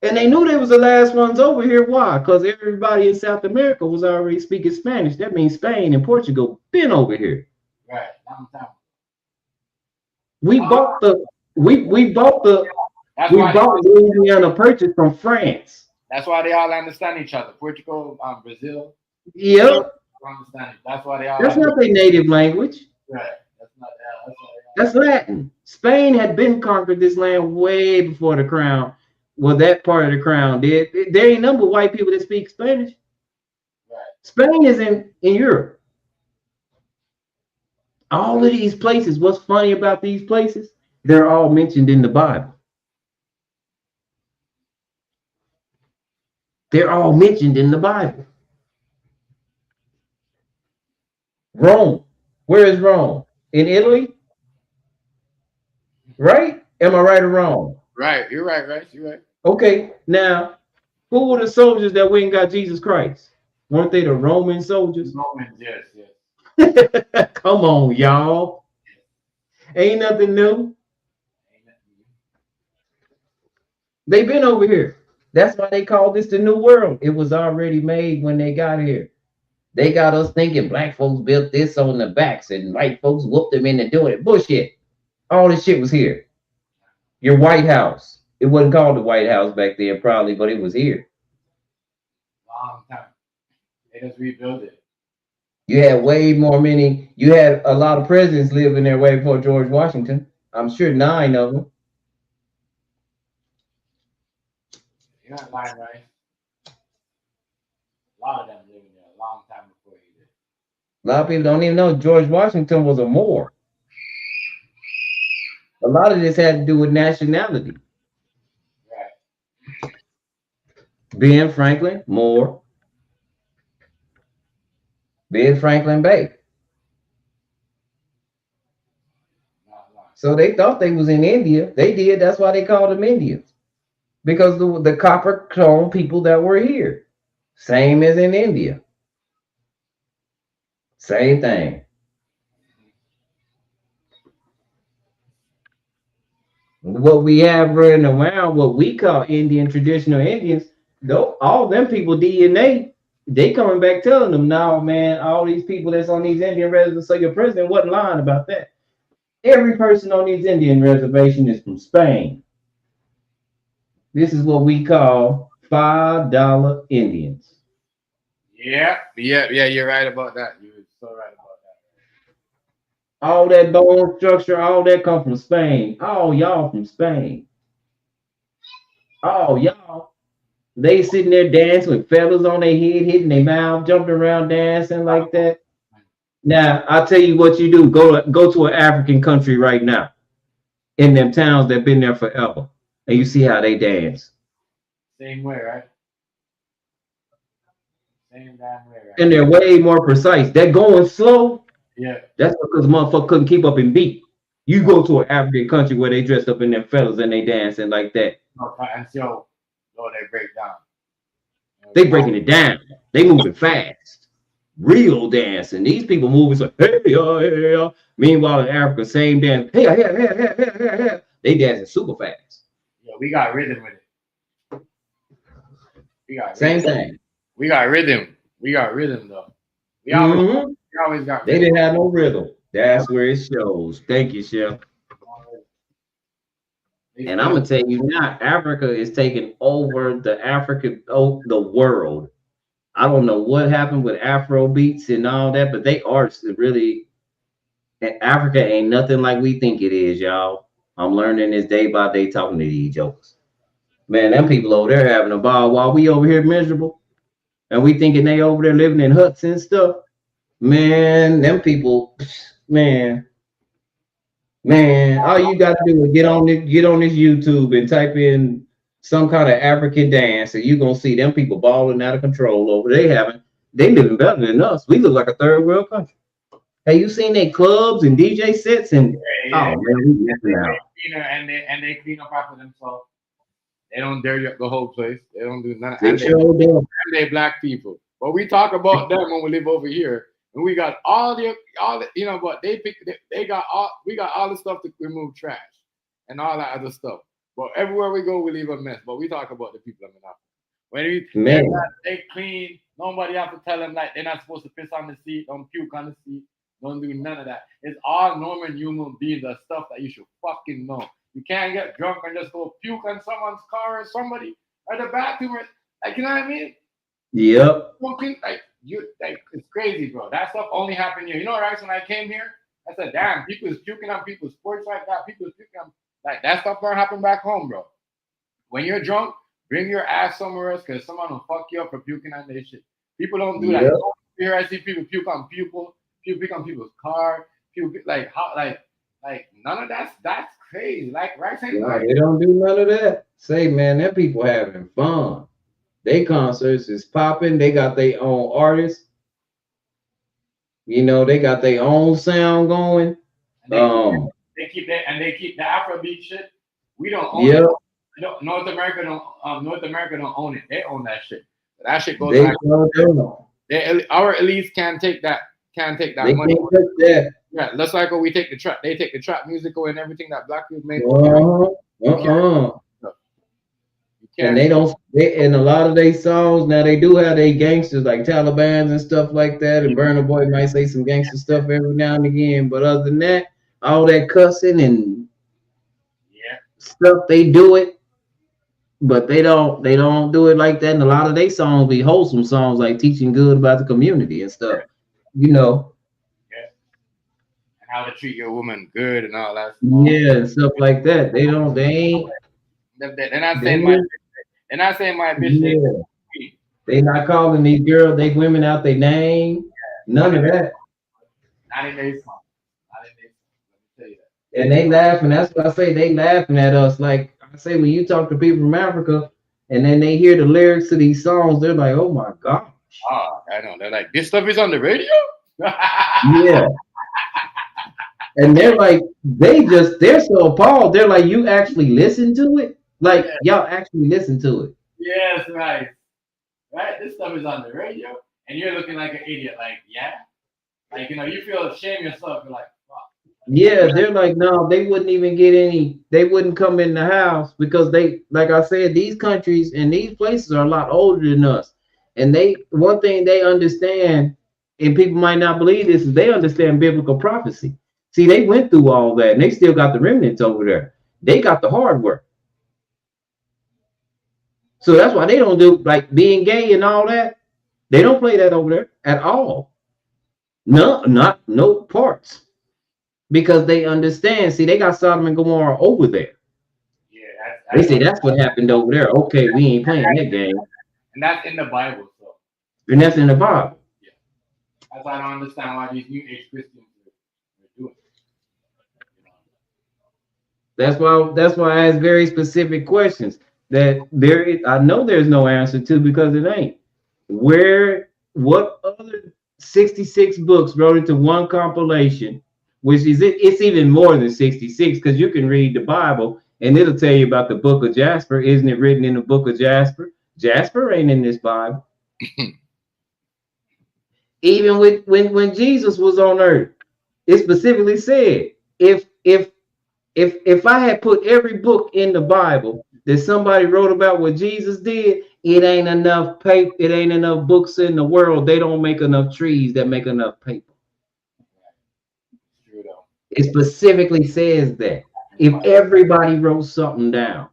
And they knew they was the last ones over here. Why? Because everybody in South America was already speaking Spanish. That means Spain and Portugal been over here. Right. Long time. We bought Louisiana Purchase from France. That's why they all understand each other. Portugal, Brazil. Yep. Understand. That's why they all. That's not their native language. Right. That's not. That's Latin. Spain had been conquered this land way before the crown. Well, that part of the crown did. There ain't number of white people that speak Spanish. Right. Spain is in Europe. All of these places, what's funny about these places? They're all mentioned in the Bible. They're all mentioned in the Bible. Rome. Where is Rome? In Italy? Right? Am I right or wrong? Right. You're right, right? You're right. Okay. Now, who were the soldiers that went and got Jesus Christ? Weren't they the Roman soldiers? Romans, yes. Come on, y'all. Ain't nothing new. They've been over here. That's why they call this the New World. It was already made when they got here. They got us thinking black folks built this on the backs and white folks whooped them into doing it. Bullshit. All this shit was here. Your White House. It wasn't called the White House back then, probably, but it was here. Long time. They just rebuilt it. You had you had a lot of presidents living there way before George Washington. I'm sure 9 of them. You're not lying, right? A lot of them living there a long time before you did. A lot of people don't even know George Washington was a Moor. A lot of this had to do with nationality. Right. Ben Franklin, Moor. Ben Franklin Bay. So they thought they was in India. They did. That's why they called them Indians. Because the copper tone people that were here. Same as in India. Same thing. what we have running around, what we call Indian traditional Indians, though all them people DNA, they coming back telling them, no, man, all these people that's on these Indian reservations, so your president wasn't lying about that. Every person on these Indian reservation is from Spain. This is what we call $5 Indians. Yeah. You're right about that. You're so right about that. All that bone structure, all that come from Spain. All y'all from Spain. All y'all. They sitting there dancing with feathers on their head, hitting their mouth, jumping around, dancing like that. Now, I'll tell you what you do. Go to an African country right now, in them towns that been there forever, and you see how they dance. Same way, right? Same damn way, right? And they're way more precise. They're going slow. Yeah. That's because motherfucker couldn't keep up in beat. You go to an African country where they dressed up in their feathers and they dancing like that. And so, they break down. They breaking it down. They moving fast. Real dancing. These people moving so hey, hey, hey. Meanwhile in Africa, same dance. Hey, hey, hey, hey, hey, hey, hey. They dancing super fast. Yeah, we got rhythm with it. We got same rhythm. thing. We got rhythm. We got rhythm though. We always got They rhythm. didn't have no rhythm. That's where it shows. Thank you, Chef. And I'm gonna tell you now, Africa is taking over the world. I don't know what happened with Afro beats and all that, but they are really. Africa ain't nothing like we think it is, y'all. I'm learning this day by day talking to these jokers. Man, them people over there having a ball while we over here miserable, and we thinking they over there living in huts and stuff. Man, them people, man. All you gotta do is get on this YouTube and type in some kind of African dance, and you're gonna see them people balling out of control over. They living better than us. We look like a third world country. Have you seen their clubs and DJ sets and oh man, we missing out. And they clean up after themselves. They don't dirty up the whole place. They don't do none. And they black people. But we talk about them when we live over here. And we got all the but we got all the stuff to remove trash and all that other stuff. But everywhere we go, we leave a mess. But we talk about the people in Africa. When they clean, nobody have to tell them like they're not supposed to piss on the seat, don't puke on the seat, don't do none of that. It's all normal human beings, the stuff that you should fucking know. You can't get drunk and just go puke on someone's car or somebody or the bathroom, like you know what I mean? Yep. It's crazy, bro. That stuff only happened here. You know, right? When I came here, I said, damn, people is puking on people's sports like that. People is puking on like that stuff don't happen back home, bro. When you're drunk, bring your ass somewhere else because someone will fuck you up for puking on their shit. People don't do that. Here I see people puke on people on people's car, people like none of that's crazy. Like right? They don't do none of that. Say, man, them people having fun. They concerts is popping. They got their own artists. You know, they got their own sound going. They keep the Afrobeat shit. We don't own it. North America don't own it. They own that shit. That shit goes back. Our elites can't take that They money. Can't take that. Yeah, that's like when we take the trap. They take the trap music and everything that black people make. And they don't. In a lot of their songs now, they do have their gangsters like Taliban's and stuff like that. And Burna Boy might say some gangster stuff every now and again, but other than that, all that cussing and stuff, they do it, but they don't do it like that. And a lot of their songs be wholesome songs, like teaching good about the community and stuff. You know. Yeah. And how to treat your woman good and all that. Yeah, and stuff like that. They ain't. They're not saying my. They're not saying my bitch. Yeah. They not calling these girls, they women out their name. None of that. Not in their song. Let me tell you that. And they laughing. That's what I say. They laughing at us. Like I say, when you talk to people from Africa, and then they hear the lyrics to these songs, they're like, "Oh my gosh!" Oh, I know. They're like, "This stuff is on the radio." Yeah. And they're like, they're so appalled. They're like, "You actually listen to it? Like y'all actually listen to it?" Yes, right. This stuff is on the radio, and you're looking like an idiot. Like, yeah, like you feel ashamed yourself. You're like, fuck. Yeah, they're like, no, they wouldn't even get any, they wouldn't come in the house because they, like I said, these countries and these places are a lot older than us. And they, one thing they understand, and people might not believe this, is they understand biblical prophecy. See, they went through all that and they still got the remnants over there. They got the hard work. So that's why they don't do like being gay and all that. They don't play that over there at all. No, not no parts. Because they understand. See, they got Sodom and Gomorrah over there. Yeah, They say that's what happened over there. Okay, we ain't playing that game. and that's in the Bible. So And that's in the Bible. yeah, that's why I don't understand why these New Age Christians are doing it. You know? That's why I ask very specific questions that there is, I know there's no answer to because it ain't. Where what other 66 books wrote into one compilation, which is it's even more than 66 because you can read the Bible and it'll tell you about the book of Jasper. Isn't it written in the book of Jasper? Jasper ain't in this Bible. Even with when Jesus was on earth, it specifically said if I had put every book in the Bible that somebody wrote about what Jesus did, it ain't enough paper, it ain't enough books in the world. They don't make enough trees that make enough paper. True though. It specifically says that if everybody wrote something down.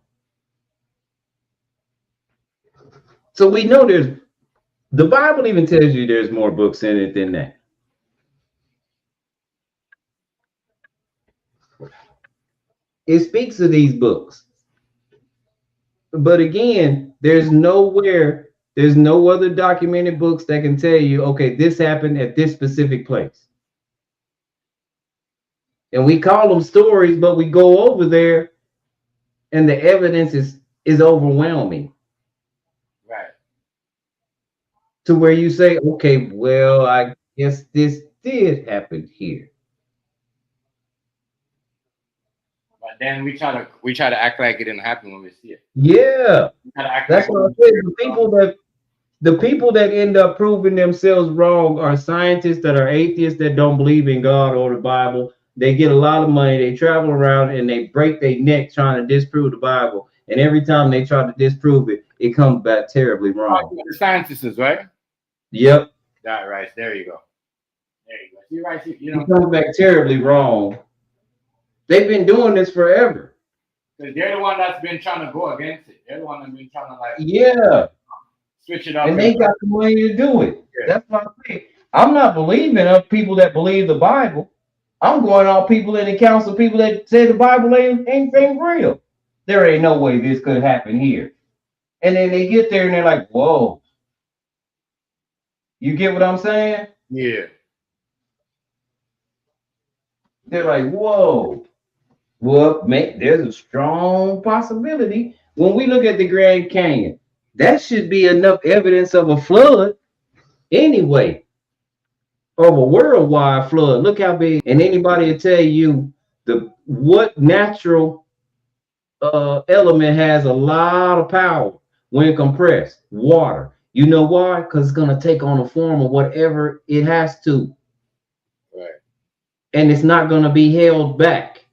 So we know there's, the Bible even tells you there's more books in it than that. It speaks of these books. But again, there's nowhere, there's no other documented books that can tell you, okay, this happened at this specific place. And we call them stories, but we go over there and the evidence is overwhelming. Right. To where you say, okay, well, I guess this did happen here. But then we try to act like it didn't happen when we see it. Yeah. We try to act That's like what I said. The people that end up proving themselves wrong are scientists that are atheists that don't believe in God or the Bible. They get a lot of money. They travel around and they break their neck trying to disprove the Bible. And every time they try to disprove it, it comes back terribly wrong. the scientists, right? Yep. That right. There you go. There you go. You're right. You know, It comes back terribly wrong. They've been doing this forever. because they're the one that's been trying to go against it. They're the one that's been trying to like Yeah. switch it up. And they got the money to do it. Yeah. That's what I'm saying. I'm not believing of people that believe the Bible. I'm going on people in the council, people that say the Bible ain't real. There ain't no way this could happen here. And then they get there and they're like, whoa. You get what I'm saying? Yeah. They're like, whoa. Well, there's a strong possibility. When we look at the Grand Canyon, that should be enough evidence of a flood anyway. Of a worldwide flood. Look how big. And anybody will tell you what natural element has a lot of power when compressed? Water. You know why? Because it's going to take on the form of whatever it has to. Right. And it's not going to be held back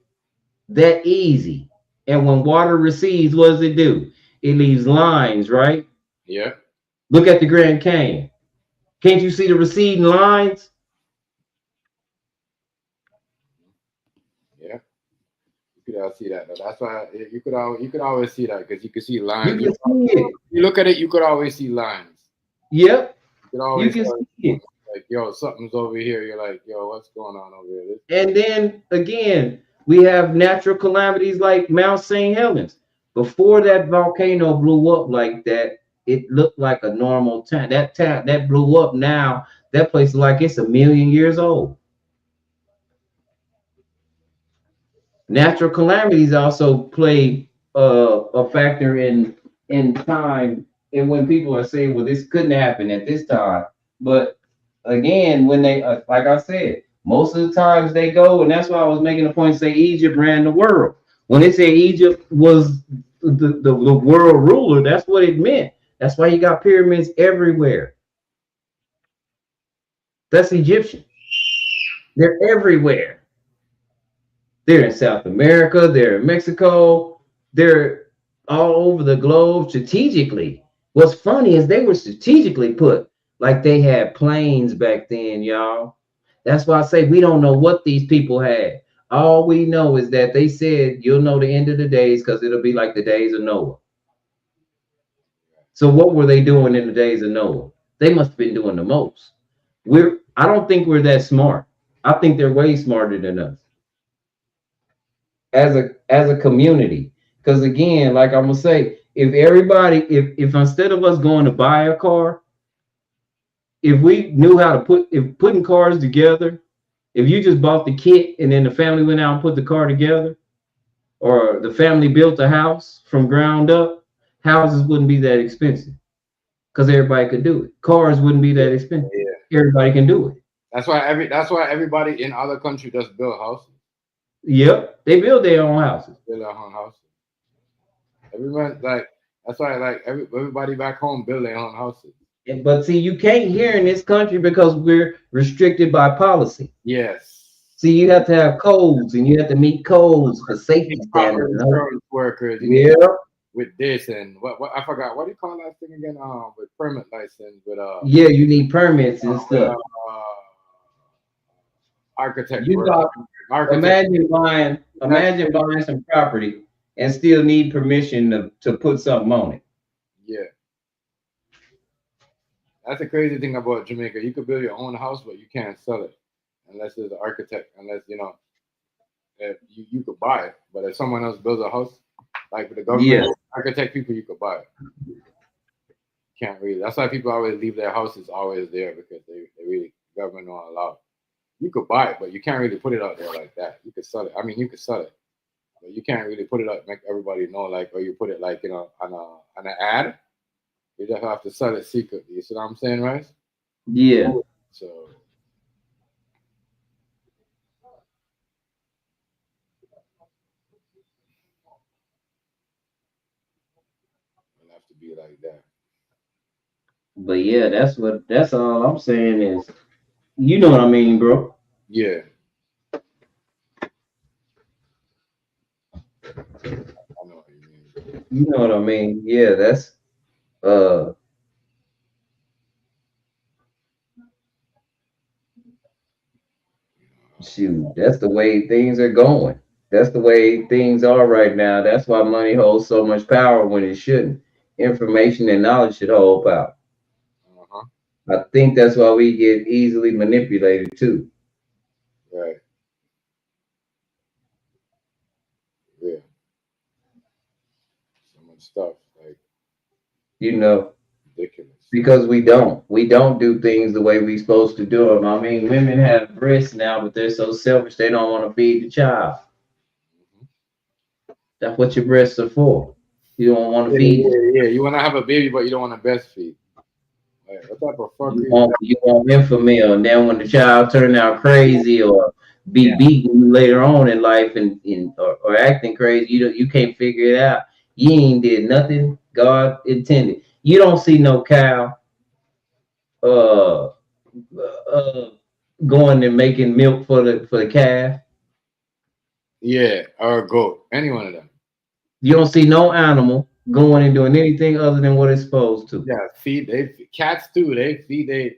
that easy. And when water recedes, what does it do? It leaves lines, right? Yeah. Look at the Grand Canyon. Can't you see the receding lines? Yeah. You could see that. That's why you could always see that because you could see lines. You can see it. You look at it, you could always see lines. Yep. You could always You can see it. like, yo, something's over here. You're like, yo, what's going on over here? And then again, we have natural calamities like Mount St. Helens. Before that volcano blew up like that, it looked like a normal town. That town that blew up now, that place is like it's 1,000,000 years old. Natural calamities also play a factor in time, and when people are saying, well, this couldn't happen at this time. But again, when they like I said, most of the times they go, and that's why I was making a point to say Egypt ran the world. When they say Egypt was the world ruler, that's what it meant. That's why you got pyramids everywhere. That's Egyptian. They're everywhere. They're in South America. They're in Mexico. They're all over the globe strategically. What's funny is they were strategically put. Like they had planes back then, y'all. That's why I say we don't know what these people had. All we know is that they said you'll know the end of the days because it'll be like the days of Noah. So what were they doing in the days of Noah? They must have been doing the most. I don't think we're that smart. I think they're way smarter than us as a community. Because again, like I'm gonna say, if everybody, if instead of us going to buy a car, if we knew how to putting cars together, if you just bought the kit and then the family went out and put the car together, or the family built a house from ground up, houses wouldn't be that expensive because everybody could do it. Cars wouldn't be that expensive. Yeah. Everybody can do it. That's why everybody in other countries just build houses. Yep, they build their own houses. Build their own houses. Everyone that's why everybody back home build their own houses. But see, you can't here in this country because we're restricted by policy. Yes. See, you have to have codes and you have to meet codes for safety standards. Insurance workers. Yeah. With this and what I forgot. What do you call that thing again? With permit license. With Yeah, you need permits and stuff. Architect. You got, imagine buying some property and still need permission to put something on it. Yeah. That's the crazy thing about Jamaica. You could build your own house, but you can't sell it unless there's an architect. Unless if you could buy it, but if someone else builds a house, like with the government, architect people, you could buy it. Can't really. That's why people always leave their houses always there because they really government don't allow it. You could buy it, but you can't really put it out there like that. You could sell it. I mean, you could sell it, but you can't really put it out, make everybody know, like, or you put it like on an ad. You just have to sell it secretly. You see what I'm saying, right? Yeah. So it'll have to be like that. But yeah, that's all I'm saying is, you know what I mean, bro? Yeah. I know what you mean. You know what I mean? Yeah, that's shoot, that's the way things are going. That's the way things are right now. That's why money holds so much power when it shouldn't. Information and knowledge should hold power. Uh-huh. I think that's why we get easily manipulated too. Right. Yeah. So much stuff, like, ridiculous. Because we don't do things the way we supposed to do them. I mean, women have breasts now, but they're so selfish they don't want to feed the child. That's what your breasts are for. You don't want to feed. Yeah. You want to have a baby, but you don't want to breastfeed. Like, what type of fuck you want infamil, and then when the child turn out crazy or be beaten later on in life or acting crazy, you can't figure it out. You ain't did nothing God intended. You don't see no cow going and making milk for the calf. Yeah, or a goat. Any one of them. You don't see no animal going and doing anything other than what it's supposed to. Yeah, cats too. They feed you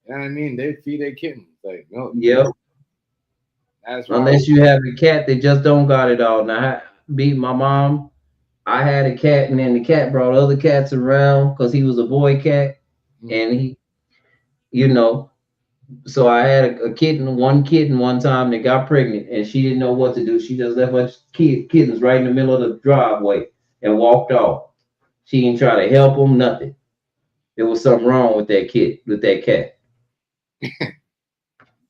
know what I mean? They feed their kittens like milk. Yep. That's right. Unless you have a cat that just don't got it all. Now, my mom, I had a cat, and then the cat brought other cats around because he was a boy cat, and he, so I had one kitten one time that got pregnant, and she didn't know what to do. She just left her kittens right in the middle of the driveway and walked off. She didn't try to help them, nothing. There was something wrong with that cat.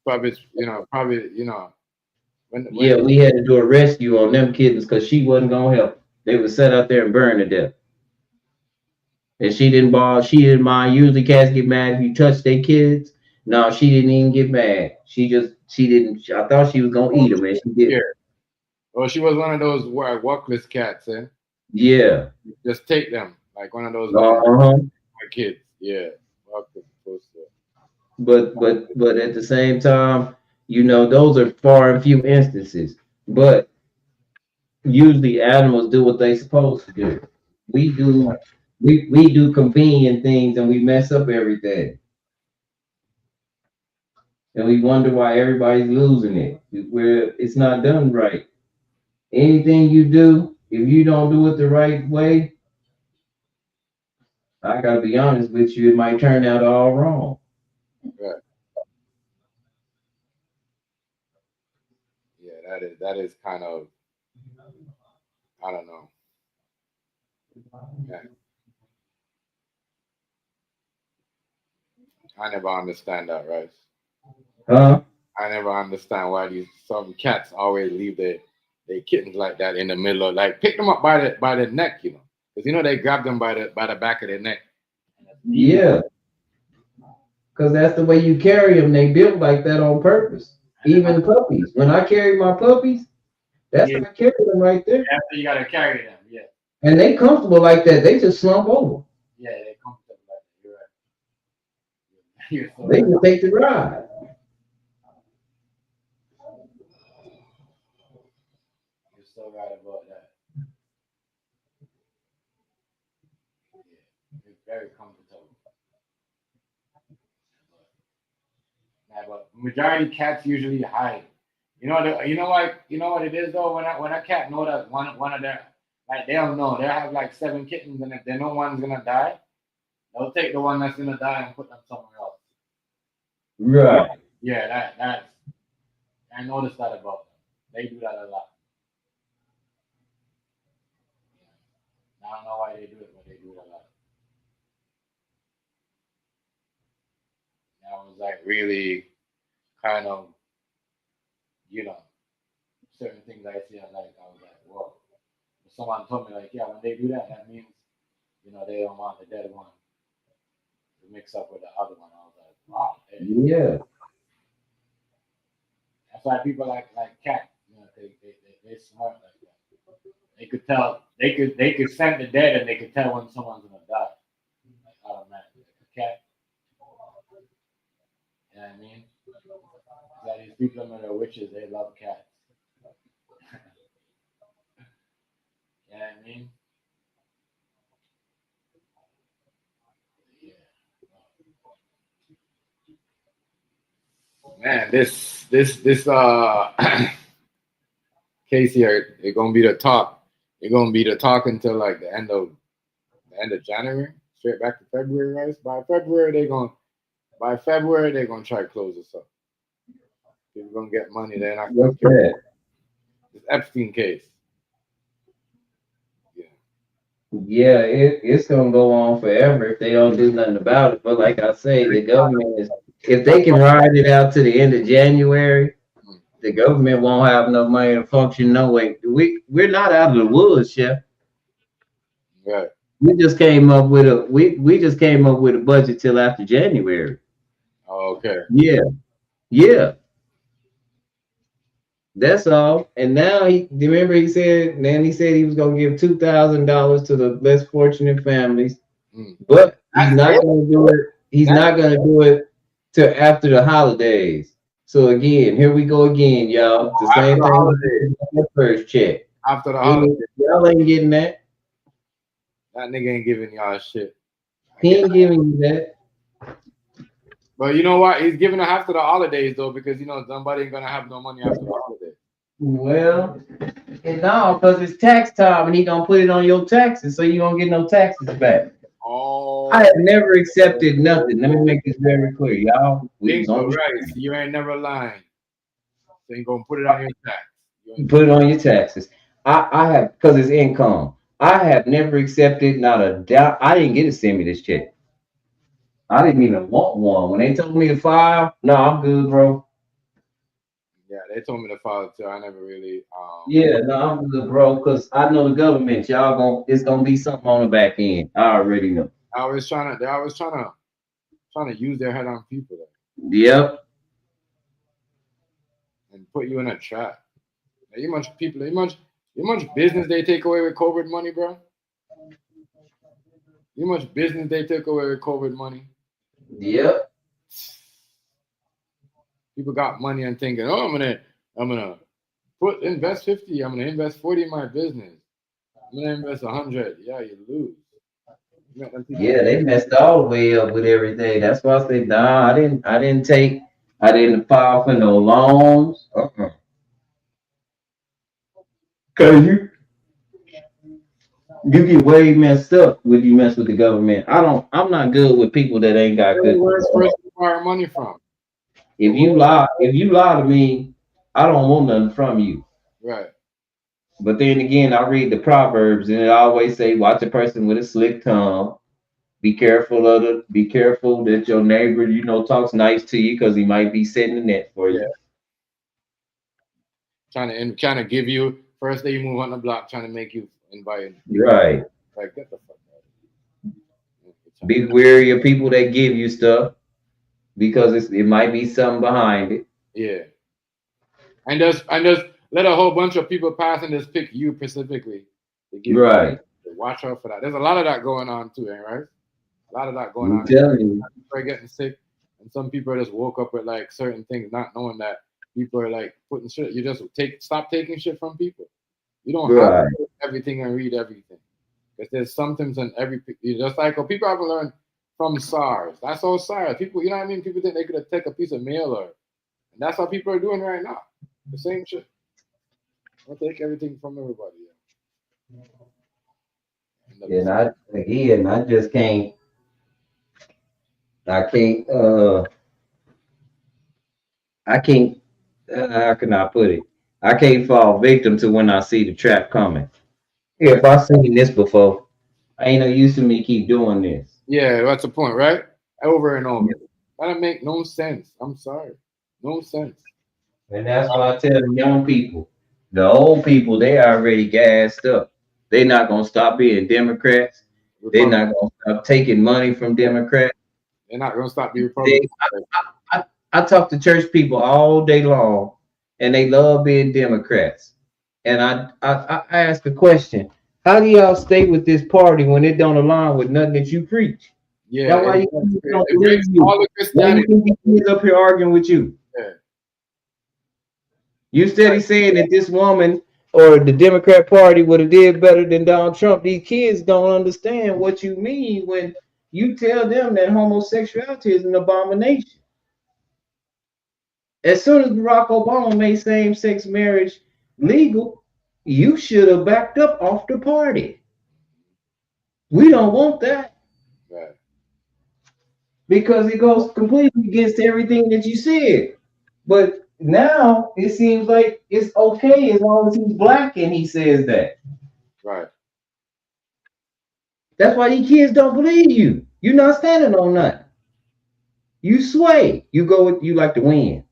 Probably. Yeah, we had to do a rescue on them kittens because she wasn't gonna help. They were set out there and burned to death. And she didn't bother. She didn't mind. Usually cats get mad if you touch their kids. No, she didn't even get mad. She didn't. I thought she was gonna eat them, and she didn't. Yeah. Well, she was one of those walkless cats, eh? Yeah. Just take them, like one of those kids. Yeah. But at the same time, those are far and few instances. But usually animals do what they supposed to do. We do we do convenient things and we mess up everything. And we wonder why everybody's losing it. Where it's not done right. Anything you do, if you don't do it the right way, I gotta be honest with you, it might turn out all wrong. Right. Yeah, that is kind of, I don't know. Yeah. I never understand that, right? Huh? I never understand why these some cats always leave their kittens like that in the middle of, like, pick them up by the neck, you know, because you know they grab them by the back of their neck. Yeah, because that's the way you carry them. They built like that on purpose. Even puppies. When I carry my puppies, that's Yeah, how I carry them right there. after you gotta carry them. Yeah, And they comfortable like that. They just slump over. yeah, they comfortable like that. You're right. You're so They right. just take the ride. You're so right about that. Yeah, it's very comfortable. Yeah, but majority cats usually hide. You know what it is though. When a cat know that one of their, like, they don't know, they have like 7 kittens, and if they know one's gonna die, they'll take the one that's gonna die and put them somewhere else. Right. Yeah, that's I noticed that about them. They do that a lot. I don't know why they do it, but they do it a lot. That was like really kind of, you know, certain things I see. I was like, whoa. Someone told me like, yeah, when they do that, that means, you know, they don't want the dead one to mix up with the other one. I was like, wow. Yeah. That's why people like cat, you know, they smart like that. They could tell, they could scent the dead, and they could tell when someone's gonna die, like automatically. Like a cat, you know what I mean? That these people that are witches, they love cats. You know what I mean? Yeah. Man, this case here, it's gonna be the talk. It's gonna be the talk until like the end of January, straight back to February, right? By February they're gonna try to close this up. People gonna get money. They're not gonna What's that? this Epstein case. Yeah. Yeah, it's gonna go on forever if they don't do nothing about it. But like I say, the government is, if they can ride it out to the end of January, the government won't have enough money to function no way. We're not out of the woods, Chef. Right. We just came up with we just came up with a budget till after January. Oh, okay. Yeah, yeah. That's all. And now remember he said, then he said he was gonna give $2,000 to the less fortunate families, Mm. but he's That's not it? gonna do it. He's That's not gonna do it till after the holidays. So again, here we go again, y'all. The after same the thing holidays. with the first check. After the holidays. Y'all ain't getting that. That nigga ain't giving y'all shit. He ain't giving you that. But you know what? He's giving it after the holidays though, because you know somebody ain't gonna have no money after the holidays. Well, it's no, because it's tax time and he gonna put it on your taxes, so you don't get no taxes back. Oh, I have never accepted nothing. Let me make this very clear, y'all. We was bingo, on right. So you ain't never lying. So you gonna put it on your tax. put it on your taxes. I have, because it's income. I have never accepted not a doubt. I didn't get to send me this check. I didn't even want one. When they told me to file, no, I'm good, bro. Yeah, they told me to file too. I never really Yeah, no, I'm good, bro. Because I know the government, y'all it's gonna be something on the back end. I already know. they're always trying to use their head on people Yep. and put you in a trap. Now, you much business they take away with COVID money, bro. You much business they took away with COVID money. Yep. People got money and thinking, oh, I'm gonna invest 50. I'm gonna invest 40 in my business. I'm gonna invest 100. Yeah, you lose. You met them people. Yeah, they messed all the way up with everything. That's why I said, nah, I didn't file for no loans. Cause you get way messed up when you mess with the government. I'm not good with people that ain't got good. Where's first you borrow money from? If you lie to me, I don't want nothing from you. Right. But then again, I read the Proverbs and it always say, watch a person with a slick tongue. Be careful that your neighbor, talks nice to you because he might be setting the net for you. Trying to give you first day you move on the block, trying to make you invite. Right. Like get the fuck out of here. Be wary of people that give you stuff because it might be something behind it. Yeah. And just let a whole bunch of people pass and just pick you specifically. To give Right. You. Watch out for that. There's a lot of that going on too, right? A lot of that going on. Telling you. People are getting sick, and some people just woke up with like certain things, not knowing that people are like putting shit. You just stop taking shit from people. You don't have to do everything and read everything. Because there's something in every. Just like people haven't learned from SARS. That's all SARS. People, you know what I mean? People think they could take a piece of mail and that's what people are doing right now. The same shit. I'll take everything from everybody. And I just can't. I can't. How can I put it? I can't fall victim to when I see the trap coming. If I've seen this before, I ain't no use to me keep doing this. Yeah, that's the point, right? Over and over. That make no sense. I'm sorry. No sense. And that's why I tell the young people, the old people, they already gassed up. They're not gonna stop being Democrats. They're not gonna stop taking money from Democrats. They're not gonna stop being Republicans. I talk to church people all day long, and they love being Democrats. And I ask the question: how do y'all stay with this party when it don't align with nothing that you preach? Yeah, that's why you don't believe you. All the Christianity. Why you think he's up here arguing with you? Yeah. You steady saying that this woman or the Democrat Party would have did better than Donald Trump. These kids don't understand what you mean when you tell them that homosexuality is an abomination. As soon as Barack Obama made same-sex marriage legal, you should have backed up off the party. We don't want that. Right. Because it goes completely against everything that you said. But now it seems like it's okay as long as he's black and he says that. Right. That's why these kids don't believe you. You're not standing on nothing. You sway. You go with you like the wind.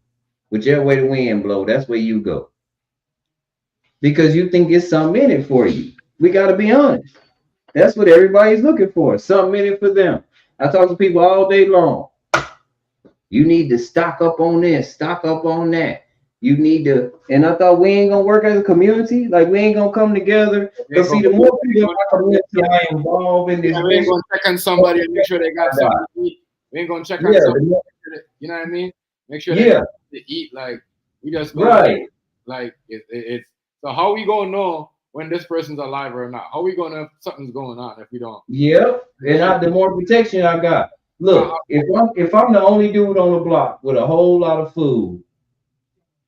Whichever way the wind blow, that's where you go. Because you think it's something in it for you. We got to be honest. That's what everybody's looking for. Something in it for them. I talk to people all day long. You need to stock up on this, stock up on that. You need to, and I thought we ain't gonna work as a community, like we ain't gonna come together. But see, the more people in our community are involved in this, we ain't gonna check on somebody and make sure they got something to eat. We ain't gonna check on somebody. You know what I mean? Make sure they got something to eat. Like we just right. Like it's so how we gonna know when this person's alive or not? How we gonna know if something's going on if we don't? Yep. And the more protection I got. Look, if I'm the only dude on the block with a whole lot of food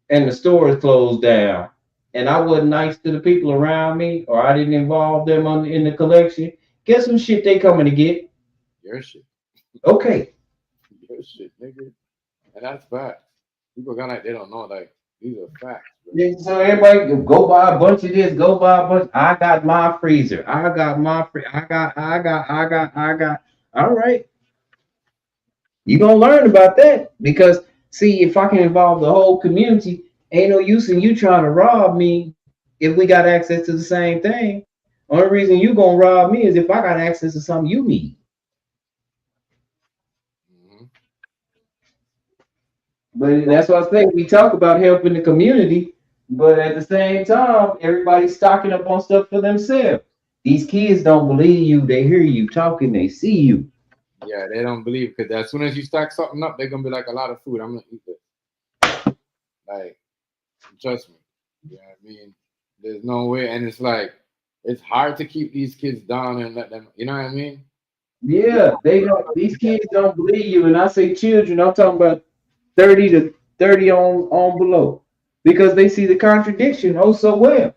and the store is closed down and I wasn't nice to the people around me or I didn't involve them in the collection, guess what shit they coming to get? Your shit. Okay. Your shit, nigga. And that's facts. People got like they don't know, like these are facts. Yeah, so everybody go buy a bunch of this, go buy a bunch. I got my freezer. I got. All right. You're gonna learn about that because see, if I can involve the whole community, ain't no use in you trying to rob me if we got access to the same thing. Only reason you gonna rob me is if I got access to something you need. Mm-hmm. But that's what I say. We talk about helping the community, but at the same time, everybody's stocking up on stuff for themselves. These kids don't believe you. They hear you talking. They see you. Yeah, they don't believe because as soon as you stack something up, they're gonna be like a lot of food. I'm gonna eat this. Like, trust me. Yeah, I mean, there's no way, and it's like it's hard to keep these kids down and let them. You know what I mean? Yeah, they don't. These kids don't believe you, and I say children. I'm talking about 30 on below, because they see the contradiction oh so well.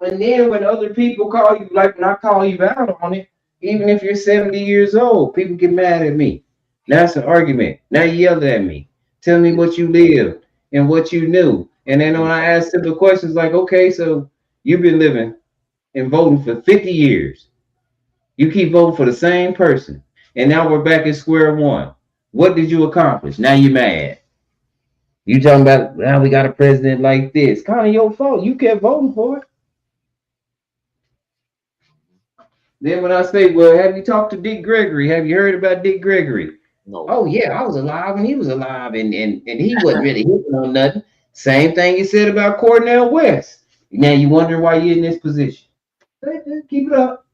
And then when other people call you, like when I call you out on it, even if you're 70 years old, people get mad at me. Now it's an argument. Now you yell at me. Tell me what you lived and what you knew. And then when I ask simple questions like, okay, so you've been living and voting for 50 years. You keep voting for the same person. And now we're back at square one. What did you accomplish? Now you're mad. You talking about now we got a president like this. Kind of your fault. You kept voting for it. Then when I say, well, have you talked to Dick Gregory? Have you heard about Dick Gregory? No. Oh yeah, I was alive when he was alive, and he wasn't really hitting on nothing. Same thing you said about Cornell West. Now you wondering why you're in this position. Keep it up.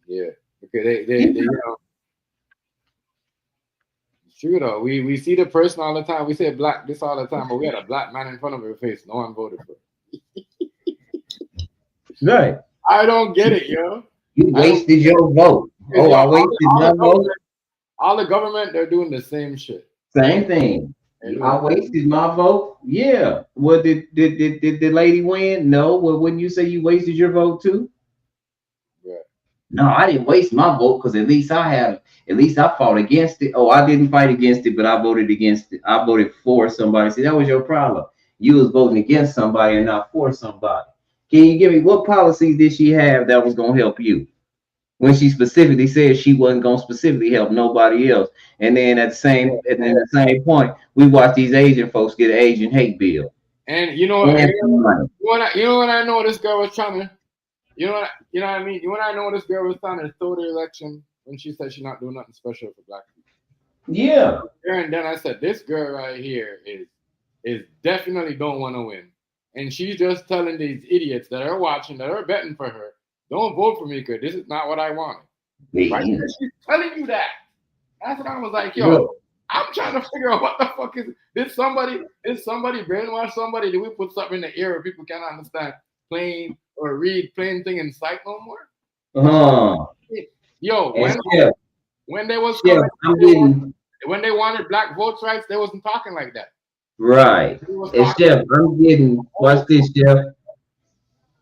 Yeah, because they you know, it's true though. We see the person all the time. We say black this all the time, but we had a black man in front of our face. No one voted for it. Right. I don't get it, yo. You wasted your vote. Oh, I wasted my vote. All the government, they're doing the same shit. Same thing. I wasted my vote. Yeah. Well, did the lady win? No. Well, wouldn't you say you wasted your vote too? Yeah. No, I didn't waste my vote because at least I fought against it. Oh, I didn't fight against it, but I voted against it. I voted for somebody. See, that was your problem. You was voting against somebody and not for somebody. Can you give me what policies did she have that was gonna help you? When she specifically said she wasn't gonna specifically help nobody else. And then at the same point, we watch these Asian folks get an Asian hate bill. And you know what I know this girl was trying to, you know what I mean? You know what I know this girl was trying to throw the election when she said she's not doing nothing special for black people. Yeah. And then I said, this girl right here is definitely don't want to win. And she's just telling these idiots that are watching, that are betting for her, don't vote for me because this is not what I wanted. Right? She's telling you that. That's what I was like, yo, I'm trying to figure out what the fuck is. Did somebody brainwash somebody? Did we put something in the air where people can't understand plain or read plain thing in sight no more? Yo, when they was when they wanted black votes rights, they wasn't talking like that. Right. And Chef, watch this, Chef.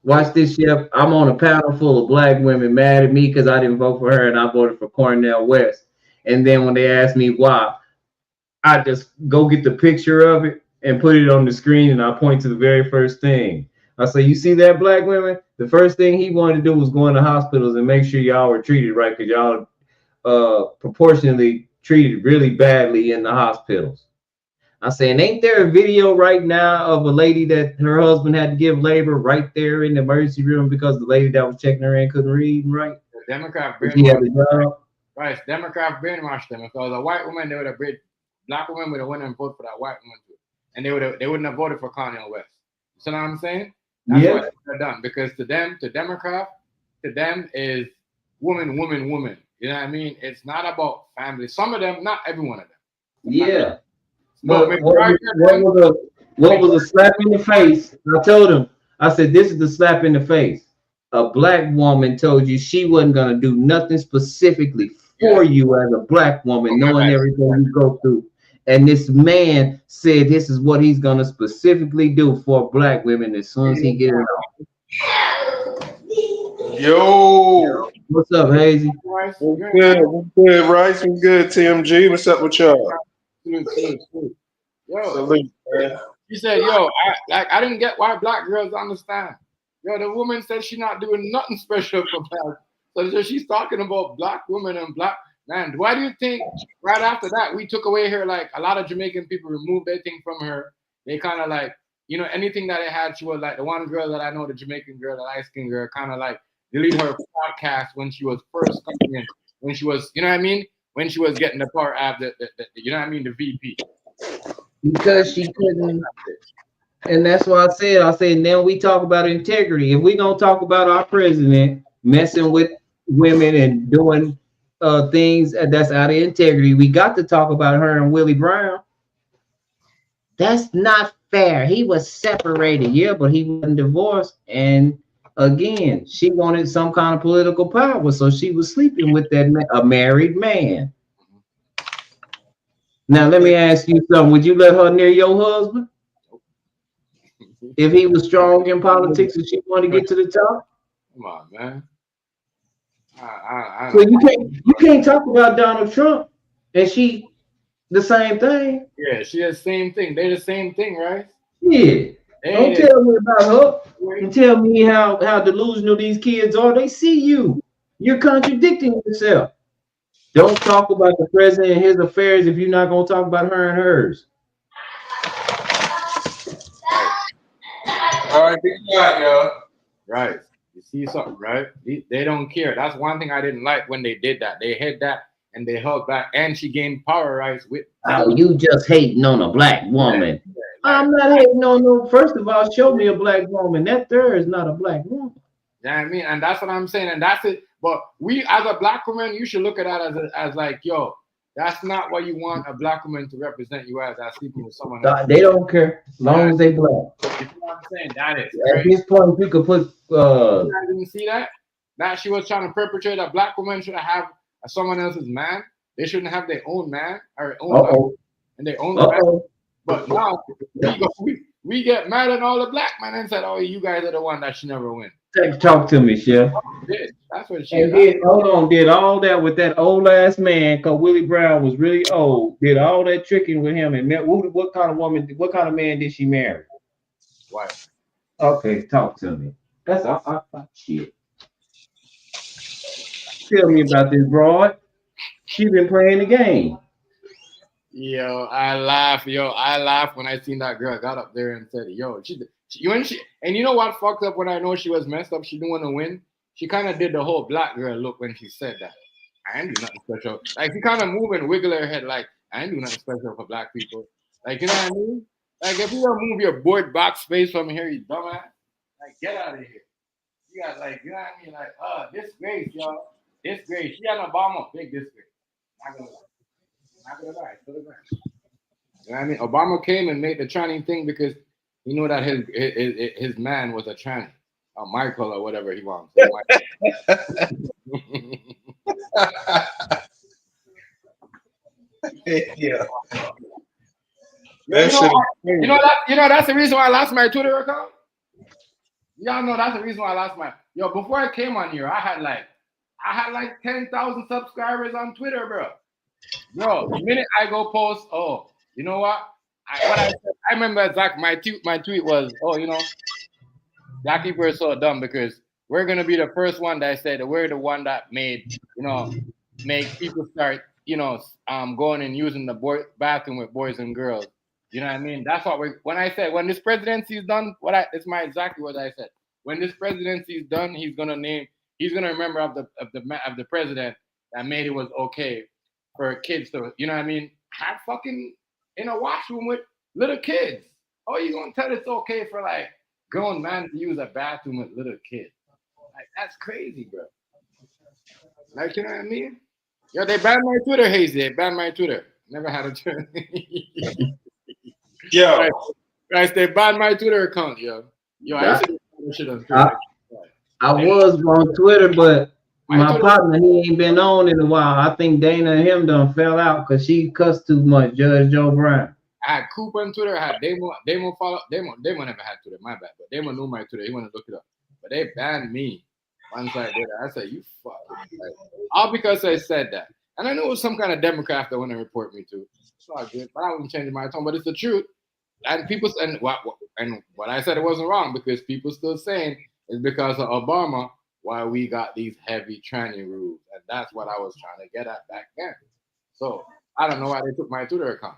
Watch this, Chef. I'm on a panel full of black women mad at me because I didn't vote for her and I voted for Cornell West. And then when they ask me why, I just go get the picture of it and put it on the screen and I point to the very first thing. I say, you see that, black women? The first thing he wanted to do was go into hospitals and make sure y'all were treated right because y'all proportionally treated really badly in the hospitals. I saying, ain't there a video right now of a lady that her husband had to give labor right there in the emergency room because the lady that was checking her in couldn't read and write? The Democrat brainwashed. Right, Democrat brainwashed them. If it was a white woman, they would have black women would have went and voted for that white woman too, and they wouldn't have voted for Cornel West. You know what I'm saying? That's what they're done because to them is woman. You know what I mean? It's not about family. Some of them, not every one of them. Yeah. But what was a slap in the face? I told him, I said, this is the slap in the face. A black woman told you she wasn't going to do nothing specifically for you as a black woman, knowing everything you go through. And this man said this is what he's going to specifically do for black women as soon as he gets it on. Yo. What's up, Hazy? What's good, Rice? What's good, TMG? What's up with y'all? Yo, salute, man. She said, yo, I didn't get why black girls understand. Yo, the woman said she's not doing nothing special for black. So she's talking about black women and black man. Why do you think right after that we took away her, like a lot of Jamaican people removed everything from her? They kind of like, you know, anything that they had, she was like the one girl that I know, the Jamaican girl, the light-skinned girl, kind of like delete her podcast when she was first coming in, when she was, you know what I mean? When she was getting the power app, you know what I mean, the VP. Because she couldn't, and that's why I said, now we talk about integrity. If we're gonna talk about our president messing with women and doing things that's out of integrity, we got to talk about her and Willie Brown. That's not fair. He was separated, yeah, but he wasn't divorced. And again, she wanted some kind of political power, so she was sleeping with a married man. Now, let me ask you something. Would you let her near your husband if he was strong in politics and she wanted to get to the top? Come on, man. I So don't know. you can't talk about Donald Trump and she the same thing. Yeah, she the same thing. They the same thing, right? Yeah. Don't They tell me about her the and tell me how delusional these kids are. They see you. You're contradicting yourself. Don't talk about the president and his affairs if you're not gonna talk about her and hers. All right, be quiet, y'all. right. You see something, right? They don't care. That's one thing I didn't like when they did that. They hid that and they held back, and she gained power rights with. Oh, you just hating on a black woman. I'm not hating on no. First of all, show me a black woman. That there is not a black woman. You know what I mean? And that's what I'm saying. And that's it. But we, as a black woman, you should look at that as like, yo, that's not what you want a black woman to represent you as sleeping with someone else. They don't care as long as they black. You know what I'm saying? That is. At Right? this point, you could put. I didn't see that. That she was trying to perpetrate a black woman should have someone else's man. They shouldn't have their own man or own life and their own man. But now we get mad at all the black men and said, "Oh, you guys are the one that should never win." Talk to me, Chef. That's what she did. Hold on, did all that with that old ass man because Willie Brown was really old. Did all that tricking with him and met what kind of woman? What kind of man did she marry? What? Okay, talk to me. That's all. Shit. Tell me about this broad. She been playing the game. Yo, I laugh when I seen that girl got up there and said, "Yo, and you know what fucked up when I know she was messed up, she didn't want to win. She kind of did the whole black girl look when she said that. I ain't do nothing special. Like she kind of move and wiggle her head like I ain't do nothing special for black people. Like you know what I mean? Like if you don't move your board box face from here, you dumbass. Like get out of here. You got like you know what I mean? Like disgrace, y'all. Disgrace. She had Obama, big disgrace. Not gonna lie. Not gonna lie. To the ground. You know what I mean? Obama came and made the tranny thing because he knew that his man was a tranny, or Michael or whatever he wants. Yeah. You know that's the reason why I lost my Twitter account. Y'all know that's the reason why I lost my. Yo, before I came on here, I had like 10,000 subscribers on Twitter, bro. Bro, the minute I go post, you know what? I remember exactly my tweet was, black people are so dumb because we're gonna be the first one that said we're the one that made, make people start, going and using the bathroom with boys and girls. You know what I mean? That's what when this presidency is done, exactly what I said. When this presidency is done, he's gonna remember of the president that made it was okay for kids to, you know what I mean, have fucking in a washroom with little kids. Oh, you gonna tell it's okay for like grown man to use a bathroom with little kids? Like that's crazy, bro. Like you know what I mean? Yo, they banned my Twitter, Hazy. They banned my Twitter. Never had a Twitter. Yo, guys, they banned my Twitter account, yo. I used to do shit on Twitter. I was on Twitter, but my partner, he ain't been on in a while. I think Dana and him done fell out because she cussed too much, Judge Joe Brown. I had Coop on Twitter. I had Damo follow. Damo never had Twitter, my bad. But Damo knew my Twitter. He wanted to look it up. But they banned me once I did it. I said, you fuck. Like, all because I said that. And I knew it was some kind of Democrat that wanted to report me too. It's all good. But I wasn't changing my tone. But it's the truth. And people, and what I said it wasn't wrong because people still saying it's because of Obama why we got these heavy tranny rules. And that's what I was trying to get at back then. So I don't know why they took my Twitter account.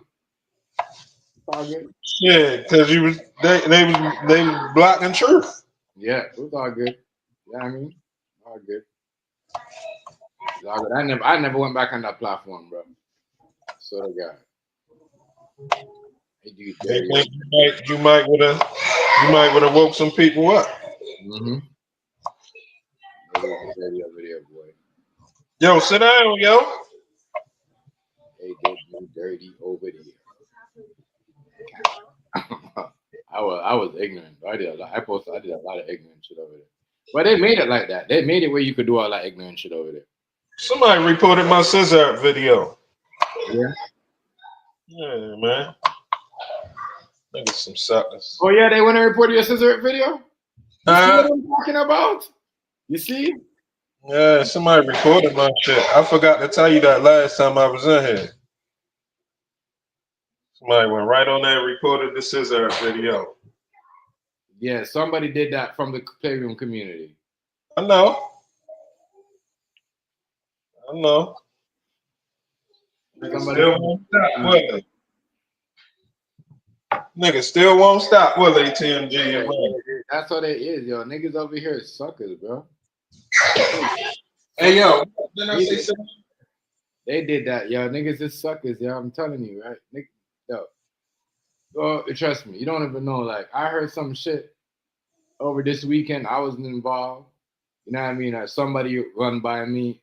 It's all good. Yeah, because they was blocking truth. Yeah, it was all good. You know what I mean? All good. It's all good. I never went back on that platform, bro. So to God. You might would have woke some people up. Mm-hmm. Video, boy. Yo, sit down, yo. They did me dirty over there. I was ignorant. Bro. I did a lot of ignorant shit over there. But they made it like that. They made it where you could do all that ignorant shit over there. Somebody reported my scissor video. Yeah. Yeah, man. Niggas some suckers. Oh yeah, they went and reported your scissor video. You see what I'm talking about? You see? Yeah, somebody recorded my shit. I forgot to tell you that last time I was in here. Somebody went right on there and recorded the scissor video. Yeah, somebody did that from the playroom community. I know. Niggas still won't stop, will they? Niggas still won't stop, will they, TMG? That's what it is, yo. Niggas over here is suckers, bro. Hey, yo, didn't I say something? They did that, yo. Niggas is suckers, yo. I'm telling you, right? Yo. Well, trust me, you don't even know. Like, I heard some shit over this weekend. I wasn't involved. You know what I mean? Somebody run by me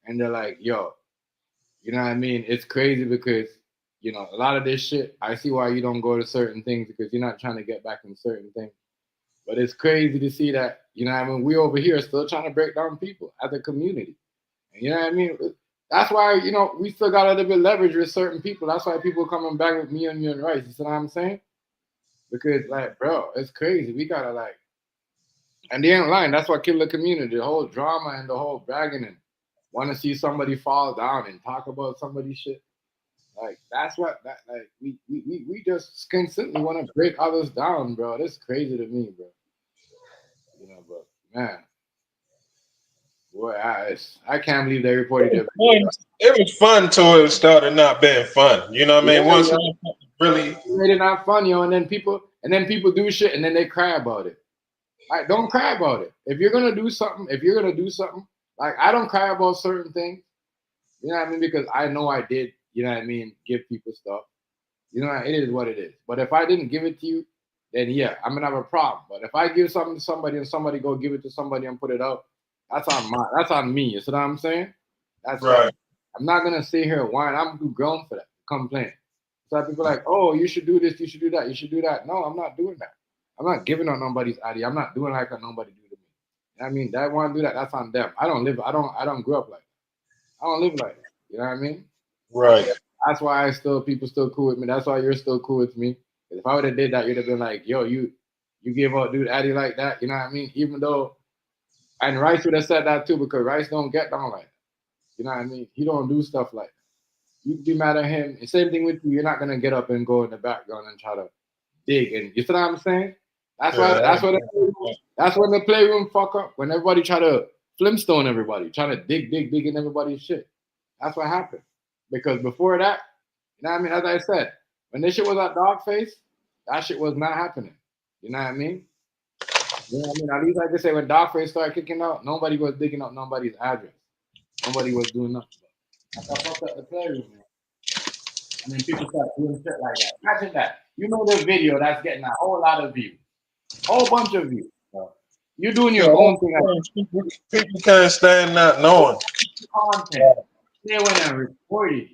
and they're like, yo, you know what I mean? It's crazy because, you know, a lot of this shit, I see why you don't go to certain things because you're not trying to get back in certain things. But it's crazy to see that, you know what I mean? We over here still trying to break down people as a community. And you know what I mean? That's why, you know, we still got a little bit of leverage with certain people. That's why people coming back with me and you and Rice. You see what I'm saying? Because, like, bro, it's crazy. We gotta, like, and they ain't lying. That's what killed the community. The whole drama and the whole bragging and want to see somebody fall down and talk about somebody's shit. Like, that's what, like, we just constantly want to break others down, bro. That's crazy to me, bro. You know, but, man. Boy, I can't believe they reported it. It was fun till it started not being fun. You know what I mean? Once really made it not fun, yo, and then people do shit and then they cry about it. Like, don't cry about it. If you're gonna do something, like, I don't cry about certain things. You know what I mean? Because I know I did, you know what I mean, give people stuff. You know, it is what it is. But if I didn't give it to you, then yeah, I'm gonna have a problem. But if I give something to somebody and somebody go give it to somebody and put it out, that's on me. You see what I'm saying? That's right. I'm not gonna sit here and whine. I'm too grown for that. Complain. So people are like, oh, you should do this, you should do that, you should do that. No, I'm not doing that. I'm not giving on nobody's idea. I'm not doing like nobody do to me. I mean, they want to do that. That's on them. I don't grow up like that. I don't live like that. You know what I mean? Right. That's why people still cool with me. That's why you're still cool with me. If I would have did that, you'd have been like, yo, you give out dude Addy like that. You know what I mean? Even though, and Rice would have said that too because Rice don't get down like that. You know what I mean? He don't do stuff like that. You be mad at him. And same thing with you. You're not gonna get up and go in the background and try to dig. And you see what I'm saying? That's why. That's when the playroom fuck up. When everybody try to Flintstone everybody, trying to dig in everybody's shit. That's what happened. Because before that, you know what I mean? As I said, when this shit was at Dogface, that shit was not happening. You know what I mean? You know what I mean? At least I can say when Dogface started kicking out, nobody was digging up nobody's address. Nobody was doing nothing. I fucked up the playroom, man. And then people start doing shit like that. Imagine that. You know the video that's getting a whole lot of views. Whole bunch of views. You're doing your own thing. People can't stand not knowing. Content. They went and reported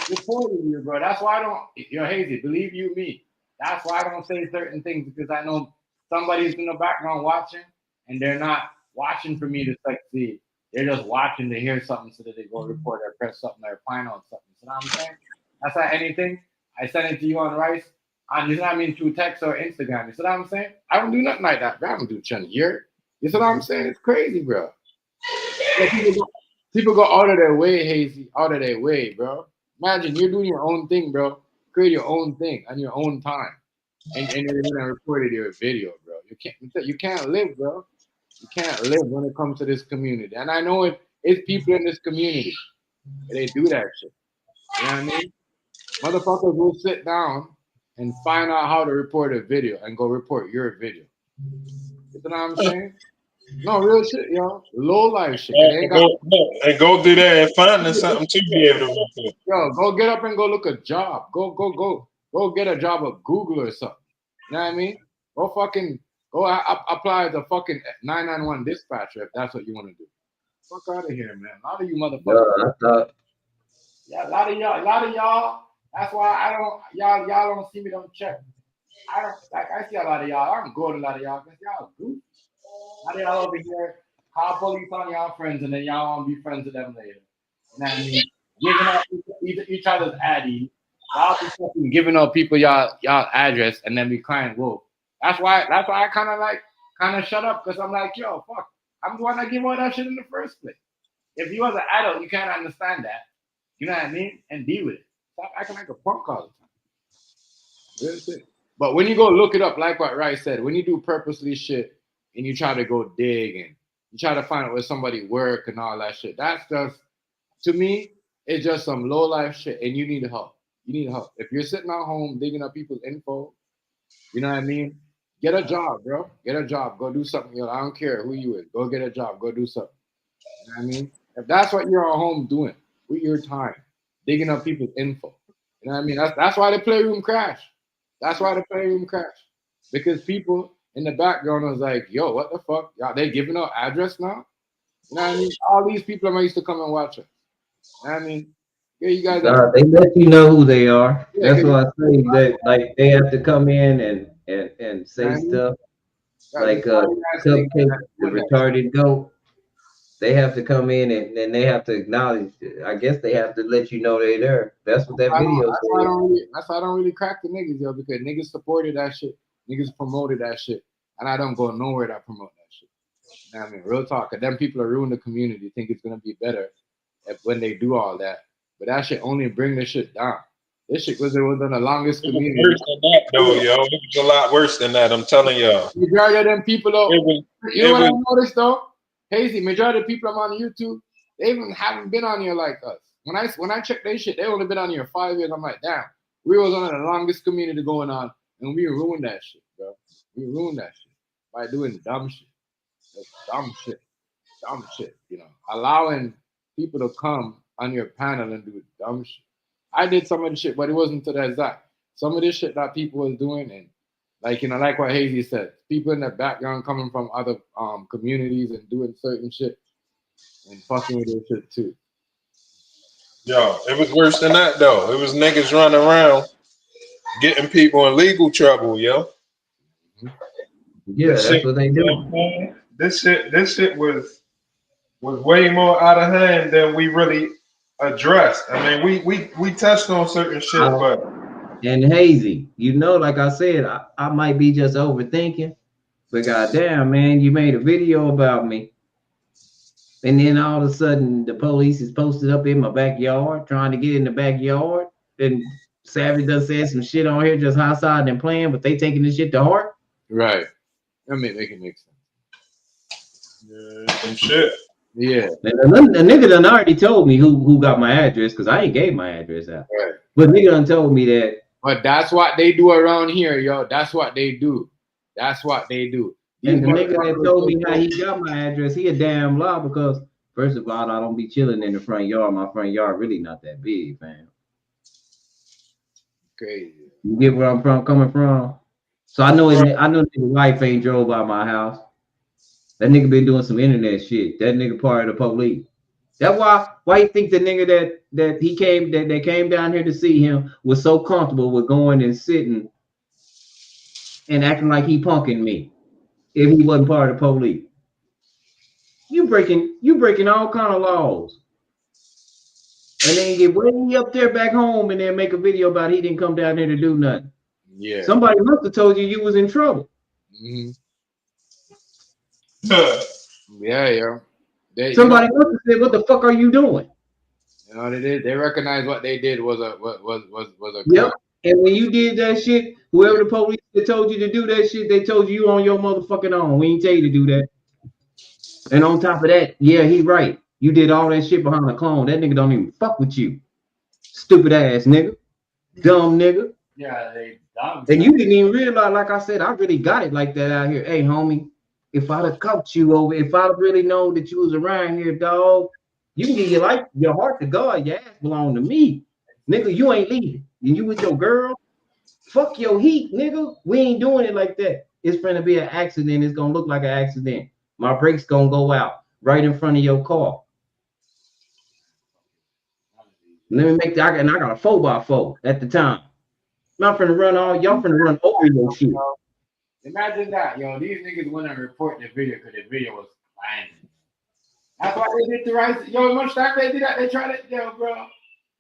you, bro. That's why I don't, you're hazy. Believe you me. That's why I don't say certain things because I know somebody's in the background watching and they're not watching for me to succeed. They're just watching to hear something so that they go report or press something or find out something. You know what I'm saying? That's not anything. I send it to you on Rice. You know what I mean? Through text or Instagram. You see what I'm saying? I don't do nothing like that, bro. I don't do chun here. You see what I'm saying? It's crazy, bro. People go out of their way, Hazy. Out of their way, bro. Imagine you're doing your own thing, bro. Create your own thing on your own time. And you're gonna record your video, bro. You can't live, bro. You can't live when it comes to this community. And I know it's people in this community. They do that shit. You know what I mean? Motherfuckers will sit down and find out how to report a video and go report your video. You know what I'm saying? No, real shit, yo. Low life shit. And go do that and find something to be able to report. Yo, go get up and go look a job. Go get a job at Google or something. You know what I mean? Go apply as a fucking 991 dispatcher if that's what you want to do. Fuck out of here, man. A lot of you motherfuckers. Yeah, a lot of y'all. That's why y'all don't see me. Don't check. I see a lot of y'all. I'm going to a lot of y'all because y'all goofy. How they all over here call police on y'all friends and then y'all want to be friends with them later. You know what I mean? Giving up each other's addy. Y'all be fucking giving up people y'all address and then be crying wolf. That's why I kind of shut up because I'm like, yo, fuck. I'm the one that give all that shit in the first place. If you as an adult, you can't understand that. You know what I mean? And deal with it. Stop acting like a punk all the time. That's it. But when you go look it up, like what Rice said, when you do purposely shit and you try to go dig and you try to find out where somebody work and all that shit, that's just, to me, it's just some low life shit and you need help. You need help. If you're sitting at home digging up people's info, you know what I mean? Get a job, bro. Get a job. Go do something. Yo, I don't care who you is. Go get a job. Go do something. You know what I mean? If that's what you're at home doing with your time, digging up people's info. You know what I mean? That's why the playroom crashed. That's why the playroom crashed. Because people in the background was like, yo, what the fuck? Y'all, they giving out address now? You know what I mean? All these people used to come and watch us. You know what I mean? Yeah, you guys They let you know who they are. yeah, That's why I say that like they have to come in and say stuff like Cupcake, the retarded goat. They have to come in and then they have to acknowledge. I guess they have to let you know they're there. That's what that video that's says. why I don't really crack the niggas, yo, because niggas supported that shit. Niggas promoted that shit. And I don't go nowhere that promote that shit. You know what I mean? Real talk. And them people are ruining the community, think it's gonna be better when they do all that. But that shit only bring the shit down. This shit was one of the longest community. Worse than that, though, yo. It was a lot worse than that. I'm telling y'all. Majority of them people, though, you know what I was, noticed, though? Hazy, majority of people I'm on YouTube, they even haven't been on here like us. When I check their shit, they only been on here 5 years. I'm like, damn, we was one of the longest community going on, and we ruined that shit, bro. We ruined that shit by doing dumb shit. That's dumb shit, you know. Allowing people to come on your panel and do dumb shit. I did some of the shit, but it wasn't to that exact. Some of this shit that people was doing, and like, you know, like what Hazy said, people in the background coming from other communities and doing certain shit and fucking with their shit too. yo, it was worse than that, though. It was niggas running around getting people in legal trouble, yo. Yeah, that's what they do. This shit was way more out of hand than we really addressed. I mean, we touched on certain shit, but and Hazy, you know, like I said, I might be just overthinking, but goddamn, man, you made a video about me, and then all of a sudden the police is posted up in my backyard trying to get in the backyard, and Savage done said some shit on here just outside and playing, but they taking this shit to heart. Right. That make it make sense. Yeah, some shit. Yeah. And the nigga done already told me who got my address because I ain't gave my address out. Right. But nigga done told me that. But that's what they do around here, yo. That's what they do. That's what they do. And the nigga that told me how he got my address, he a damn lie because first of all, I don't be chilling in the front yard. My front yard really not that big, fam. Crazy. You get where I'm coming from? So I know his wife ain't drove by my house. That nigga been doing some internet shit. That nigga part of the police. That's why you think the nigga that came down here to see him was so comfortable with going and sitting and acting like he punking me if he wasn't part of the police. You breaking all kind of laws. And then get way up there back home and then make a video about he didn't come down here to do nothing. Yeah. Somebody must have told you was in trouble. Mm-hmm. Yeah. Somebody must have said, "What the fuck are you doing?" You know what it is? They recognize what they did was a crime. Yep. And when you did that shit, whoever the police that told you to do that shit, they told you on your motherfucking own. We ain't tell you to do that. And on top of that, yeah, he right. You did all that shit behind a clone. That nigga don't even fuck with you. Stupid ass nigga. Dumb nigga. Yeah, they dumb. And you didn't even realize, like I said, I really got it like that out here. Hey, homie, if I'd have caught you over, if I'd really known that you was around here, dog, you can give your life, your heart to God, your ass belong to me. Nigga, you ain't leaving. And you with your girl, fuck your heat, nigga. We ain't doing it like that. It's gonna be an accident. It's gonna look like an accident. My brakes gonna go out right in front of your car. Let me make that, and I got a 4x4 at the time. Y'all finna run over your shit. Imagine that, yo. These niggas want to report the video because the video was fine. That's why they did the right. Yo, much time they did that, they tried it, yo, bro.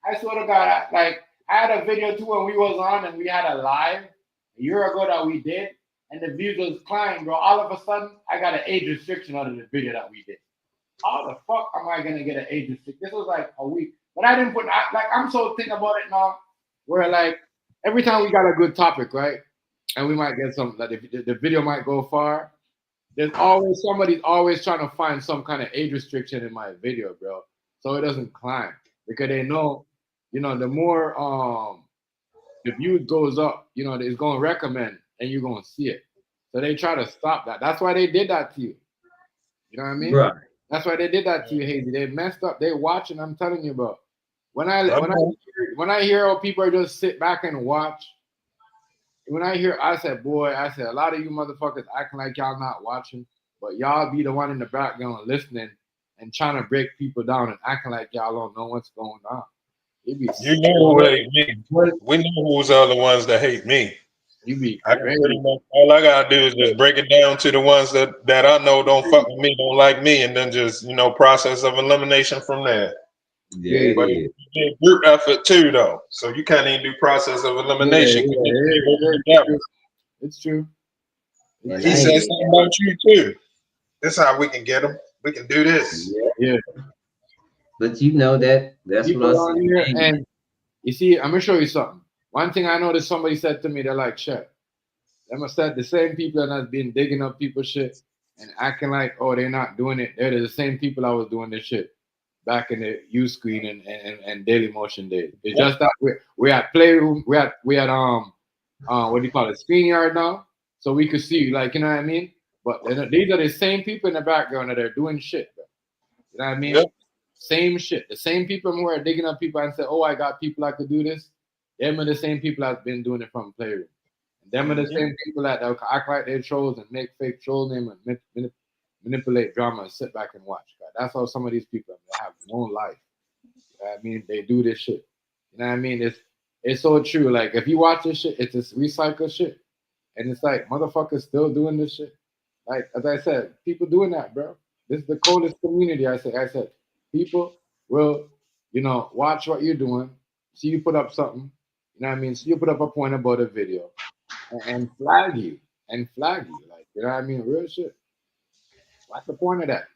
I swear to God, I had a video too when we was on and we had a live a year ago that we did, and the views was climbing, bro. All of a sudden, I got an age restriction under the video that we did. How the fuck am I gonna get an age restriction? This was like a week, but I didn't put. I'm so thinking about it now, where like every time we got a good topic, right, and we might get some, like the video might go far. There's always somebody's always trying to find some kind of age restriction in my video, bro, so it doesn't climb because they know, the more the views goes up, it's gonna recommend and you're gonna see it. So they try to stop that. That's why they did that to you. You know what I mean? Right. That's why they did that to you, Hazy. They messed up. They watching. I'm telling you, bro. When I hear how people are just sit back and watch. I said, a lot of you motherfuckers acting like y'all not watching, but y'all be the one in the background listening and trying to break people down and acting like y'all don't know what's going on. You know who hate me. We know who's all the ones that hate me. You be pretty much, all I gotta do is just break it down to the ones that I know don't fuck with me, don't like me, and then just process of elimination from there. Yeah, but it's a group effort too, though. So you can't even do process of elimination. It's true. He said something about you too. This is how we can get them. We can do this. Yeah. But that's people what on here, and you see, I'm gonna show you something. One thing I noticed somebody said to me, they're like, "Chef, them must said the same people that have been digging up people's shit and acting like, oh, they're not doing it. They're the same people I was doing this shit back in the U Screen and Daily Motion days. It's just that we had Playroom, we had what do you call it, ScreenYard now, so we could see, like, you know what I mean. But these are the same people in the background that are doing shit, bro. You know what I mean? Yep. Same shit. The same people who are digging up people and say, oh, I got people that could do this. Them are the same people that's been doing it from Playroom. And them are the same people that act like they're trolls and make fake troll names and manipulate drama and sit back and watch. God. That's how some of these people have no life. You know what I mean? They do this shit. You know what I mean? It's so true. Like, if you watch this shit, it's this recycled shit. And it's like, motherfuckers still doing this shit. Like, as I said, people doing that, bro. This is the coldest community. I said, people will, watch what you're doing. See you put up something. You know what I mean? So you put up a point about a video and flag you. Like, you know what I mean? Real shit. What's the point of that?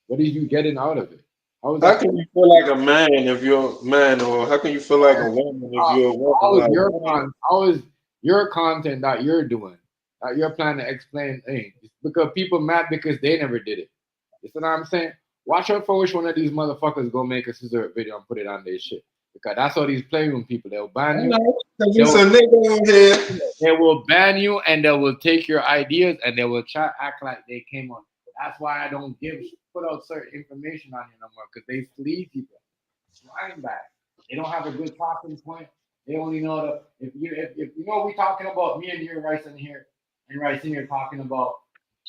What are you getting out of it? How can you feel like a man if you're a man, or how can you feel like a woman if you're a woman? How is your content that you're doing, that you're planning to explain things? Because people mad because they never did it. You see what I'm saying? Watch out for which one of these motherfuckers go make a scissor video and put it on their shit. Because that's all these Playroom people. They'll ban you. They will ban you and they will take your ideas and they will try to act like they came on. That's why I don't put out certain information on you no more, because they flee people. Flying back. They don't have a good talking point. They only know if we talking about me and you're Rice in here, and Rice in here talking about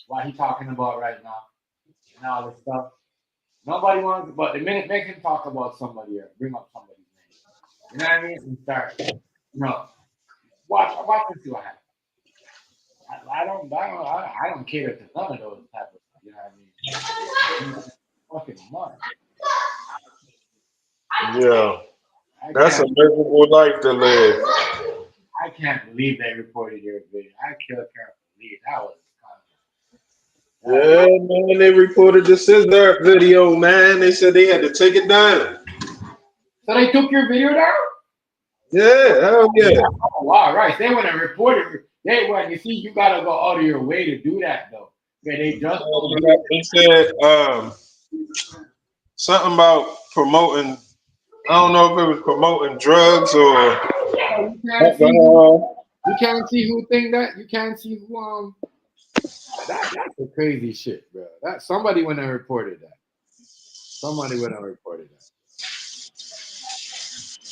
what he's talking about right now and all this stuff. Nobody wants, but the minute make him talk about somebody or bring up somebody's name, you know what I mean? And start, watch and see what happens. I don't cater to none of those type of stuff. You know what I mean? Fucking money. Yeah, that's a miserable life to live. I can't believe they reported your video. I can't believe that was. Yeah, man, they reported the scissor video, man. They said they had to take it down. So they took your video down? Yeah, hell yeah. Oh, wow, right. They went and reported. You see, you gotta go out of your way to do that, though. Yeah, they said something about promoting. I don't know if it was promoting drugs or. You can't see who think that. You can't see who That's the crazy shit, bro. That somebody went and reported that.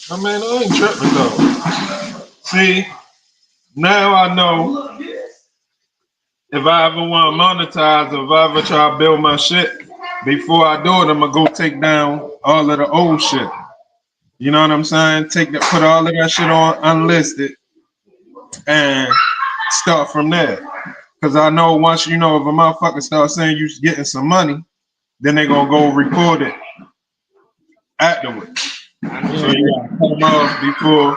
I mean, I ain't tripping though. See, now I know if I ever want to monetize, if I ever try to build my shit, before I do it, I'm gonna go take down all of the old shit. You know what I'm saying? Put all of that shit on unlisted, and start from there. Because I know once if a motherfucker starts saying you getting some money, then they gonna go record it afterwards. So you gotta cut them off before.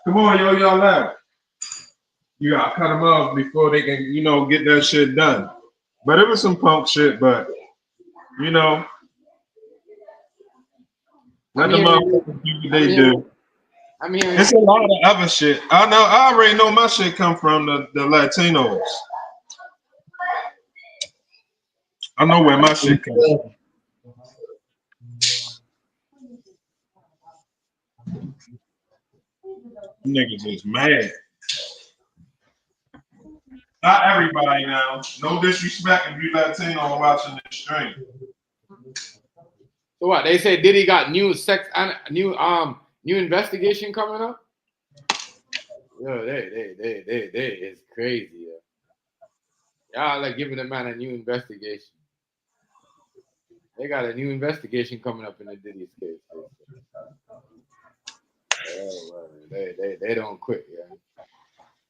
Come on, yo, y'all laugh. You gotta cut them off before they can, get that shit done. But it was some punk shit, but let the motherfuckers do what they do. It's a lot of other shit. I already know my shit come from the Latinos. I know where my shit comes from. Niggas is mad. Not everybody now. No disrespect if you Latino and watching this stream. So what? They say Diddy got new investigation coming up? Yo, they it's crazy. Yo. Y'all like giving the man a new investigation. They got a new investigation coming up in the Diddy's case. They don't quit, yeah.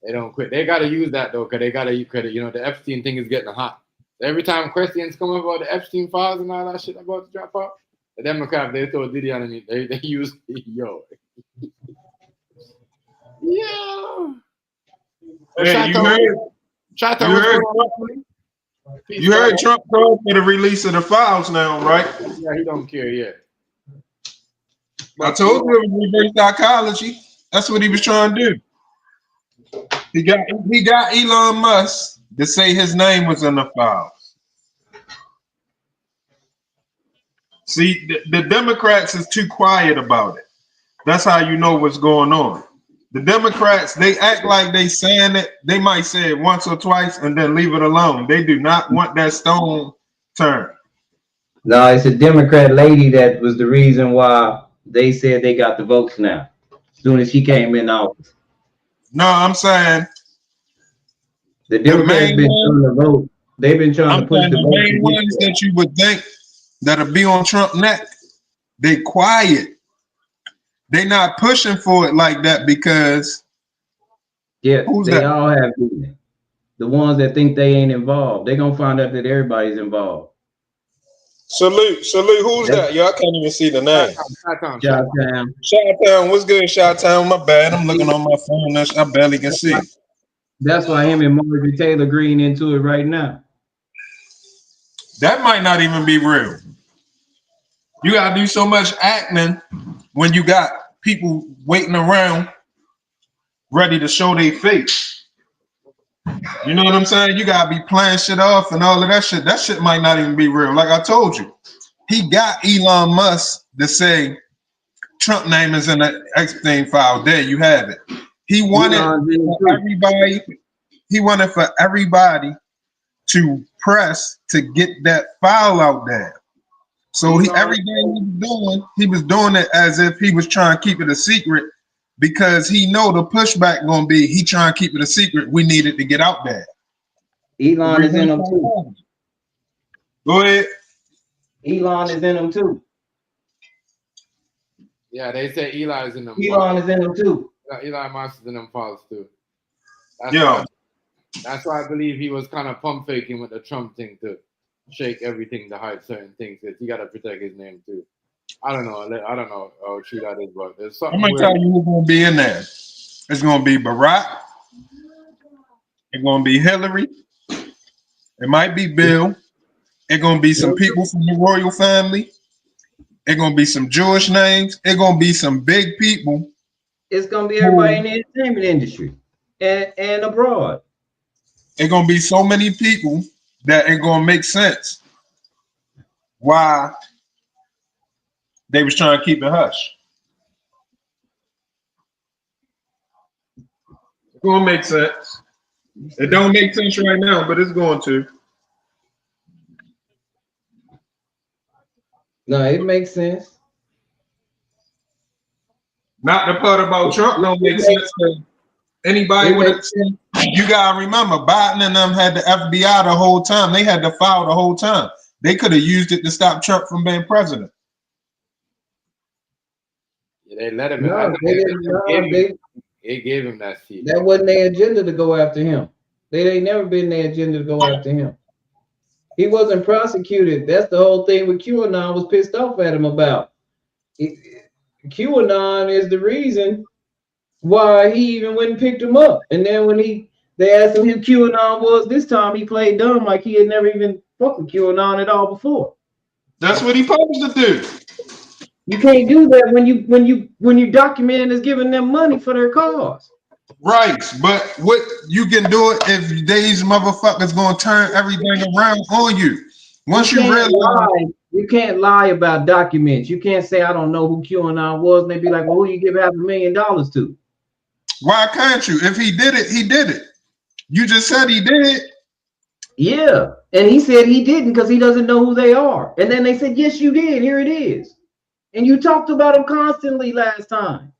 They don't quit. They gotta use that though, cause the Epstein thing is getting hot. Every time questions come up about the Epstein files and all that shit about to drop out, the Democrats they throw Diddy on it. They use yo. Yeah. Hey, you heard Trump called for the release of the files now, right? Yeah, he don't care yet. I told you it was reverse psychology. That's what he was trying to do. He got Elon Musk to say his name was in the files. See, the Democrats is too quiet about it. That's how you know what's going on. The Democrats, they act like they saying it. They might say it once or twice and then leave it alone. They do not want that stone turned. No, it's a Democrat lady that was the reason why they said they got the votes now. As soon as she came in office. No, I'm saying the Democrats been trying to vote. They've been trying to push the vote. Main ones that you would think that'll be on Trump neck, they quiet. They not pushing for it like that because they all have been. The ones that think they ain't involved, they're gonna find out that everybody's involved. Salute. Who's that? Y'all can't even see the name. Chi-Town. What's good, Chi-Town? My bad. I'm looking on my phone. I barely can see. That's why him and Marjorie Taylor Greene into it right now. That might not even be real. You gotta do so much acting when you got people waiting around ready to show their face. You know what I'm saying? You gotta be playing shit off and all of that shit. That shit might not even be real. Like I told you, he got Elon Musk to say Trump name is in the Epstein file. There you have it. He wanted for everybody. He wanted for everybody to press to get that file out there. So everything he was doing it as if he was trying to keep it a secret because he know the pushback gonna be he trying to keep it a secret. We needed to get out there. Elon is in them too. Go ahead. Elon is in them too. Yeah, they say Eli is in them. Elon is in them too. Elon Musk is in them files too. That's why I believe he was kind of pump faking with the Trump thing to shake everything to hide certain things. That he got to protect his name too. I don't know how true that is, but there's something. I'm gonna tell you who's gonna be in there. It's gonna be Barack. It's gonna be Hillary. It might be Bill. It's gonna be some people from the royal family. It's gonna be some Jewish names. It's gonna be some big people. It's gonna be everybody in the entertainment industry and abroad. It's gonna be so many people that it gonna make sense why they was trying to keep it hush. It's gonna make sense. It don't make sense right now, but it's going to. No, it makes sense. Not the part about Trump don't make sense. Anybody with a, you gotta remember, Biden and them had the FBI the whole time. They had the file the whole time. They could have used it to stop Trump from being president. Yeah, they let him. No, It gave him that seat. That wasn't their agenda to go after him. They ain't never been their agenda to go after him. He wasn't prosecuted. That's the whole thing with QAnon was pissed off at him about. QAnon is the reason why he even went and picked him up. And then when they asked him who QAnon was this time, he played dumb like he had never even fucked with QAnon at all before. That's what he supposed to do. You can't do that when you document as giving them money for their cause. Right, but what you can do it if these motherfuckers gonna turn everything around on you. Once you realize you can't lie about documents. You can't say I don't know who QAnon was, and they be like, well, who you give $500,000 to? Why can't you? If he did it, he did it. You just said he did. Yeah, and he said he didn't because he doesn't know who they are. And then they said, yes, you did. Here it is. And you talked about them constantly last time.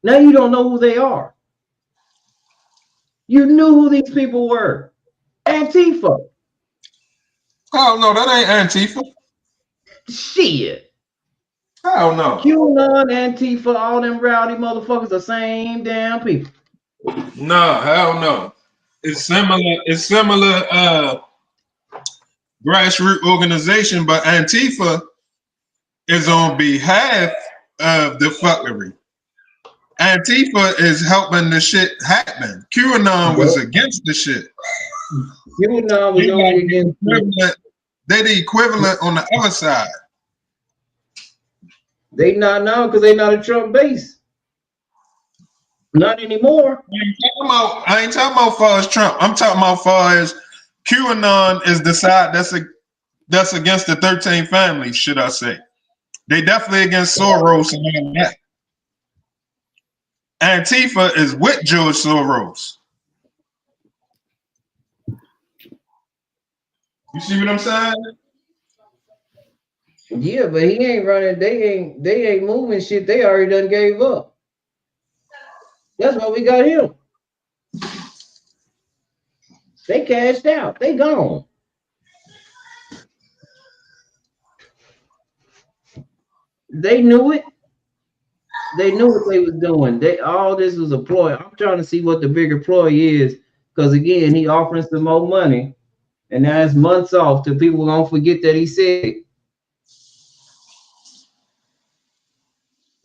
Now you don't know who they are. You knew who these people were. Antifa. Oh no, that ain't Antifa. Shit. Hell no. QAnon, Antifa, all them rowdy motherfuckers, the same damn people. No, hell no. It's similar grassroots organization, but Antifa is on behalf of the fuckery. Antifa is helping the shit happen. QAnon was against the shit. QAnon was only against they the equivalent on the other side. They not now because they not a Trump base. Not anymore. I ain't talking about far as Trump. I'm talking about far as QAnon is the side that's against the 13 families, should I say. They definitely against Soros and all that. Antifa is with George Soros. You see what I'm saying? Yeah, but he ain't running. They ain't moving shit. They already done gave up. That's why we got him. They cashed out. They gone. They knew it. They knew what they was doing. All this was a ploy. I'm trying to see what the bigger ploy is, because again, he offering some more money, and now it's months off till people gonna forget that he said it.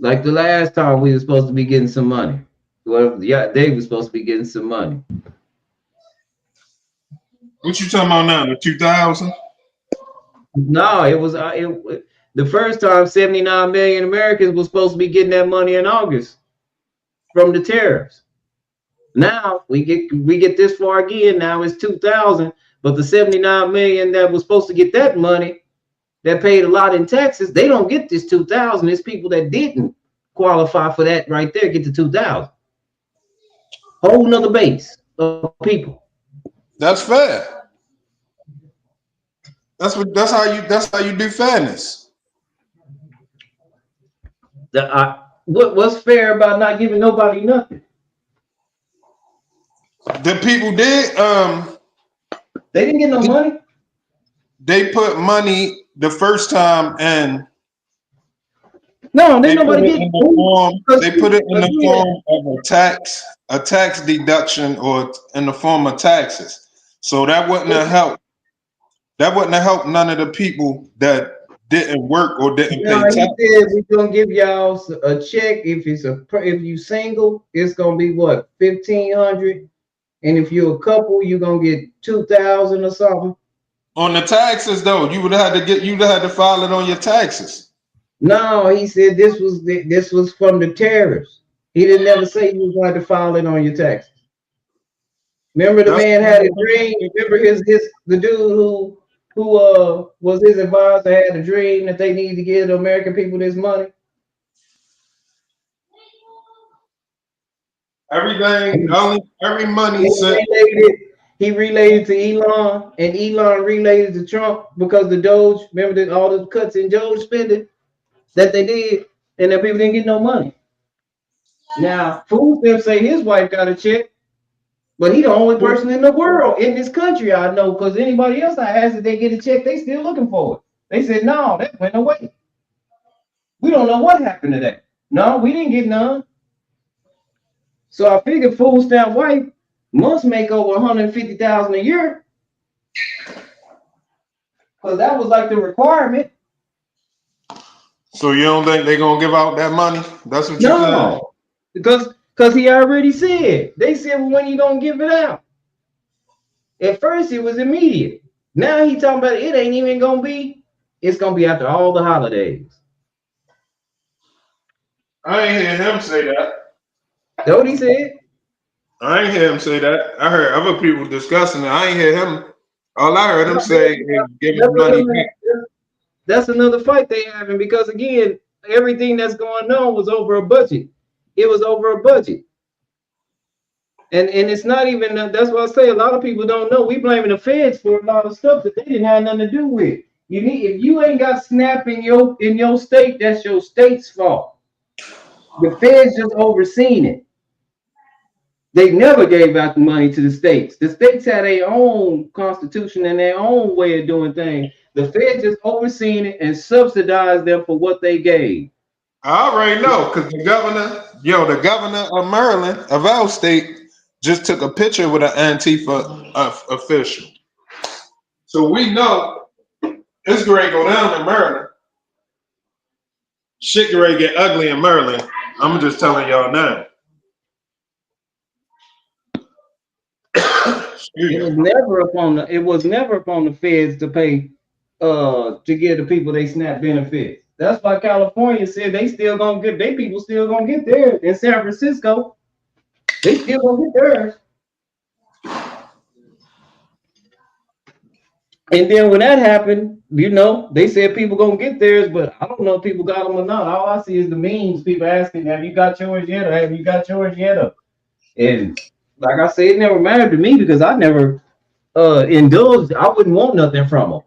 Like the last time we were supposed to be getting some money. Well, yeah, they were supposed to be getting some money. What you talking about now? The 2000? No, it was the first time 79 million Americans were supposed to be getting that money in August from the tariffs. Now we get this far again. Now it's 2000, but the 79 million that was supposed to get that money, that paid a lot in taxes, they don't get this 2000. It's people that didn't qualify for that right there get the 2000. Whole nother base of people. That's fair. That's how you do fairness. What's fair about not giving nobody nothing? The people did They didn't get no money. They put money the first time and they nobody get they put it in the form of a tax deduction, or in the form of taxes. So that wouldn't have helped. That wouldn't have helped none of the people that didn't work or didn't pay taxes. He said we're gonna give y'all a check if you single, it's gonna be what, 1,500, and if you're a couple, you're gonna get 2,000 or something. On the taxes though, you'd have to file it on your taxes. No, he said this was from the tariffs. He didn't ever say you was going to file it on your taxes. Remember the man had a dream. Remember the dude who was his advisor had a dream that they need to give the American people this money. Every money he related to Elon, and Elon related to Trump because the Doge. Remember all the cuts in Doge spending that they did, and that people didn't get no money. Now, Food Stamps say his wife got a check. But he the only person in the world, in this country, I know, because anybody else I asked if they get a check, they still looking for it. They said, no, that went away. We don't know what happened to that. No, we didn't get none. So I figured food stamp wife must make over 150,000 a year. Because that was like the requirement. So you don't think they're gonna give out that money? That's what you said? No. Because he already said. They said, well, when you gonna give it out? At first it was immediate. Now he talking about it ain't even gonna be. It's gonna be after all the holidays. I ain't hear him say that. That's what he said. I ain't hear him say that. I heard other people discussing it. I ain't hear him. All I heard him say is giving money back. That's another fight they having because again, everything that's going on was over a budget. It was over a budget. And it's not even that's what I say. A lot of people don't know. We blaming the feds for a lot of stuff that they didn't have nothing to do with. You need if you ain't got SNAP in your state, that's your state's fault. The feds just overseen it. They never gave out the money to the states. The states had their own constitution and their own way of doing things. The feds just overseen it and subsidized them for what they gave. I already know because the governor of Maryland, of our state, just took a picture with an Antifa official. So we know it's going to go down in Maryland. Shit going to get ugly in Maryland. I'm just telling y'all now. It was never upon the feds to pay to give the people they SNAP benefits. That's why California said they still gonna get their people still gonna get theirs in San Francisco. They still gonna get theirs. And then when that happened, they said people gonna get theirs, but I don't know if people got them or not. All I see is the memes, people asking, have you got yours yet? Or have you got yours yet? And like I said, it never mattered to me because I never indulged. I wouldn't want nothing from them.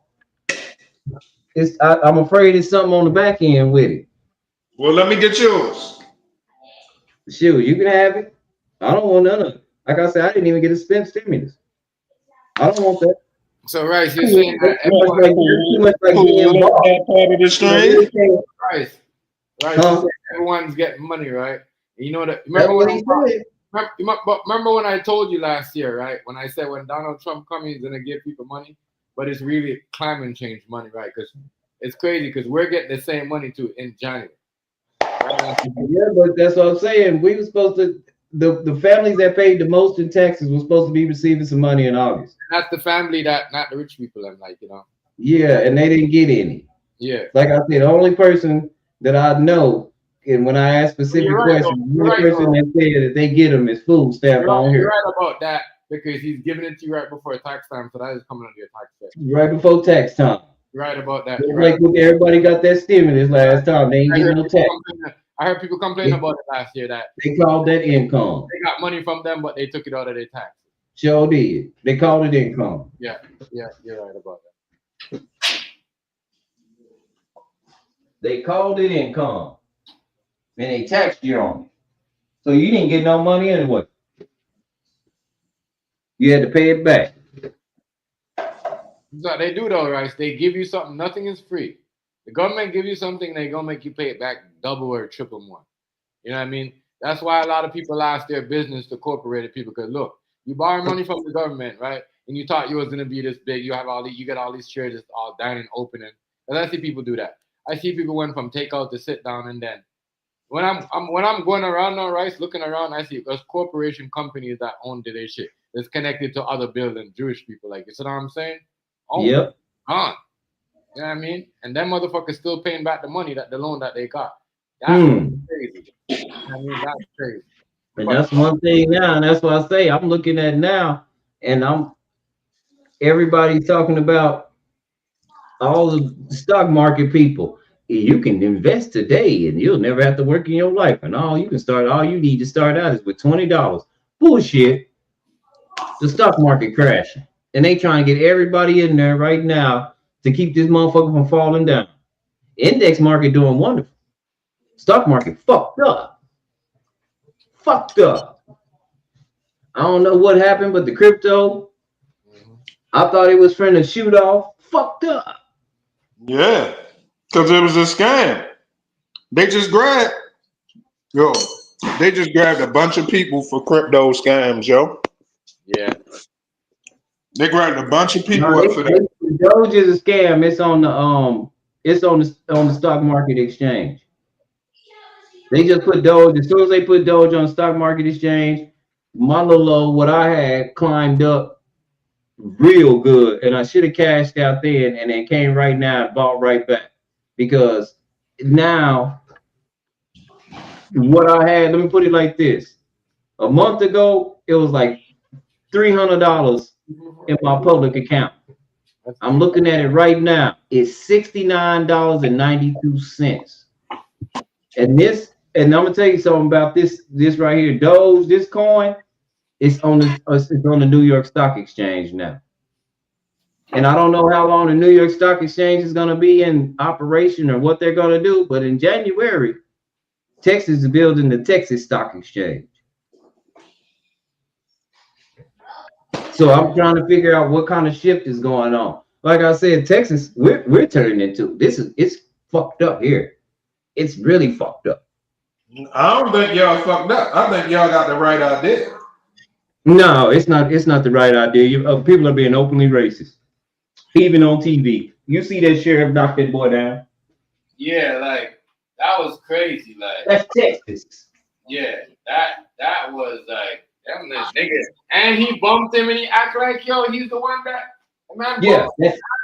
I'm afraid it's something on the back end with it. Well, let me get yours. Sure, you can have it. I don't want none of it. Like I said, I didn't even get a stimulus. I don't want that. So, right, you're saying that everyone's getting money, right? You know that. Remember when I told you last year, right? When I said when Donald Trump comes, he's gonna give people money, but it's really climate change money, right? Because it's crazy because we're getting the same money too in January. Right? Yeah, but that's what I'm saying. We were supposed to. The families that paid the most in taxes were supposed to be receiving some money in August. That's the family that, not the rich people, I'm like, Yeah, and they didn't get any. Yeah. Like I said, the only person that I know, and when I ask specific questions, the only person that said that they get them is food stamp on here. You're right about that because he's giving it to you right before tax time, so that is coming under your tax check. Right before tax time. You're right about that. Like everybody got that stimulus last time. They ain't getting no tax. I heard people complain about it last year that they called that income. They got money from them, but they took it out of their taxes. Sure did. They called it income. Yeah, you're right about that. They called it income, and they taxed you on it. So you didn't get no money anyway. You had to pay it back. So they do though, right? They give you something. Nothing is free. The government give you something, they gonna make you pay it back double or triple more. You know what I mean? That's why a lot of people lost their business to corporated people. Because look, you borrow money from the government, right? And you thought you was gonna be this big. You get all these chairs, it's all dining opening. And I see people do that. I see people went from takeout to sit down, and then when I'm going around now, right, looking around, I see those corporation companies that own their shit. That's connected to other buildings, Jewish people, like you see what I'm saying? Oh, yep. You know what I mean? And them motherfuckers still paying back the money the loan that they got. That's crazy. I mean, that's crazy. And that's one thing now, and that's what I say. I'm looking at now, and everybody's talking about all the stock market people. You can invest today, and you'll never have to work in your life. And all you need to start out is with $20. Bullshit. The stock market crashing, and they trying to get everybody in there right now to keep this motherfucker from falling down. Index market doing wonderful. Stock market fucked up. Fucked up. I don't know what happened, but the crypto, I thought it was finna shoot off. Fucked up. Yeah, because it was a scam. They just grabbed. They just grabbed a bunch of people for crypto scams, yo. Yeah. They grabbed a bunch of people No, up for that. Doge is a scam. It's on the stock market exchange. They just put Doge. As soon as they put Doge on the stock market exchange, my little old, what I had climbed up real good, and I should have cashed out then, and then came right now and bought right back because now what I had. Let me put it like this: a month ago, it was like $300 in my public account. I'm looking at it right now. It's $69.92. And I'm gonna tell you something about this right here. Doge, this coin, it's on the New York Stock Exchange now. And I don't know how long the New York Stock Exchange is gonna be in operation or what they're gonna do, but in January, Texas is building the Texas Stock Exchange. So I'm trying to figure out what kind of shift is going on. Like I said, Texas, we're turning into it's fucked up here. It's really fucked up. I don't think y'all fucked up. I think y'all got the right idea. No, it's not. It's not the right idea. People are being openly racist, even on TV. You see that sheriff knock that boy down. Yeah, like that was crazy. Like That's Texas. yeah, that was like them this nigga, and he bumped him, and he act like yo, he's the one that the man. Yeah,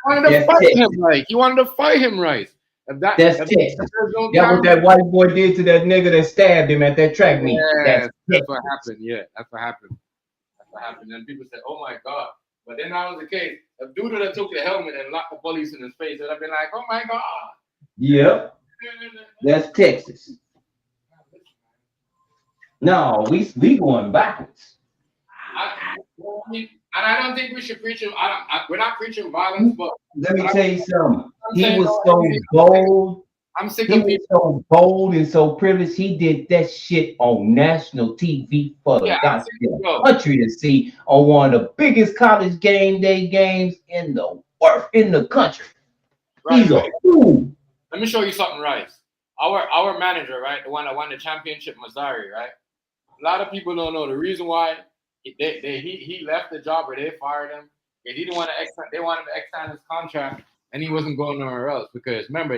Wanted to fight him, right? He wanted to fight him, right? That's Texas. That's what that white boy did to that nigga that stabbed him at that track meet. Yeah, that's what happened. Yeah, that's what happened. That's what happened. And people said, "Oh my god!" But then that was the case. The dude that took the helmet and locked the police in his face would have been like, "Oh my god!" Yep, that's Texas. No, we going backwards. And I don't think we should preach him. We're not preaching violence, but let me tell you something. He was so bold. I'm sick He of was people. so bold and so privileged. He did that shit on national TV for the goddamn country to see on one of the biggest college game day games in the country. Right, He's a fool. Let me show you something, Rice. Our manager, right, the one that won the championship, Missouri, right? A lot of people don't know the reason why he left the job or they fired him. He didn't want to they wanted to extend his contract, and he wasn't going nowhere else because remember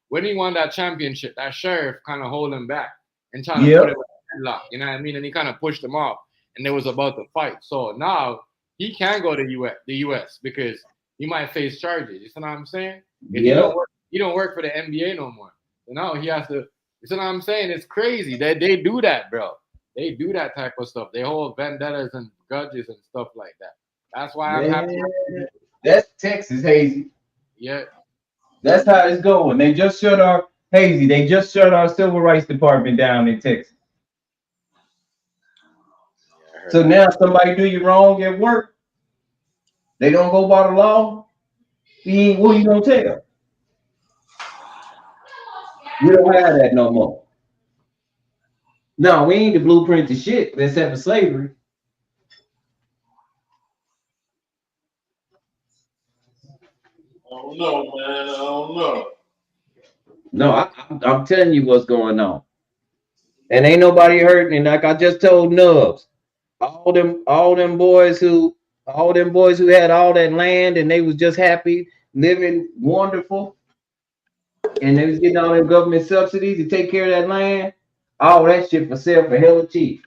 when he won that championship, that sheriff kind of hold him back and trying to put him in headlock, you know what I mean? And he kind of pushed him off, and they was about to fight. So now he can go to the U.S. because he might face charges. You see what I'm saying? If he don't work for the NBA no more. So now he has to. You see what I'm saying? It's crazy that they do that, bro. They do that type of stuff. They hold vendettas and grudges and stuff like that. That's why I'm happy. That's Texas, Hazy. Yeah. That's how it's going. They just shut our civil rights department down in Texas. So now somebody do you wrong at work, they don't go by the law. What are you gonna tell? We don't have that no more. No, we ain't the blueprint to shit except for slavery. I don't know, man. I don't know. No, I'm telling you what's going on. And ain't nobody hurting. And like I just told Nubs, all them boys who had all that land and they was just happy, living wonderful, and they was getting all them government subsidies to take care of that land. All that shit for sale for hella cheap.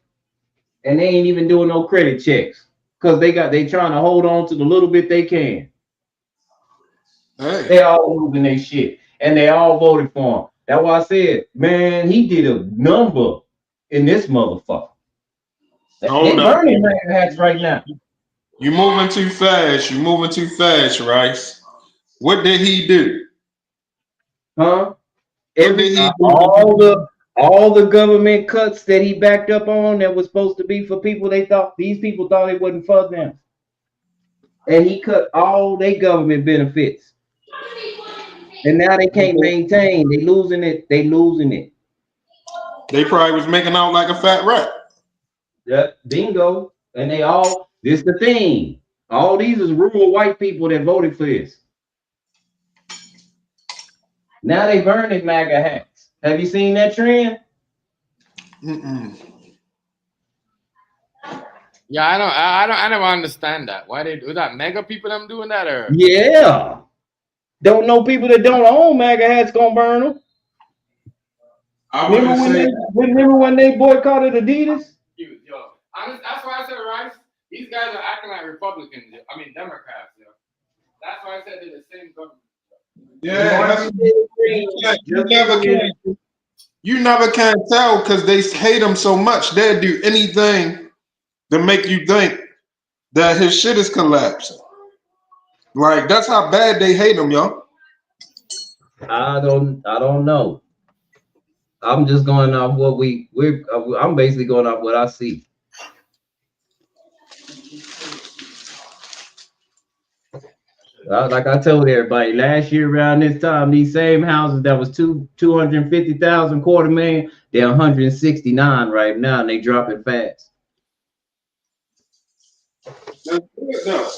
And they ain't even doing no credit checks because they trying to hold on to the little bit they can. Hey. They all losing their shit. And they all voted for him. That's why I said, man, he did a number in this motherfucker. They burning MAGA hats right now. You moving too fast. You moving too fast, Rice. What did he do? Huh? All the government cuts that he backed up on that was supposed to be for people, these people thought it wasn't for them. And he cut all their government benefits. And now they can't maintain. They losing it. They probably was making out like a fat rat. Yeah, bingo. And this the thing. All these is rural white people that voted for this. Now they burning MAGA hats. Have you seen that trend? Mm-mm. Yeah, I never understand that. Why they do that? Mega people them doing that or Yeah. Don't know people that don't own MAGA hats gonna burn them. I Remember wouldn't say remember when they boycotted Adidas? yo. That's why I said Rice. These guys are acting like Republicans. I mean Democrats. Yo. That's why I said they're the same government. yeah, you never can tell because they hate him so much. They'll do anything to make you think that his shit is collapsing. Like that's how bad they hate him, yo. I don't know. I'm just going off what I'm basically going off what I see. Like I told everybody last year around this time, these same houses that was 250,000 quarter million, they're 169 right now, and they dropping fast. That's good though.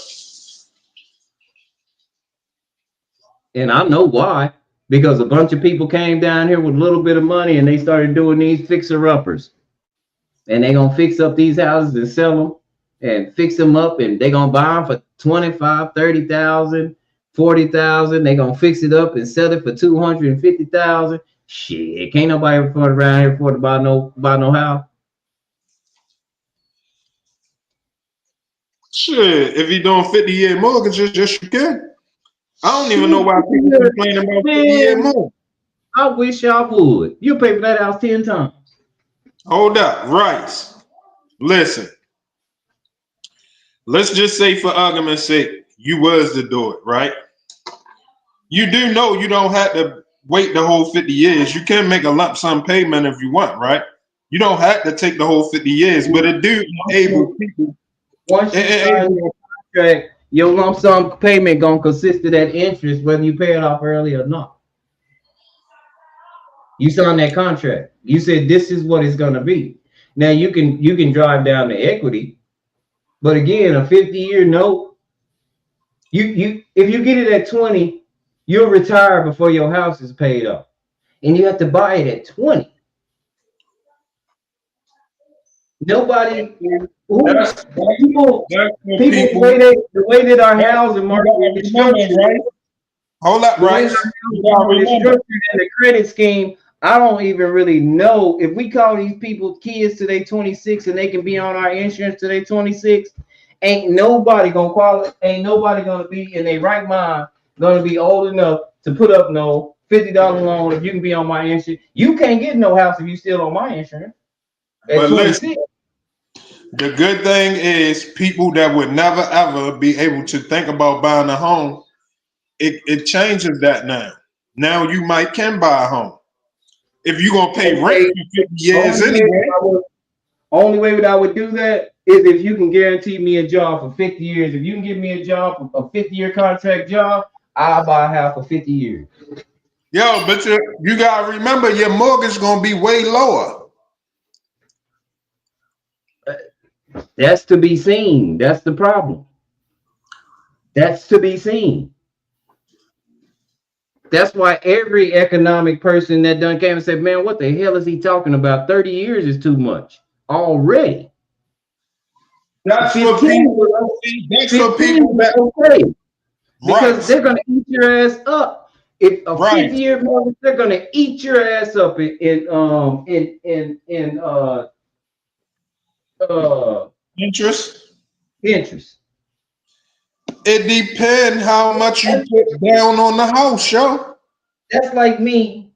And I know why, because a bunch of people came down here with a little bit of money and they started doing these fixer-uppers. And they gonna fix up these houses and sell them and fix them up, and they gonna buy them for 25, 30,000, 40,000. They gonna fix it up and sell it for 250,000. Shit, can't nobody afford around here afford to buy no house. Shit, if you doing 50-year mortgages, just you can. I don't even know why people complain about 50-year mortgage. I wish I would. You pay for that house 10 times. Hold up, Rice. Listen. Let's just say for argument's sake, you was to do it, right? You do know you don't have to wait the whole 50 years. You can make a lump sum payment if you want, right? You don't have to take the whole 50 years, but it do enable people. Once you sign your contract, your lump sum payment gonna consist of that interest, whether you pay it off early or not. You signed that contract. You said this is what it's gonna be. Now you can drive down the equity, but again, a 50-year note, you if you get it at 20, you'll retire before your house is paid off, and you have to buy it at 20. Nobody, people, the way that our housing market is structured, right? Hold up, right? And the credit scheme, I don't even really know if we call these people kids till they 26 and they can be on our insurance till they 26. Ain't nobody gonna qualify. Ain't nobody gonna be in their right mind gonna be old enough to put up no $50 loan if you can be on my insurance. You can't get no house if you still on my insurance. But listen, the good thing is people that would never ever be able to think about buying a home, it changes that now. Now you can buy a home. If you're gonna pay rent for 50 years anyway. Only way that I would do that is if you can guarantee me a job for 50 years. If you can give me a job, a 50-year contract job, I'll buy a house for 50 years. Yo, but you gotta remember your mortgage is gonna be way lower. That's to be seen. That's the problem. That's to be seen. That's why every economic person that done came and said, man, what the hell is he talking about? 30 years is too much already. That's for people. That's for people that okay. Because they're gonna eat your ass up. If a 50-year mortgage, they're gonna eat your ass up in interest. Interest. It depends how much you put down on the house, yo. That's like me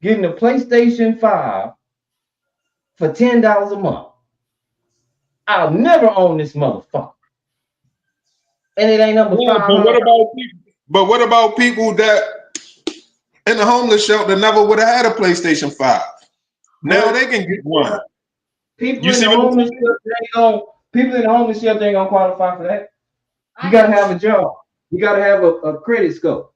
getting a PlayStation 5 for $10 a month. I'll never own this motherfucker. And it ain't number 5. But what about people that in the homeless shelter never would have had a PlayStation 5? Now they can get one. People in the homeless shelter ain't gonna qualify for that. You gotta have a job. You gotta have a credit score.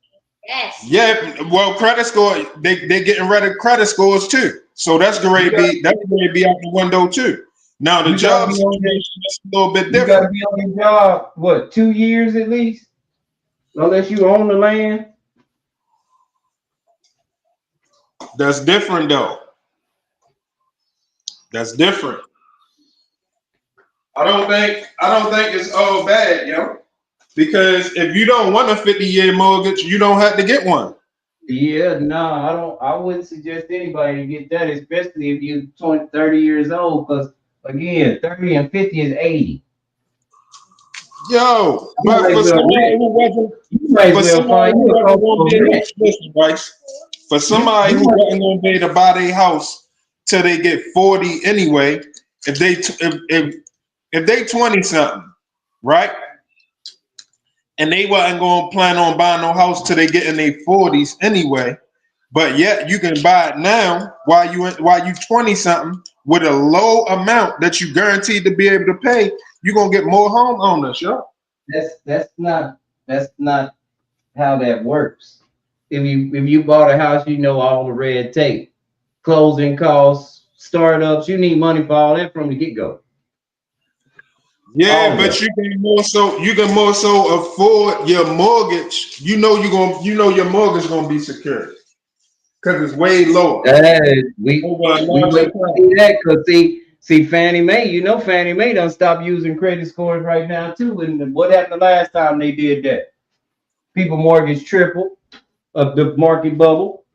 Yes. Yeah, well, credit score, they getting rid of credit scores too. So that's going to be out the window too. Now the job situation is a little bit different. You gotta be on your job, what, 2 years at least? Unless you own the land. That's different though. That's different. I don't think it's all bad, yo. Because if you don't want a 50-year mortgage, you don't have to get one. Yeah, no, I wouldn't suggest anybody to get that, especially if you're 20, 30 years old, because again, 30 and 50 is 80. Yo, You but might for as well somebody rent. who wasn't You might for as well somebody find who you a wasn't gonna comfortable be able rent. to listen, Bryce, for somebody You who might, wasn't gonna be able to buy their house till they get 40 anyway, if they 20 something, right? And they wasn't gonna plan on buying no house till they get in their 40s anyway. But yet you can buy it now while you 20 something with a low amount that you guaranteed to be able to pay. You're gonna get more homeowners, yo. that's not how that works. If you bought a house, you know all the red tape, closing costs, startups. You need money for all that from the get go. All Yeah, of but that. you can more so afford your mortgage. You know your mortgage gonna be secure because it's way lower We over a we larger wait to time. see that because see Fannie Mae. You know Fannie Mae done stop using credit scores right now too. And what happened the last time they did that? People mortgage triple of the market bubble.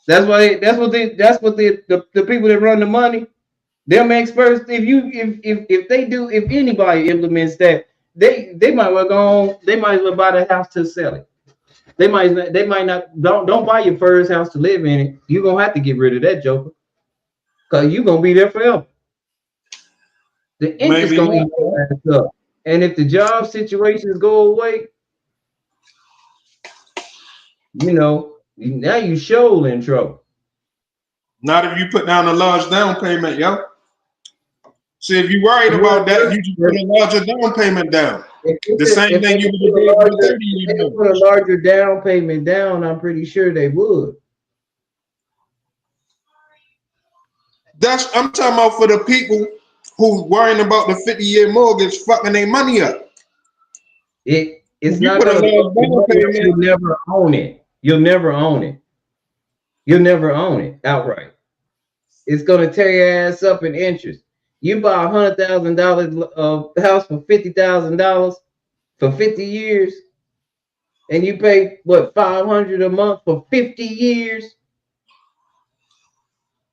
That's what the people that run the money, them experts. If anybody implements that, they might well go on. They might as well buy the house to sell it. They might not don't buy your first house to live in it. You're gonna have to get rid of that joker because you're gonna be there forever. The interest Maybe gonna not. eat your ass up. And if the job situations go away, now you show in trouble. Not if you put down a large down payment, yo. See, if you're worried about that, you just put a larger down payment down. The same thing you would do with a 30-year If they put a mortgage. larger down payment down, I'm pretty sure they would. I'm talking about for the people who worrying about the 50-year mortgage fucking their money up. It's If you not put a gonna large fuck your down money up. payment, You'll never own it. You'll never own it. You'll never own it outright. It's gonna tear your ass up in interest. You buy $100,000 of house for $50,000 for 50 years, and you pay what 500 a month for 50 years.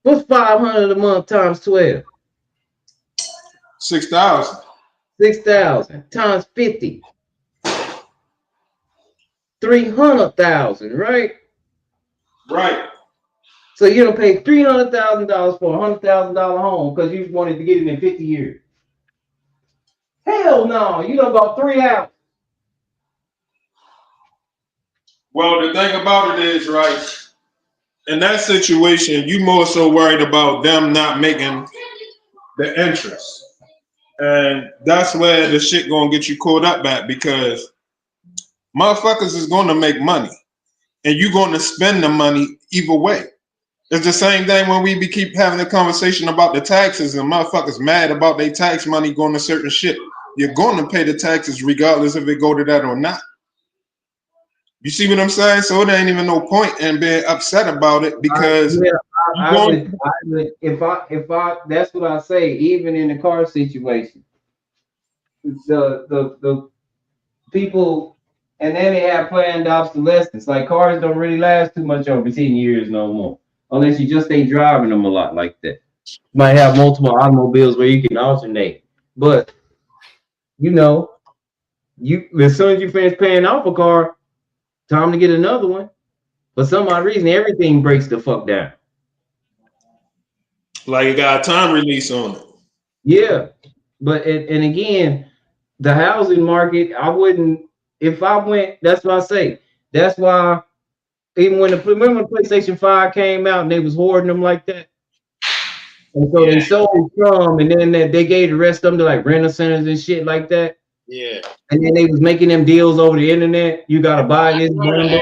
What's 500 a month times 12? 6,000. 6,000 times 50. 300,000, right? Right. So you don't pay $300,000 for $100,000 home because you wanted to get it in 50 years. Hell no, you done bought 3 houses. Well, the thing about it is, right, in that situation, you more so worried about them not making the interest. And that's where the shit gonna get you caught up at because motherfuckers is gonna make money and you gonna spend the money either way. It's the same thing when we keep having a conversation about the taxes and motherfuckers mad about their tax money going to certain shit. You're gonna pay the taxes regardless if it go to that or not. You see what I'm saying? So it ain't even no point in being upset about it because Yeah, you I going. would, that's what I say. Even in the car situation, the people, and then they have planned obsolescence. Like cars don't really last too much over 10 years no more, unless you just ain't driving them a lot like that. You might have multiple automobiles where you can alternate, but you know, you as soon as you finish paying off a car, time to get another one. For some odd reason, everything breaks the fuck down. Like it got a time release on it. Yeah, but and again, the housing market, I wouldn't. If I went, that's what I say. That's why even remember when PlayStation 5 came out and they was hoarding them like that, and so they sold some, and then they gave the rest of them to like rental centers and shit like that. Yeah. And then they was making them deals over the internet. You gotta buy this bundle, Right.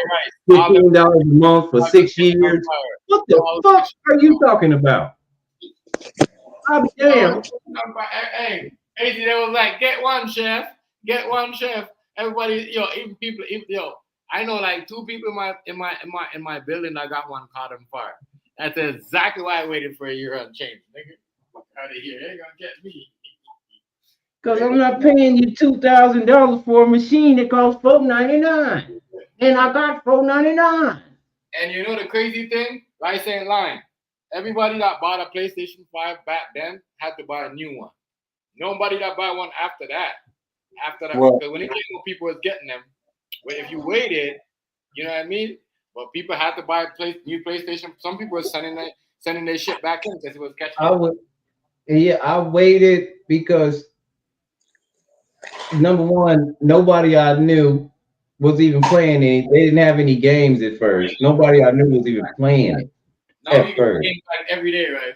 $15 a month for 6 years. What the fuck are you talking about? I'll be damned. Hey, they was like, get one chef, get one chef. Everybody, even people, I know like 2 people in my building that got one caught on fire. That's exactly why I waited for a year on change, nigga. Fuck out of here. They ain't gonna get me. Because I'm not paying you $2,000 for a machine that costs $499. And I got $499. And you know the crazy thing? Rice ain't lying. Everybody that bought a PlayStation 5 back then had to buy a new one. Nobody that bought one after that. Well, Because when it came out, people was getting them. But if you waited, you know what I mean? But people had to buy a new PlayStation. Some people were sending their shit back in because it was catching up. I waited because number one, nobody I knew was even playing it. They didn't have any games at first. Nobody I knew was even playing it Now you at get first. games like every day, right?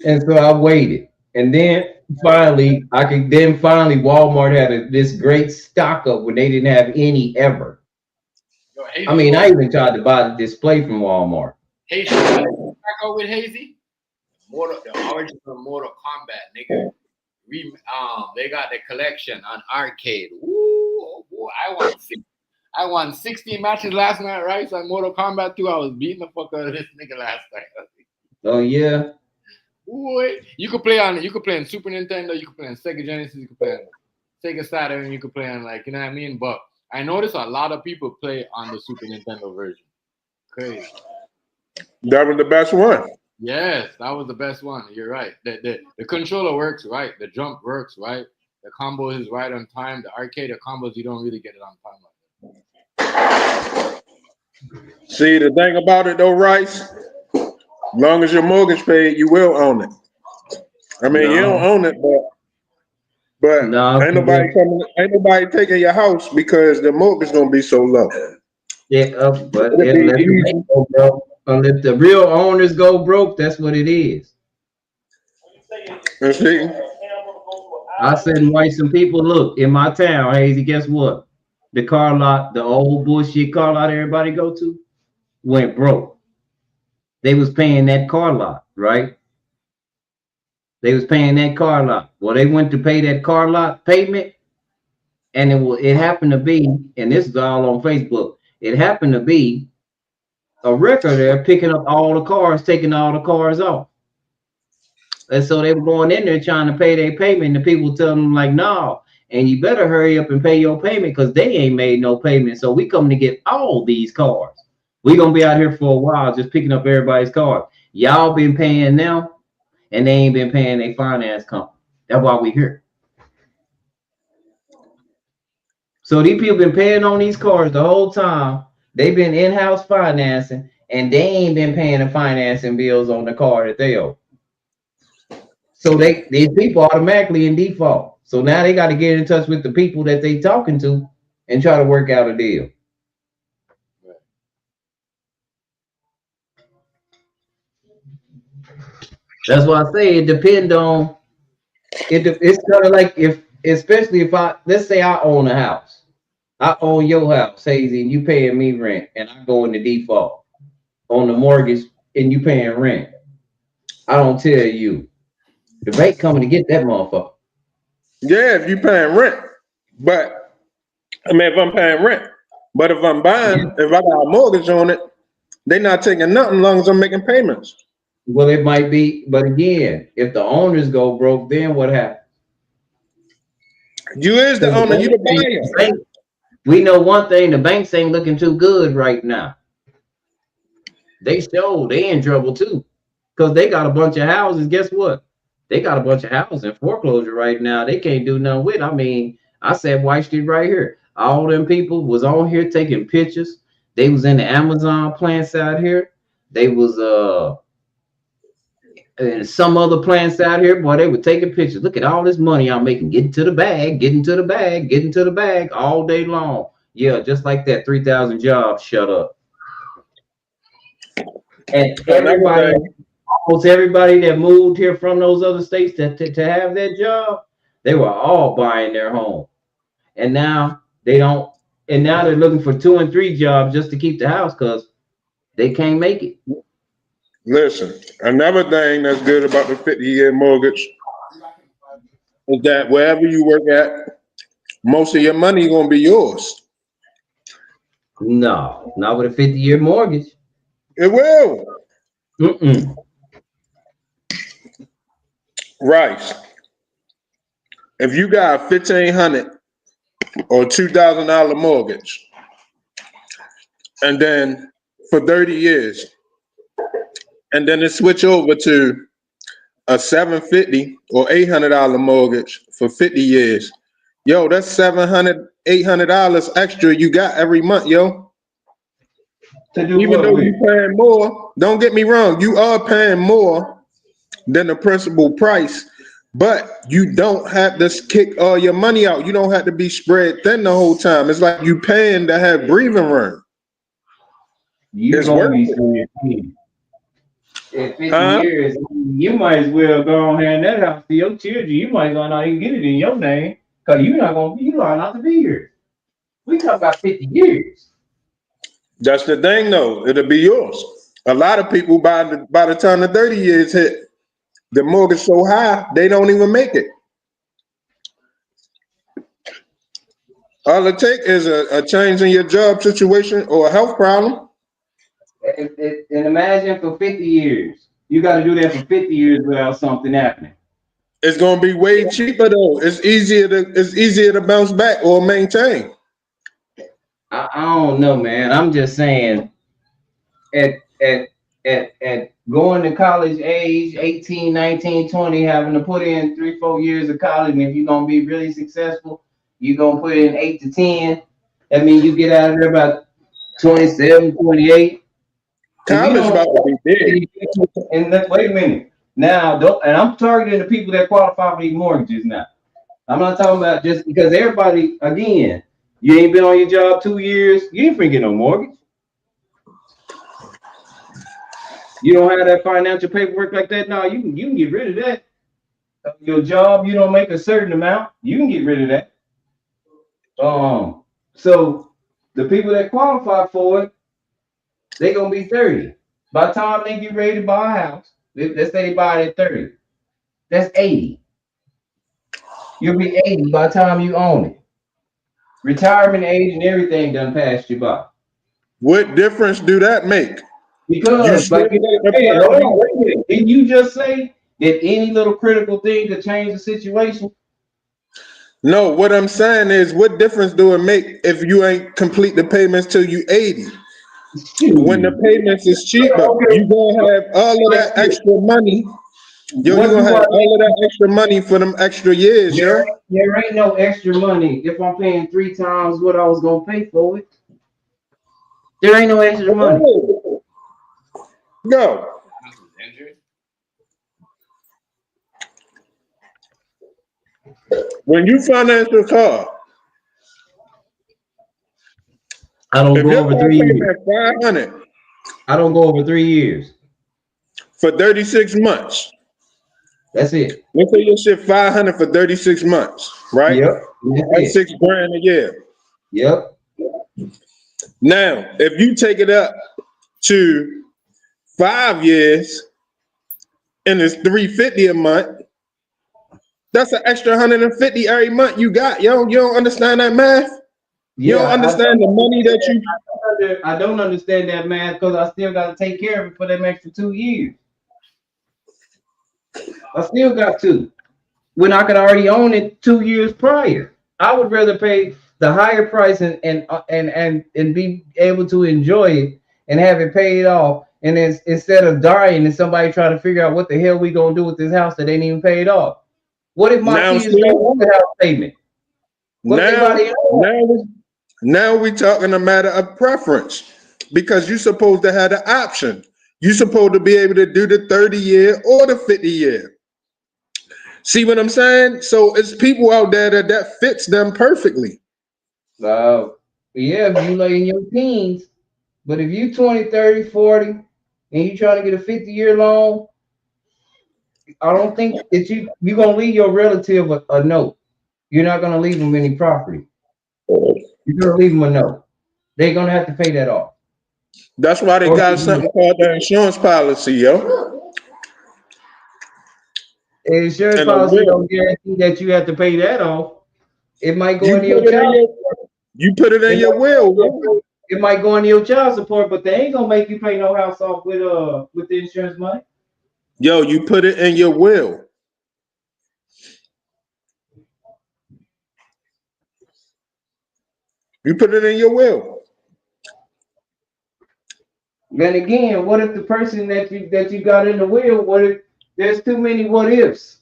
And so I waited. And then finally, Walmart had this great stock up when they didn't have any ever. Yo, Hazy, I mean, I even tried to buy the display from Walmart. Hazy, back out with Hazy. The original Mortal Kombat, nigga. They got the collection on arcade. Ooh, oh boy, I won 16 matches last night, right? So on Mortal Kombat 2, I was beating the fuck out of this nigga last night. Oh yeah. Boy, you could play on Super Nintendo, you could play on Sega Genesis, you could play on Sega Saturn, you could play on, like, you know what I mean? But I noticed a lot of people play on the Super Nintendo version. Crazy. that was the best one. Yes, that was the best one. You're right. The controller works right. The jump works right. The combo is right on time. The arcade combos, you don't really get it on time like that. See, the thing about it though, Rice, long as your mortgage paid, you will own it. I mean, you don't own it, but No. ain't nobody taking your house because the mortgage gonna be so low. Yeah, but It'll be easy. unless the real owners go broke, that's what it is. And see, I said, invite some people. Look, in my town, Hazy, guess what? The car lot, the old bullshit car lot everybody go to, went broke. They was paying that car lot, right? They was paying that car lot. Well, they went to pay that car lot payment, and it happened to be, and this is all on Facebook. It happened to be a record there picking up all the cars, taking all the cars off. And so they were going in there trying to pay their payment. And the people telling them like, no, and you better hurry up and pay your payment because they ain't made no payment. So we coming to get all these cars. We gonna be out here for a while just picking up everybody's cars. Y'all been paying them and they ain't been paying their finance company. That's why we here. So these people been paying on these cars the whole time. They've been in-house financing and they ain't been paying the financing bills on the car that they owe. So these people automatically in default. So now they got to get in touch with the people that they talking to and try to work out a deal. That's why I say it depends on it. It's kind of like especially if let's say I own a house, I own your house, Hazy, and you paying me rent, and I go into default on the mortgage, and you paying rent. I don't tell you. The bank coming to get that motherfucker. yeah, if you paying rent, but I mean, if I'm paying rent, but if I'm buying, if I got a mortgage on it, they not taking nothing as long as I'm making payments. Well, it might be, but again, if the owners go broke, then what happens? You is the owner, you the buyer. We know one thing: the banks ain't looking too good right now. They in trouble too, because they got a bunch of houses. Guess what? They got a bunch of houses in foreclosure right now. They can't do nothing with. I mean, I said White Street right here. All them people was on here taking pictures. They was in the Amazon plants out here. They was and some other plants out here. Boy, they were taking pictures. Look at all this money I'm making. Getting to the bag, getting to the bag, getting to the bag all day long. Yeah, just like that. 3,000 jobs shut up. And everybody, almost everybody that moved here from those other states to have that job, they were all buying their home. And now they don't, and now they're looking for 2 and 3 jobs just to keep the house because they can't make it. Listen, another thing that's good about the 50-year mortgage is that wherever you work at, most of your money is gonna be yours. No, not with a 50-year mortgage. It will. Mm-mm. Rice. If you got a $1,500 or $2,000 mortgage, and then for 30 years, and then it switch over to a $750 or $800 mortgage for 50 years. Yo, that's $700, $800 extra you got every month, yo. To do Even what though with? you paying more, don't get me wrong, you are paying more than the principal price, but you don't have to kick all your money out. You don't have to be spread thin the whole time. It's like you paying to have breathing room. You It's gonna worth be it. serious. In 50 Huh? years, you might as well go and hand that house to your children. You might not even get it in your name because you are not to be here. We talk about 50 years. That's the thing though. It'll be yours. A lot of people by the time the 30 years hit, the mortgage so high, they don't even make it. All it takes is a change in your job situation or a health problem. And imagine for 50 years. You got to do that for 50 years without something happening. It's gonna be way cheaper though. It's easier to bounce back or maintain. I don't know, man. I'm just saying at at at going to college age, 18, 19, 20, having to put in 3-4 years of college, and if you're gonna be really successful, you're gonna put in 8 to 10. I mean, you get out of there about 27, 28. If you College about to be big. don't, and wait a minute. Now, don't, and I'm targeting the people that qualify for these mortgages now. I'm not talking about just because everybody, again, you ain't been on your job 2 years, you ain't freaking no mortgage. You don't have that financial paperwork like that. No, you can get rid of that. Your job, you don't make a certain amount, you can get rid of that. So the people that qualify for it, they're gonna be 30. By the time they get ready to buy a house, let's say they buy it at 30. That's 80. You'll be 80 by the time you own it. Retirement age and everything done passed you by. What difference do that make? You Because, still like you get just the said, hold property. on, wait a minute. Didn't you just say that any little critical thing could change the situation? No, what I'm saying is, what difference do it make if you ain't complete the payments till you 80? When the Shoot. payments is cheaper, Okay. you gonna have all of Like that this. extra money. Yo, you What gonna do have I all of that extra money for them extra years, yo. there ain't no extra money if I'm paying 3 times what I was gonna pay for it. There ain't no extra money. Oh, no. When you finance a car, I don't if go your over car 3 years. payment 500 I don't go over 3 years. for 36 months, That's it. let's say your shit 500 for 36 months, right? Yep. That's That's it. 6 grand a year. Yep. Now, if you take it up to 5 years and it's 350 a month, that's an extra 150 every month you got. You don't understand that math? You Yeah, don't understand the money that you. I don't understand that math because I still got to take care of it for them extra 2 years. I still got to. When I could already own it 2 years prior, I would rather pay the higher price and be able to enjoy it and have it paid off. And then instead of dying and somebody trying to figure out what the hell we gonna do with this house that ain't even paid off. What if my Now kids see, don't want the house payment? What if they buy now, their own? now we talking a matter of preference because you supposed to have the option. You supposed to be able to do the 30-year or the 50-year. See what I'm saying? So it's people out there that fits them perfectly. Yeah, if you lay in your teens, but if you 20, 30, 40, and you trying to get a 50-year loan, I don't think that you're gonna leave your relative a note. You're not gonna leave them any property. You're gonna leave them a note. They're gonna have to pay that off. That's why they Or got something called the insurance policy, yo. the insurance And a policy will. don't guarantee that you have to pay that off. It might go You into put your it in child. your you put it in It your might will, yo. It might go into your child support, but they ain't gonna make you pay no house off with the insurance money. Yo, you put it in your will. You put it in your will. Then again, what if the person that you got in the will? What if there's too many what ifs?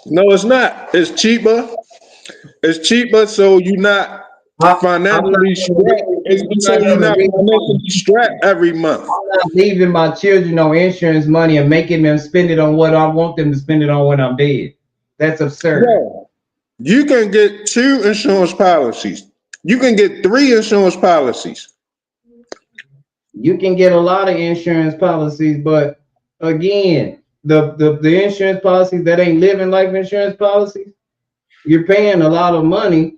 No, it's not. It's cheaper. It's cheaper, so you're not I'm financially strapped. It's so not you're gonna not financially strapped every month. I'm not leaving my children on insurance money and making them spend it on what I want them to spend it on when I'm dead. That's absurd. Yo, you can get 2 insurance policies. You can get 3 insurance policies. You can get a lot of insurance policies, but again, the insurance policies that ain't living life insurance policies, you're paying a lot of money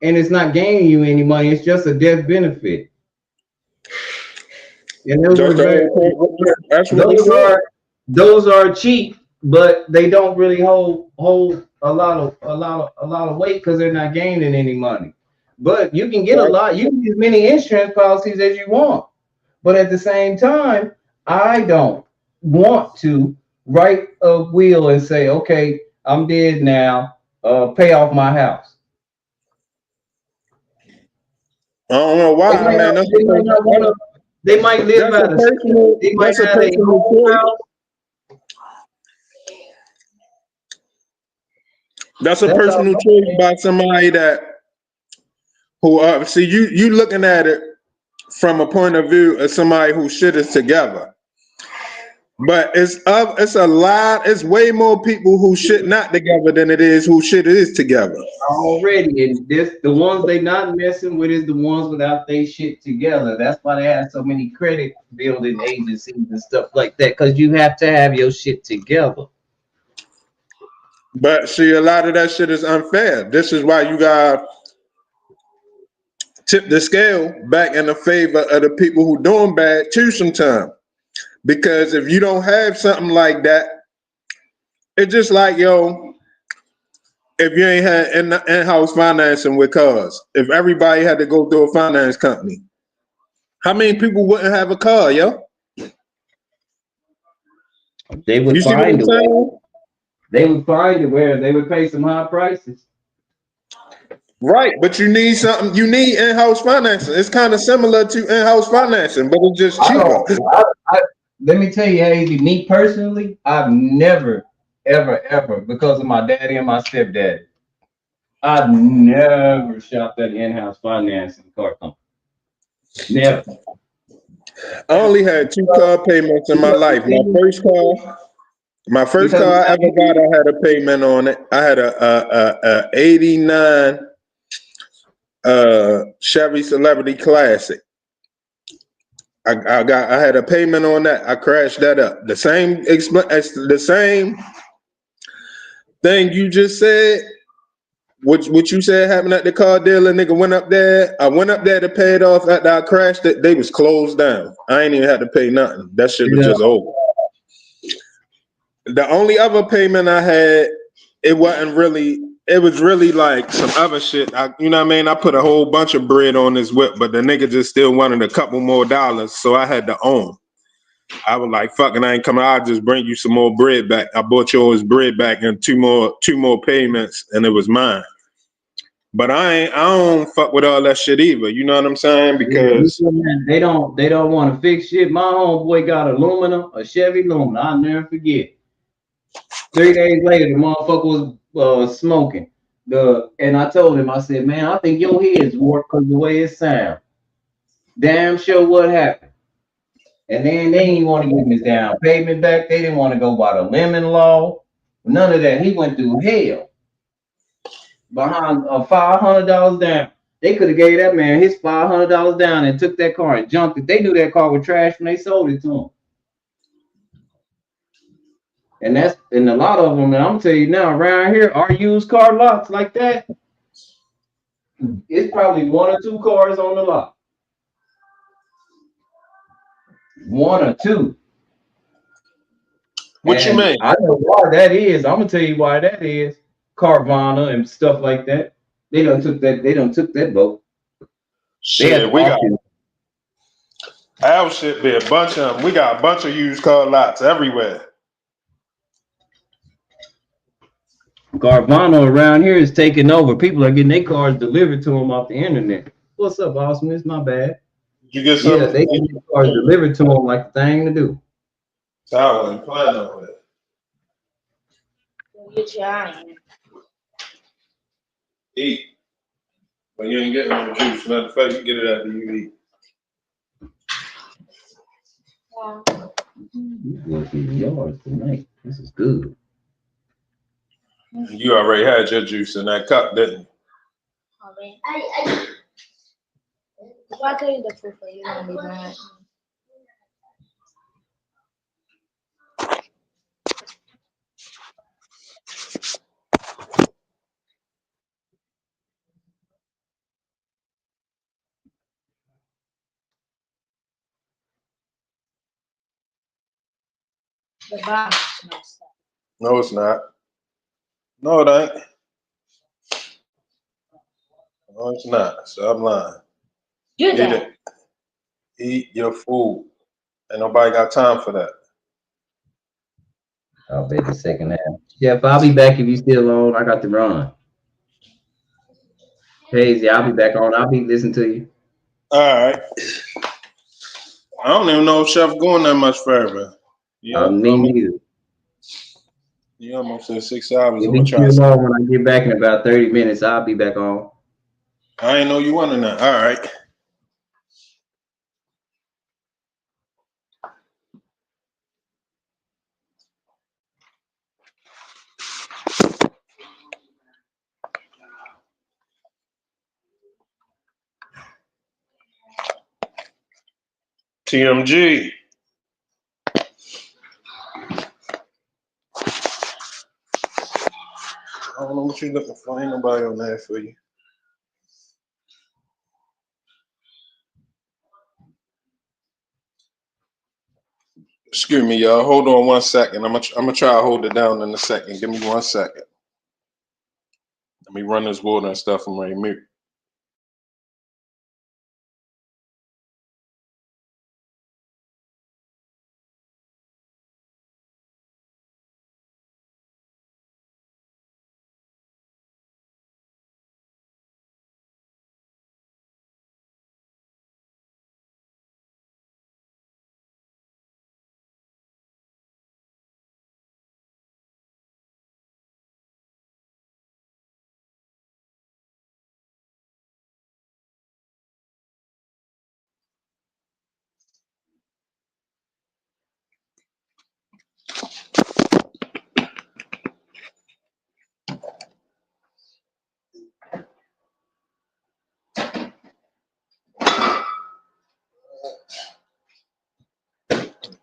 and it's not gaining you any money. It's just a death benefit. And those That's are the very, whole point. That's what we said. those are cheap, but they don't really hold a lot of weight because they're not gaining any money. But you can get a lot, you can get as many insurance policies as you want. But at the same time, I don't want to write a will and say, okay, I'm dead now, pay off my house. I don't know why, man. They might live That's a out of personal. they might That's a have a personal whole choice. house. That's a That's all personal I'm choice saying. by somebody that who see you looking at it from a point of view of somebody who shit is together. But it's a lot. It's way more people who shit not together than it is who shit is together. Already, and this the ones they not messing with is the ones without they shit together. That's why they have so many credit building agencies and stuff like that, because you have to have your shit together. But see, a lot of that shit is unfair. This is why you got tip the scale back in the favor of the people who doing bad too sometimes. Because if you don't have something like that, it's just like, yo, if you ain't had in-house financing with cars, if everybody had to go through a finance company, how many people wouldn't have a car, yo? They would You see what find I'm a way. saying? They would find it where they would pay some high prices. Right, but you need something. You need in-house financing. It's kind of similar to in-house financing, but it's just I cheaper. don't. Let me tell you, Hazy. Me personally, I've never, ever, because of my daddy and my stepdad, I've never shopped at in-house financing car company. Never. I only had 2 car payments in my life. My first Because car I ever got, I had a payment on it. I had a 89 Chevy Celebrity Classic. I had a payment on that. I crashed that up. The same thing you just said. What you said happened at the car dealer, nigga went up there. I went up there to pay it off after I crashed it. They was closed down. I ain't even had to pay nothing. That shit was just over. The only other payment I had, it was really like some other shit. You know what I mean? I put a whole bunch of bread on this whip, but the nigga just still wanted a couple more dollars, so I had to own. I was like, fucking, I ain't coming. I'll just bring you some more bread back. I bought yours bread back in two more payments, and it was mine. But I don't fuck with all that shit either. You know what I'm saying? Because they don't want to fix shit. My homeboy got a Chevy Lumina. I'll never forget. 3 days later, the motherfucker was smoking. And I told him, I said, man, I think your head's warped because the way it sounds. Damn sure what happened. And then they didn't want to give him his down payment back. They didn't want to go by the lemon law. None of that. He went through hell behind $500 down. They could have gave that man his $500 down and took that car and junked it. They knew that car was trash when they sold it to him. And a lot of them, and I'm telling you now, around here, our used car lots like that, it's probably 1 or 2 cars on the lot. 1 or 2. What you mean? I know why that is. I'm gonna tell you why that is. Carvana and stuff like that. They done took that boat. They had Shit, the we got auction. our shit be a bunch of them. We got a bunch of used car lots everywhere. Carvana around here is taking over. People are getting their cars delivered to them off the internet. What's up, Austin? It's my bad. Did you get Yeah, something? they get their cars delivered to them like the thing to do. So I wasn't planning on it. You're trying. Eat. But you ain't getting no juice. Matter of fact, you get it after you eat. You go through the yards tonight. This is good. You already had your juice in that cup, didn't you? If I tell you the truth, you're gonna be mad. The box messed up. No, it's not. No, it ain't. No, it's not. Stop lying. You Eat did. it. Eat your food. Ain't nobody got time for that. I'll bet the second half. Jeff, I'll be back if you still on. I got to run. Hazy, I'll be back on. I'll be listening to you. All right. I don't even know if Chef going that much further. Me neither. You almost said 6 hours. If I'm you gonna try. still on when I get back in about 30 minutes, I'll be back on. I ain't know you wanted that. All right. TMG. I don't know what you looking for. Ain't nobody on there for you. Excuse me, y'all. Hold on 1 second. I'm gonna try to hold it down in a second. Give me 1 second. Let me run this water and stuff from my mute.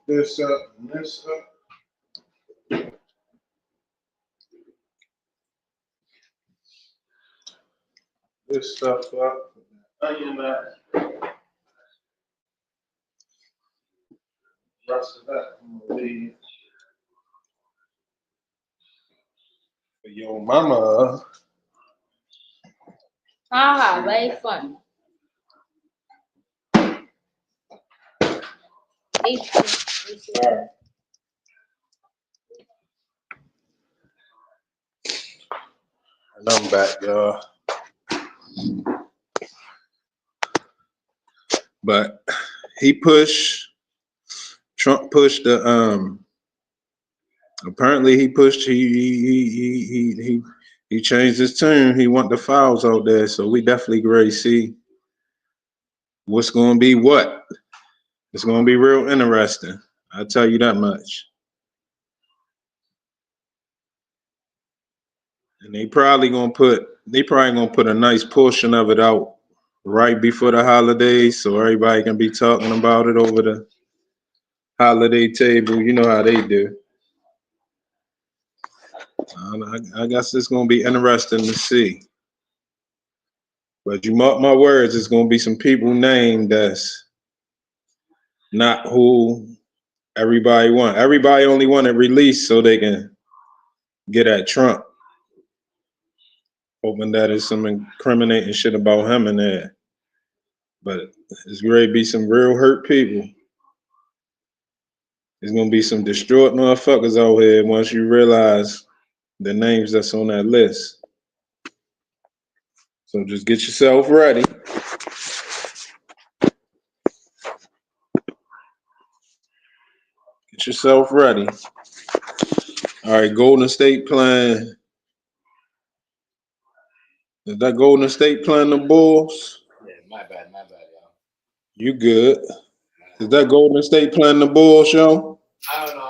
This up and this up. This stuff up. Onion that. Rest of that I'm gonna leave for your mama. Haha, very fun. And I'm back, y'all. But Trump pushed the apparently he changed his tune. He want the files out there, so we definitely ready to see what's gonna be what. It's gonna be real interesting. I'll tell you that much. And they probably gonna put a nice portion of it out right before the holidays, so everybody can be talking about it over the holiday table. You know how they do. I guess it's gonna be interesting to see. But you mark my words, it's gonna be some people named that's not who everybody want. Everybody only want it released so they can get at Trump, hoping that is some incriminating shit about him in there. But it's going to be some real hurt people. There's going to be some distraught motherfuckers out here once you realize the names that's on that list. So just get yourself ready. Get yourself ready. All right, Golden State playing. Is that Golden State playing the Bulls? Yeah, my bad, y'all. You good. Is that Golden State playing the Bulls, yo? I don't know.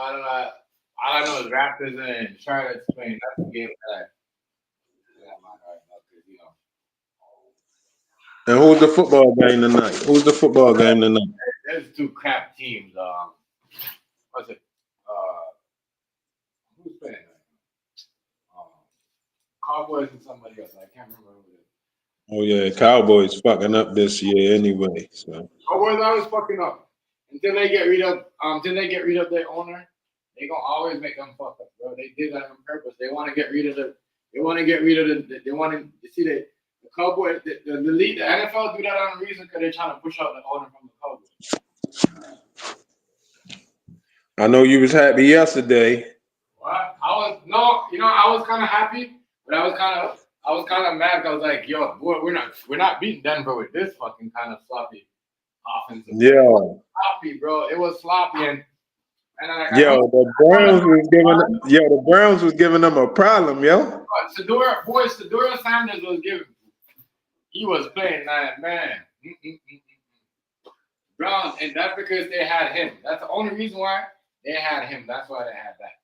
All I know is Raptors and Charlotte's playing. That's the game that I got my heart about, 'cause, you know. And who's the football game tonight? Who's the football game tonight? There's two crap teams. What's it? Who's playing? Cowboys and somebody else. I can't remember who it is. Oh yeah, Cowboys fucking up this year anyway. So Cowboys always fucking up until they get rid of their owner. They gonna always make them fuck up, bro. They did that on purpose. They want to get rid of the. They want to get rid of the. They want to see the Cowboys. The league, the NFL do that on a reason because they're trying to push out the owner from the Cowboys. I know you was happy yesterday. What? I was kind of happy, but I was kind of mad. I was like, yo, boy, we're not beating Denver with this fucking kind of sloppy offensive. Yeah. It was sloppy, bro. It was sloppy, and the Browns was giving them a problem, yo. Sadura Sanders he was playing that man. Brown, and that's because they had him. That's the only reason why they had him. That's why they had that.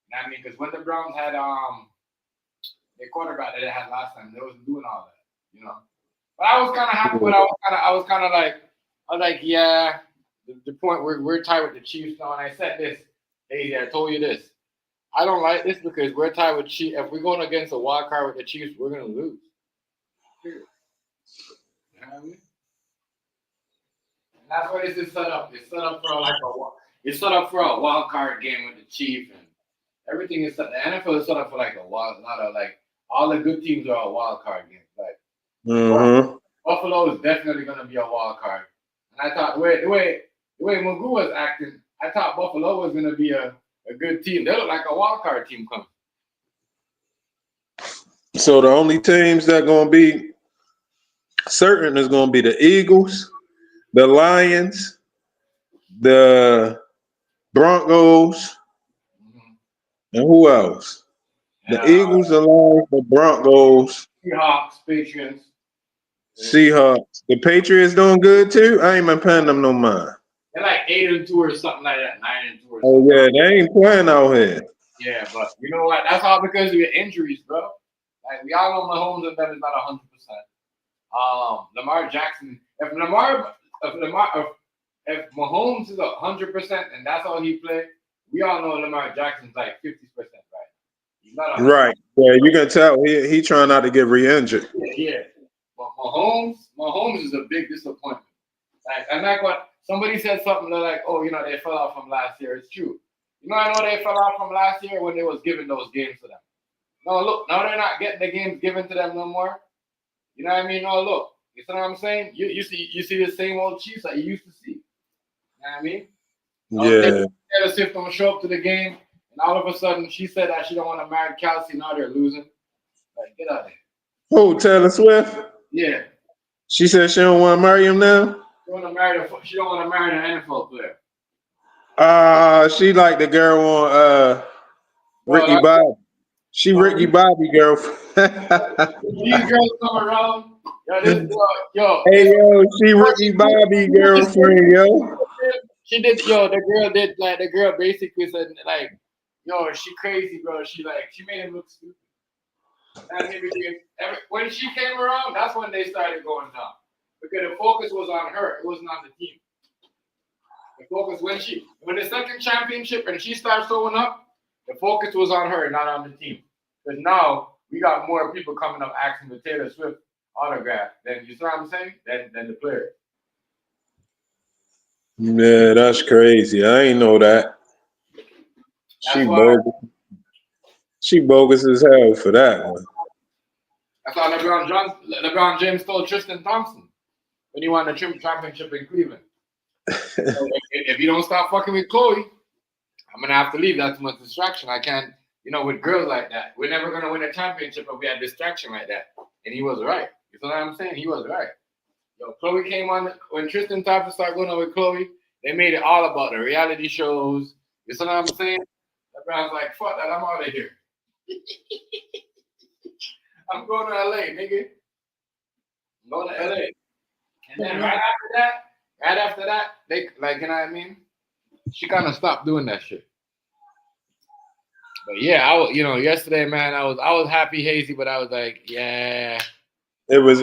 You know what I mean? Because when the Browns had their quarterback that they had last time, they wasn't doing all that, you know. But I was kind of happy, but I was kind of like, yeah. The point we're tied with the Chiefs now, and I said this. Hey, I told you this. I don't like this because we're tied with Chiefs. If we're going against a wild card with the Chiefs, we're gonna lose. Period. You know what I mean? And that's why this is set up. It's set up for a wild card game with the Chiefs, and everything is set. The NFL is set up for like a lot of like all the good teams are a wild card game. Like Buffalo is definitely gonna be a wild card. And I thought the way Magoo was acting, I thought Buffalo was gonna be a good team. They look like a wild card team coming. So the only teams that gonna be certain is gonna be the Eagles, the Lions, the Broncos, and who else? The Eagles, the Lions, the Broncos, Seahawks, Patriots. Seahawks. The Patriots doing good too. I ain't been paying them no mind. They're like 8-2 or something like that, 9-2 or something. Oh yeah, they ain't playing out here. Yeah, but you know what? That's all because of your injuries, bro. Like we all know Mahomes and them is not 100%. Lamar Jackson. If Mahomes is 100% and that's all he played, we all know Lamar Jackson's like 50%, right? He's not 100%. Right. Yeah, you can tell he trying not to get re-injured. Yeah. But Mahomes is a big disappointment. Like what somebody said something like, oh, you know, they fell off from last year. It's true. You know, I know they fell off from last year when they was giving those games to them. No, look, now they're not getting the games given to them no more. You know what I mean? No, look, you see what I'm saying? You see the same old Chiefs that you used to see. You know what I mean? Yeah. Taylor Swift don't show up to the game, and all of a sudden she said that she don't want to marry Kelsey. Now they're losing. Like, get out of here. Who, Taylor Swift? Yeah. She said she don't want to marry him now? She don't want to marry an NFL player. She like the girl on Ricky Bobby. She Ricky Bobby girlfriend. These girls come around. Hey yo, she Ricky Bobby girlfriend, yo. She did, the girl basically said, like, yo, she crazy, bro. She made him look stupid. And when she came around, that's when they started going down. Because the focus was on her. It wasn't on the team. The focus when the second championship and she started showing up, the focus was on her, not on the team. Because now we got more people coming up asking for Taylor Swift autograph than, you see what I'm saying? Than the player. Yeah, that's crazy. I ain't know that. She bogus as hell for that one. That's why LeBron James told Tristan Thompson. when he won the championship in Cleveland. So if you don't stop fucking with Chloe, I'm gonna have to leave. That's too much distraction. I can't, with girls like that. We're never gonna win a championship if we had distraction like that. And he was right. You know what I'm saying? He was right. Yo, Chloe came on when Tristan Thompson started going on with Chloe. They made it all about the reality shows. You know what I'm saying? Everyone's like, fuck that, I'm out of here. I'm going to LA, nigga. I'm going to LA. And then right after that, they like, you know what I mean? She kind of stopped doing that shit. But yeah, yesterday, man, I was happy, hazy, but I was like, yeah. It was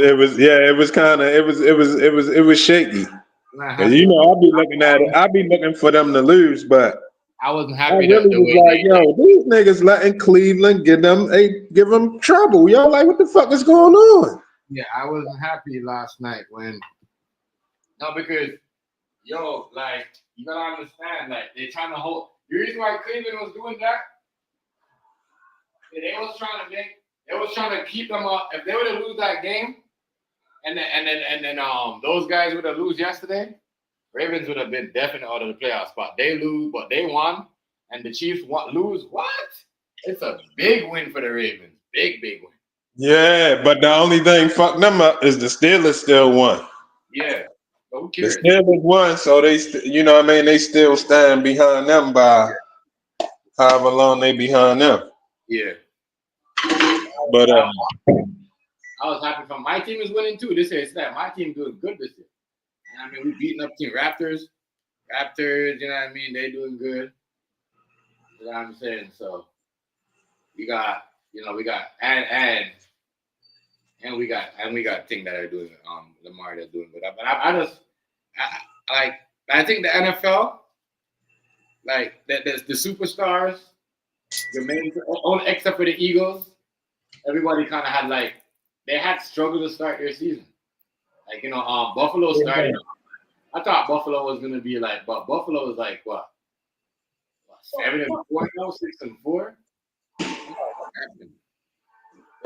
shaky. Cause I'll be looking at it. I'll be looking for them to lose, but I wasn't I happy. really was like, yo, these niggas letting Cleveland give them trouble. Y'all like, what the fuck is going on? Yeah, I wasn't happy last night because like you gotta understand, like they're trying to hold. The reason why Cleveland was doing that, they was trying to keep them up. If they were to lose that game, and then those guys would have lose yesterday, Ravens would have been definitely out of the playoff spot. They lose, but they won, and the Chiefs lose. What? It's a big win for the Ravens. Big win. Yeah, but the only thing fucked them up is the Steelers still won. Yeah, but who The cares? Steelers won, so they, they still stand behind them by however long they behind them. Yeah. But I was happy for my team is winning too. This year, it's that my team doing good this year. You know what I mean? We beating up Team Raptors, you know what I mean? They doing good. You know what I'm saying? So we got and we got things that are doing Lamar that's doing good. But I think the NFL, like the superstars, the main except for the Eagles, everybody kind of had they had struggled to start their season. Like Buffalo started. I thought Buffalo was gonna be but Buffalo was like what 7-4 now, 6-4.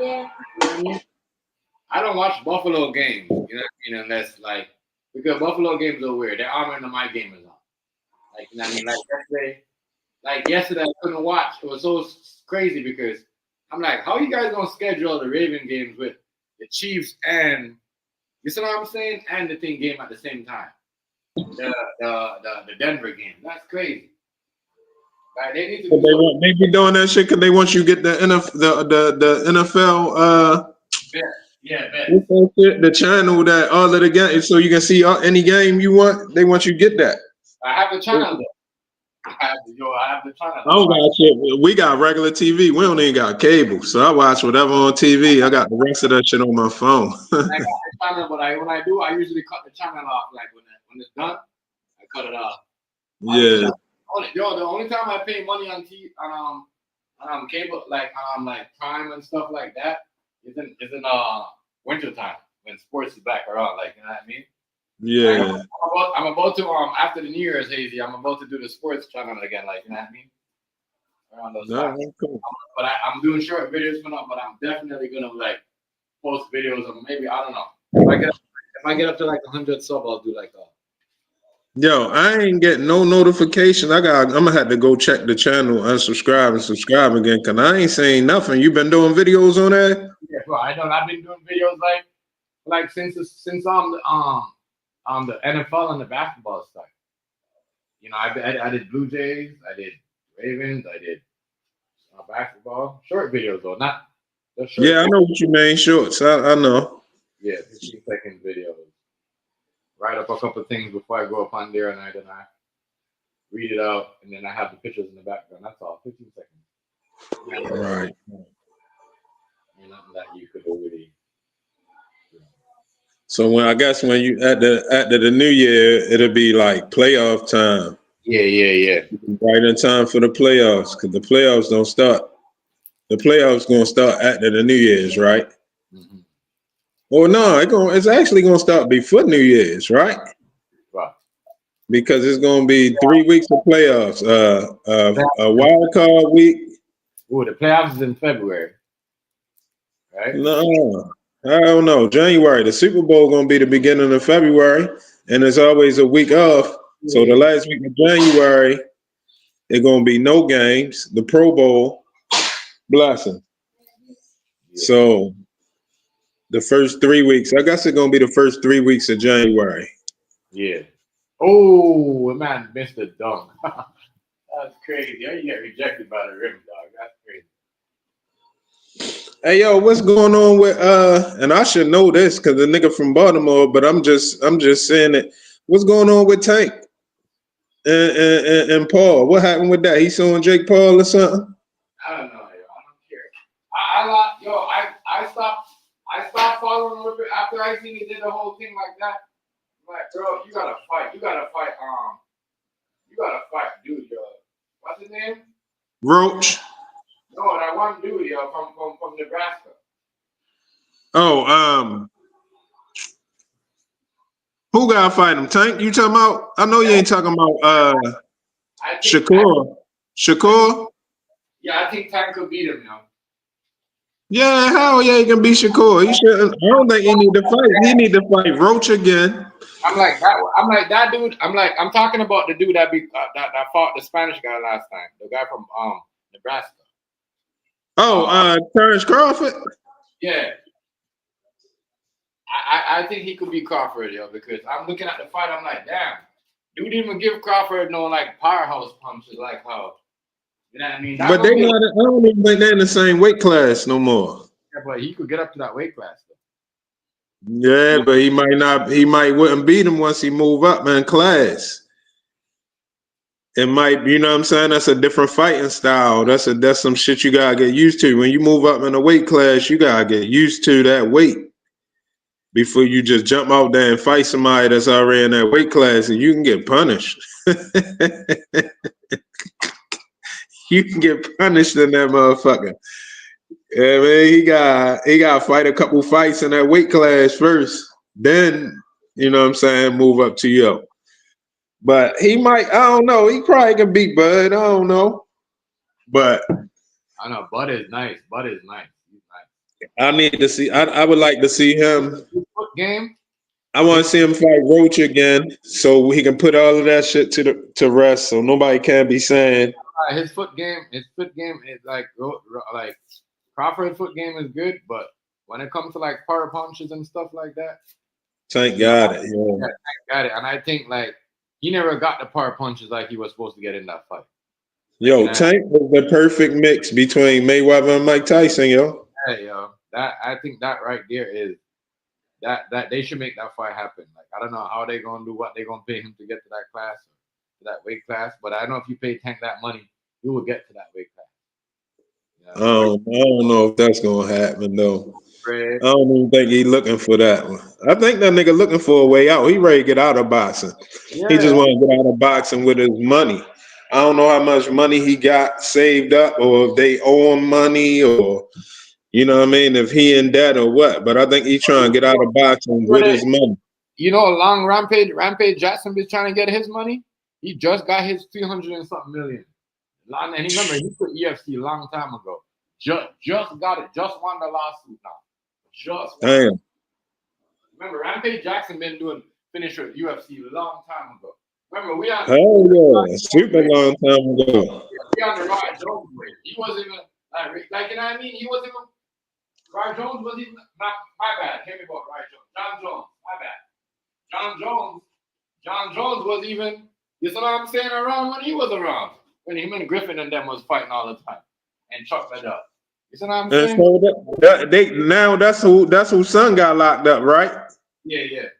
Yeah. I don't watch Buffalo games, you know what I mean, unless because Buffalo games are weird. They're arming my game is on. You know what I mean? Yesterday I couldn't watch. It was so crazy because I'm like, how are you guys gonna schedule the Raven games with the Chiefs and you see what I'm saying? And the thing game at the same time. The Denver game. That's crazy. They need to they be doing that shit because they want you to get the NFL the channel that all of the games, so you can see any game you want. They want you to get that. I have the channel though. I have the channel. I don't got shit. We got regular TV. We don't even got cable, so I watch whatever on TV. I got the rest of that shit on my phone. I got the channel, but when I do, I usually cut the channel off. When it's done, I cut it off. Yeah. The only time I pay money on cable, Prime and stuff like that, is in winter time when sports is back around. You know what I mean? Yeah. I'm about to after the New Year's, Hazy. I'm about to do the sports channel again. You know what I mean? Around those times. Cool. But I'm doing short videos for now. But I'm definitely gonna post videos of maybe I don't know. If I get up to 100 subs, I'll do Yo, I ain't getting no notification. I'm gonna have to go check the channel, unsubscribe and subscribe again, cause I ain't saying nothing. You been doing videos on that? Yeah, bro. I've been doing videos since the NFL and the basketball stuff. I did Blue Jays, I did Ravens, I did basketball. Short videos though, not the short. Yeah, I know what you mean. Shorts. I know. Yeah, 15-second videos. Write up a couple of things before I go up on there, and then I read it out, and then I have the pictures in the background. That's all. 15 seconds. Right. Nothing that you could really. So when you at the new year, it'll be playoff time. Yeah. Right in time for the playoffs, because the playoffs don't start. The playoffs gonna start after the New Year's, right? Mm-hmm. Well, no, it's actually gonna start before New Year's, right? Right. Because it's gonna be 3 weeks of playoffs. A wild card week. Ooh, the playoffs is in February, right? No, I don't know. January. The Super Bowl gonna be the beginning of February, and it's always a week off. So the last week of January, it's gonna be no games. The Pro Bowl, blessing. So the first 3 weeks, I guess it's gonna be the first 3 weeks of January. Yeah. Oh man, missed the dunk. That's crazy. How you get rejected by the rim, dog? That's crazy. Hey yo, what's going on with and I should know this because the nigga from Baltimore, but I'm just saying it. What's going on with Tank and Paul? What happened with that? He suing Jake Paul or something? I don't know, yo. I don't care. I stopped following with it after I seen he did the whole thing like that. I'm like, bro, you gotta fight. You gotta fight, dude, yo. What's his name? Roach. No, that one dude, yo, from Nebraska. Oh, who gotta fight him? Tank? You talking about? I know you ain't talking about Shakur. Shakur? Yeah, I think Tank could beat him, yo. Yeah, hell yeah, he can beat Shakur. He shouldn't. I don't think he need to fight. He need to fight Roach again. I'm like that dude. I'm talking about the dude that fought the Spanish guy last time. The guy from Nebraska. Oh, Terrence Crawford. Yeah. I think he could beat Crawford, yo, because I'm looking at the fight. I'm like, damn, dude didn't even give Crawford no like powerhouse punches like how. You know what I mean? But they not. I don't even think they're in the same weight class no more. Yeah, but he could get up to that weight class. Yeah, but he might not. He might wouldn't beat him once he move up in class. It might, you know what I'm saying? That's a different fighting style. That's some shit you gotta get used to. When you move up in a weight class, you gotta get used to that weight before you just jump out there and fight somebody that's already in that weight class, and you can get punished. You can get punished in that motherfucker. Yeah, man, he got to fight a couple fights in that weight class first. Then, you know what I'm saying, move up to you. But he might, I don't know. He probably can beat Bud. I don't know. But I know Bud is nice. He's nice. I need to see. I would like to see him. Foot game. I want to see him fight Roach again, so he can put all of that shit to rest. So nobody can be saying His foot game is like Crawford's foot game is good, but when it comes to like power punches and stuff like that, Tank got it. Yeah, Tank got it. And I think like he never got the power punches like he was supposed to get in that fight. Yo, Tank was the perfect mix between Mayweather and Mike Tyson, yo. Hey, yo, I think that right there is that they should make that fight happen. Like I don't know how they're gonna do what they're gonna pay him to get to that class, to that weight class, but I know if you pay Tank that money, you will get to that weight class. I don't know if that's gonna happen though. I don't even think he's looking for that one. I think that nigga looking for a way out. He ready to get out of boxing. Yeah. He just want to get out of boxing with his money. I don't know how much money he got saved up, or if they owe him money, or you know what I mean, if he in debt or what. But I think he's trying to get out of boxing with his money. You know, along Rampage Jackson been trying to get his money. He just got his 300 and something million. And remember, he put EFC a long time ago. Just got it. Just won the lawsuit now. Just won. Damn. Remember, Rampage Jackson been finished with UFC a long time ago. Remember, we on super long time ago. We on the Roy Jones way. He wasn't even like you know what I mean. He wasn't even. Roy Jones wasn't even. My bad. Hear me about Roy Jones. John Jones. My bad. John Jones was even. You know what I'm saying? Around when he was around. When him and Griffin and them was fighting all the time, and Chuck that up. You see what I'm saying? So that's whose son got locked up, right? Yeah.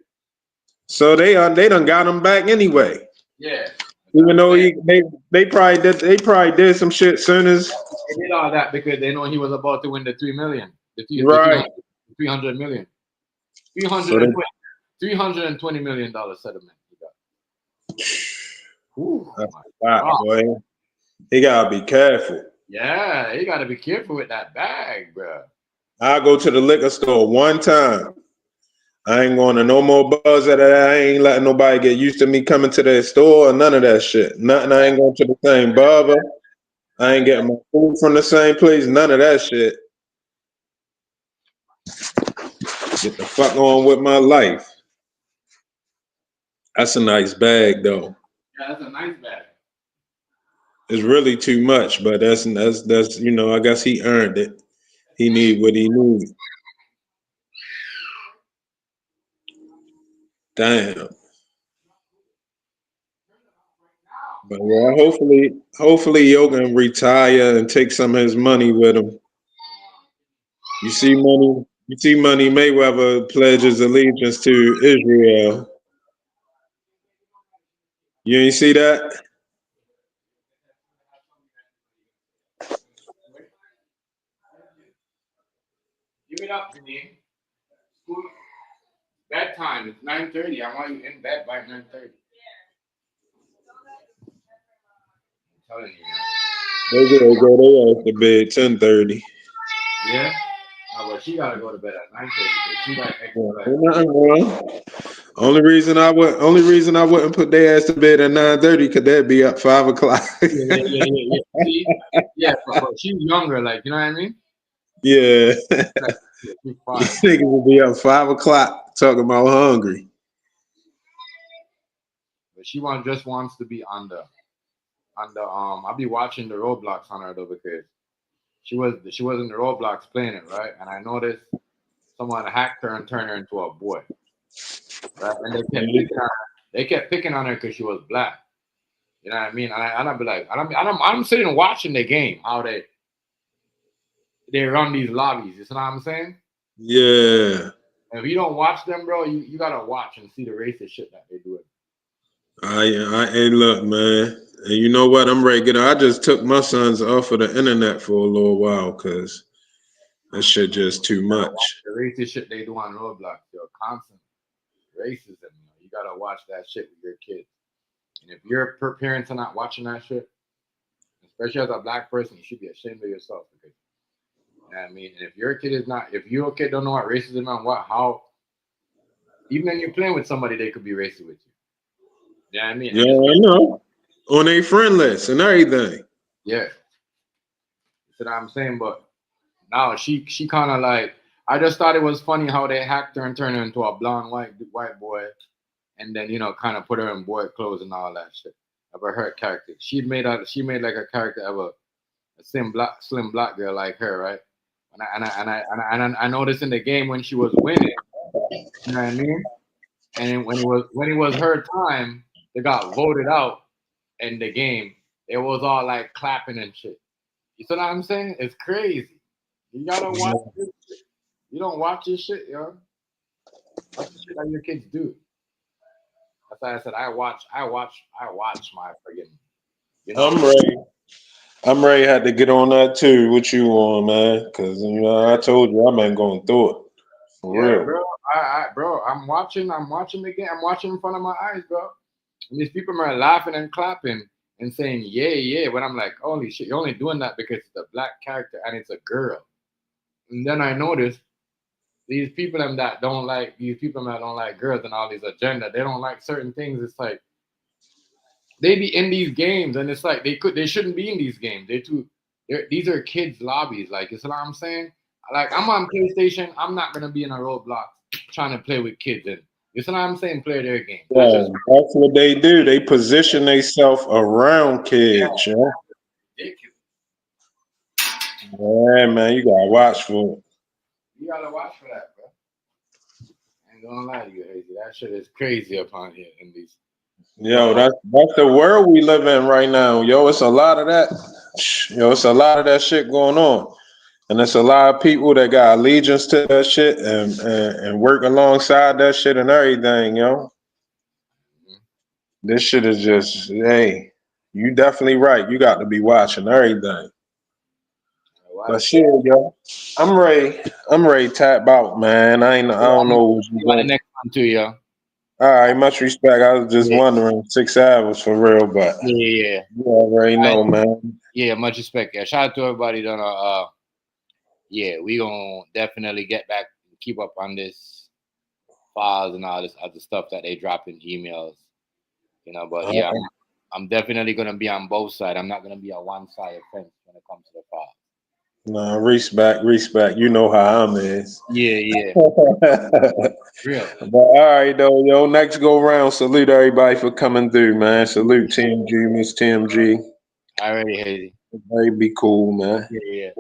So they done got him back anyway. Yeah. Even though they probably did some shit soon as they did all that because they know he was about to win the $3 million, the 300 million, $320 million settlement. He got. Ooh, wow, boy. He gotta be careful. Yeah, he gotta be careful with that bag, bro. I go to the liquor store one time. I ain't going to no more buzz at that. I ain't letting nobody get used to me coming to that store or none of that shit. Nothing. I ain't going to the same barber. I ain't getting my food from the same place. None of that shit. Get the fuck on with my life. That's a nice bag though. Yeah, that's a nice bag. It's really too much, but that's you know, I guess he earned it. He need what he need. Damn. But yeah, hopefully Yo can retire and take some of his money with him. You see Money Mayweather pledges allegiance to Israel. You ain't see that? Give it up, Janine. School bedtime. It's 9:30. I want you in bed by 9:30. I'm telling you, man. They go their ass to bed 10:30. Yeah. Oh, but she gotta go to bed at 9:30 because she got extra. Ain't nothing wrong. Only reason I wouldn't put their ass to bed at 9:30 because they'd be up 5 o'clock. Yeah. See? Yeah, but she's younger, like, you know what I mean? Yeah. Like, yeah, she's These 5. niggas will be up 5 o'clock talking about hungry. But she just wants to be on the I'll be watching the Roblox on her though because she was in the Roblox playing it, right? And I noticed someone hacked her and turned her into a boy. Right? And they kept picking on her because she was black. You know what I mean? And I'd be like, I'm sitting and watching the game, how they run these lobbies. You know what I'm saying? Yeah. And if you don't watch them, bro, you gotta watch and see the racist shit that they do. Hey, look, man. And you know what? I'm ready to get. I just took my sons off of the internet for a little while because that shit just too much. The racist shit they do on Roblox, yo, constant racism. You gotta watch that shit with your kids. And if your parents are not watching that shit, especially as a black person, you should be ashamed of yourself because you know what I mean. And if your kid don't know what racism and how, even when you're playing with somebody, they could be racist with you. You know what I mean? Yeah, I know. On a friend list and everything. Yeah, that's what I'm saying. But now she kind of like, I just thought it was funny how they hacked her and turned her into a blonde white boy, and then kind of put her in boy clothes and all that shit of her character. She made like a character of a slim black girl like her, right? And I noticed in the game when she was winning, you know what I mean? And when it was her time, they got voted out in the game. It was all like clapping and shit. You see what I'm saying? It's crazy. You gotta watch this shit. You don't watch this shit, yo. Watch the shit that your kids do. That's why I said I watch my friggin'. I'm ready. Had to get on that too. What you on, man? Because I told you I've been going through it for Yeah, real. bro. I'm watching the game. I'm watching in front of my eyes, bro. And these people are laughing and clapping and saying, yeah. When I'm like, holy shit, you're only doing that because it's a black character and it's a girl. And then I noticed these people that don't like girls and all these agenda, they don't like certain things. It's like they be in these games and it's like they shouldn't be in these games. These are kids lobbies, like you see what I'm saying? Like I'm on PlayStation, I'm not gonna be in a Roblox trying to play with kids and you see what I'm saying, play their game. That's Yeah, just that's what they do. They position themselves around kids, yeah. ridiculous. Yeah, man, you gotta watch for it. You gotta watch for that, bro. I ain't gonna lie to you, Hazy. That shit is crazy upon here in these. Yo, that's the world we live in right now. Yo, it's a lot of that. Yo, it's a lot of that shit going on. And it's a lot of people that got allegiance to that shit and work alongside that shit and everything, yo. This shit is just, hey, you definitely right. You got to be watching everything. But shit, yo, I'm ready. I'm ready to tap out, man. I don't know what you About the doing. next one too, yo. All right, much respect. I was just Yeah. wondering, 6 hours for real, but Yeah. you already know, man. Yeah, much respect. Yeah, shout out to everybody that yeah, we gonna definitely get back and keep up on this files and all this other stuff that they drop in emails. But yeah, I'm definitely gonna be on both sides. I'm not gonna be on one side of the fence when it comes to the files. Nah, respect. You know how I'm is. Yeah. But Real. all right, though, yo. Next go round. Salute everybody for coming through, man. Salute TMG, Miss TMG. Already, Hazy. Everybody be cool, man. Yeah.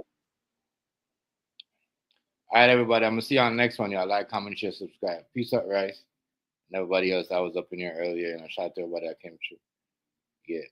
All right, everybody. I'm gonna see you on the next one, y'all. Like, comment, share, subscribe. Peace out, Rice. And everybody else that was up in here earlier, and I shout out to everybody that came through. Yeah.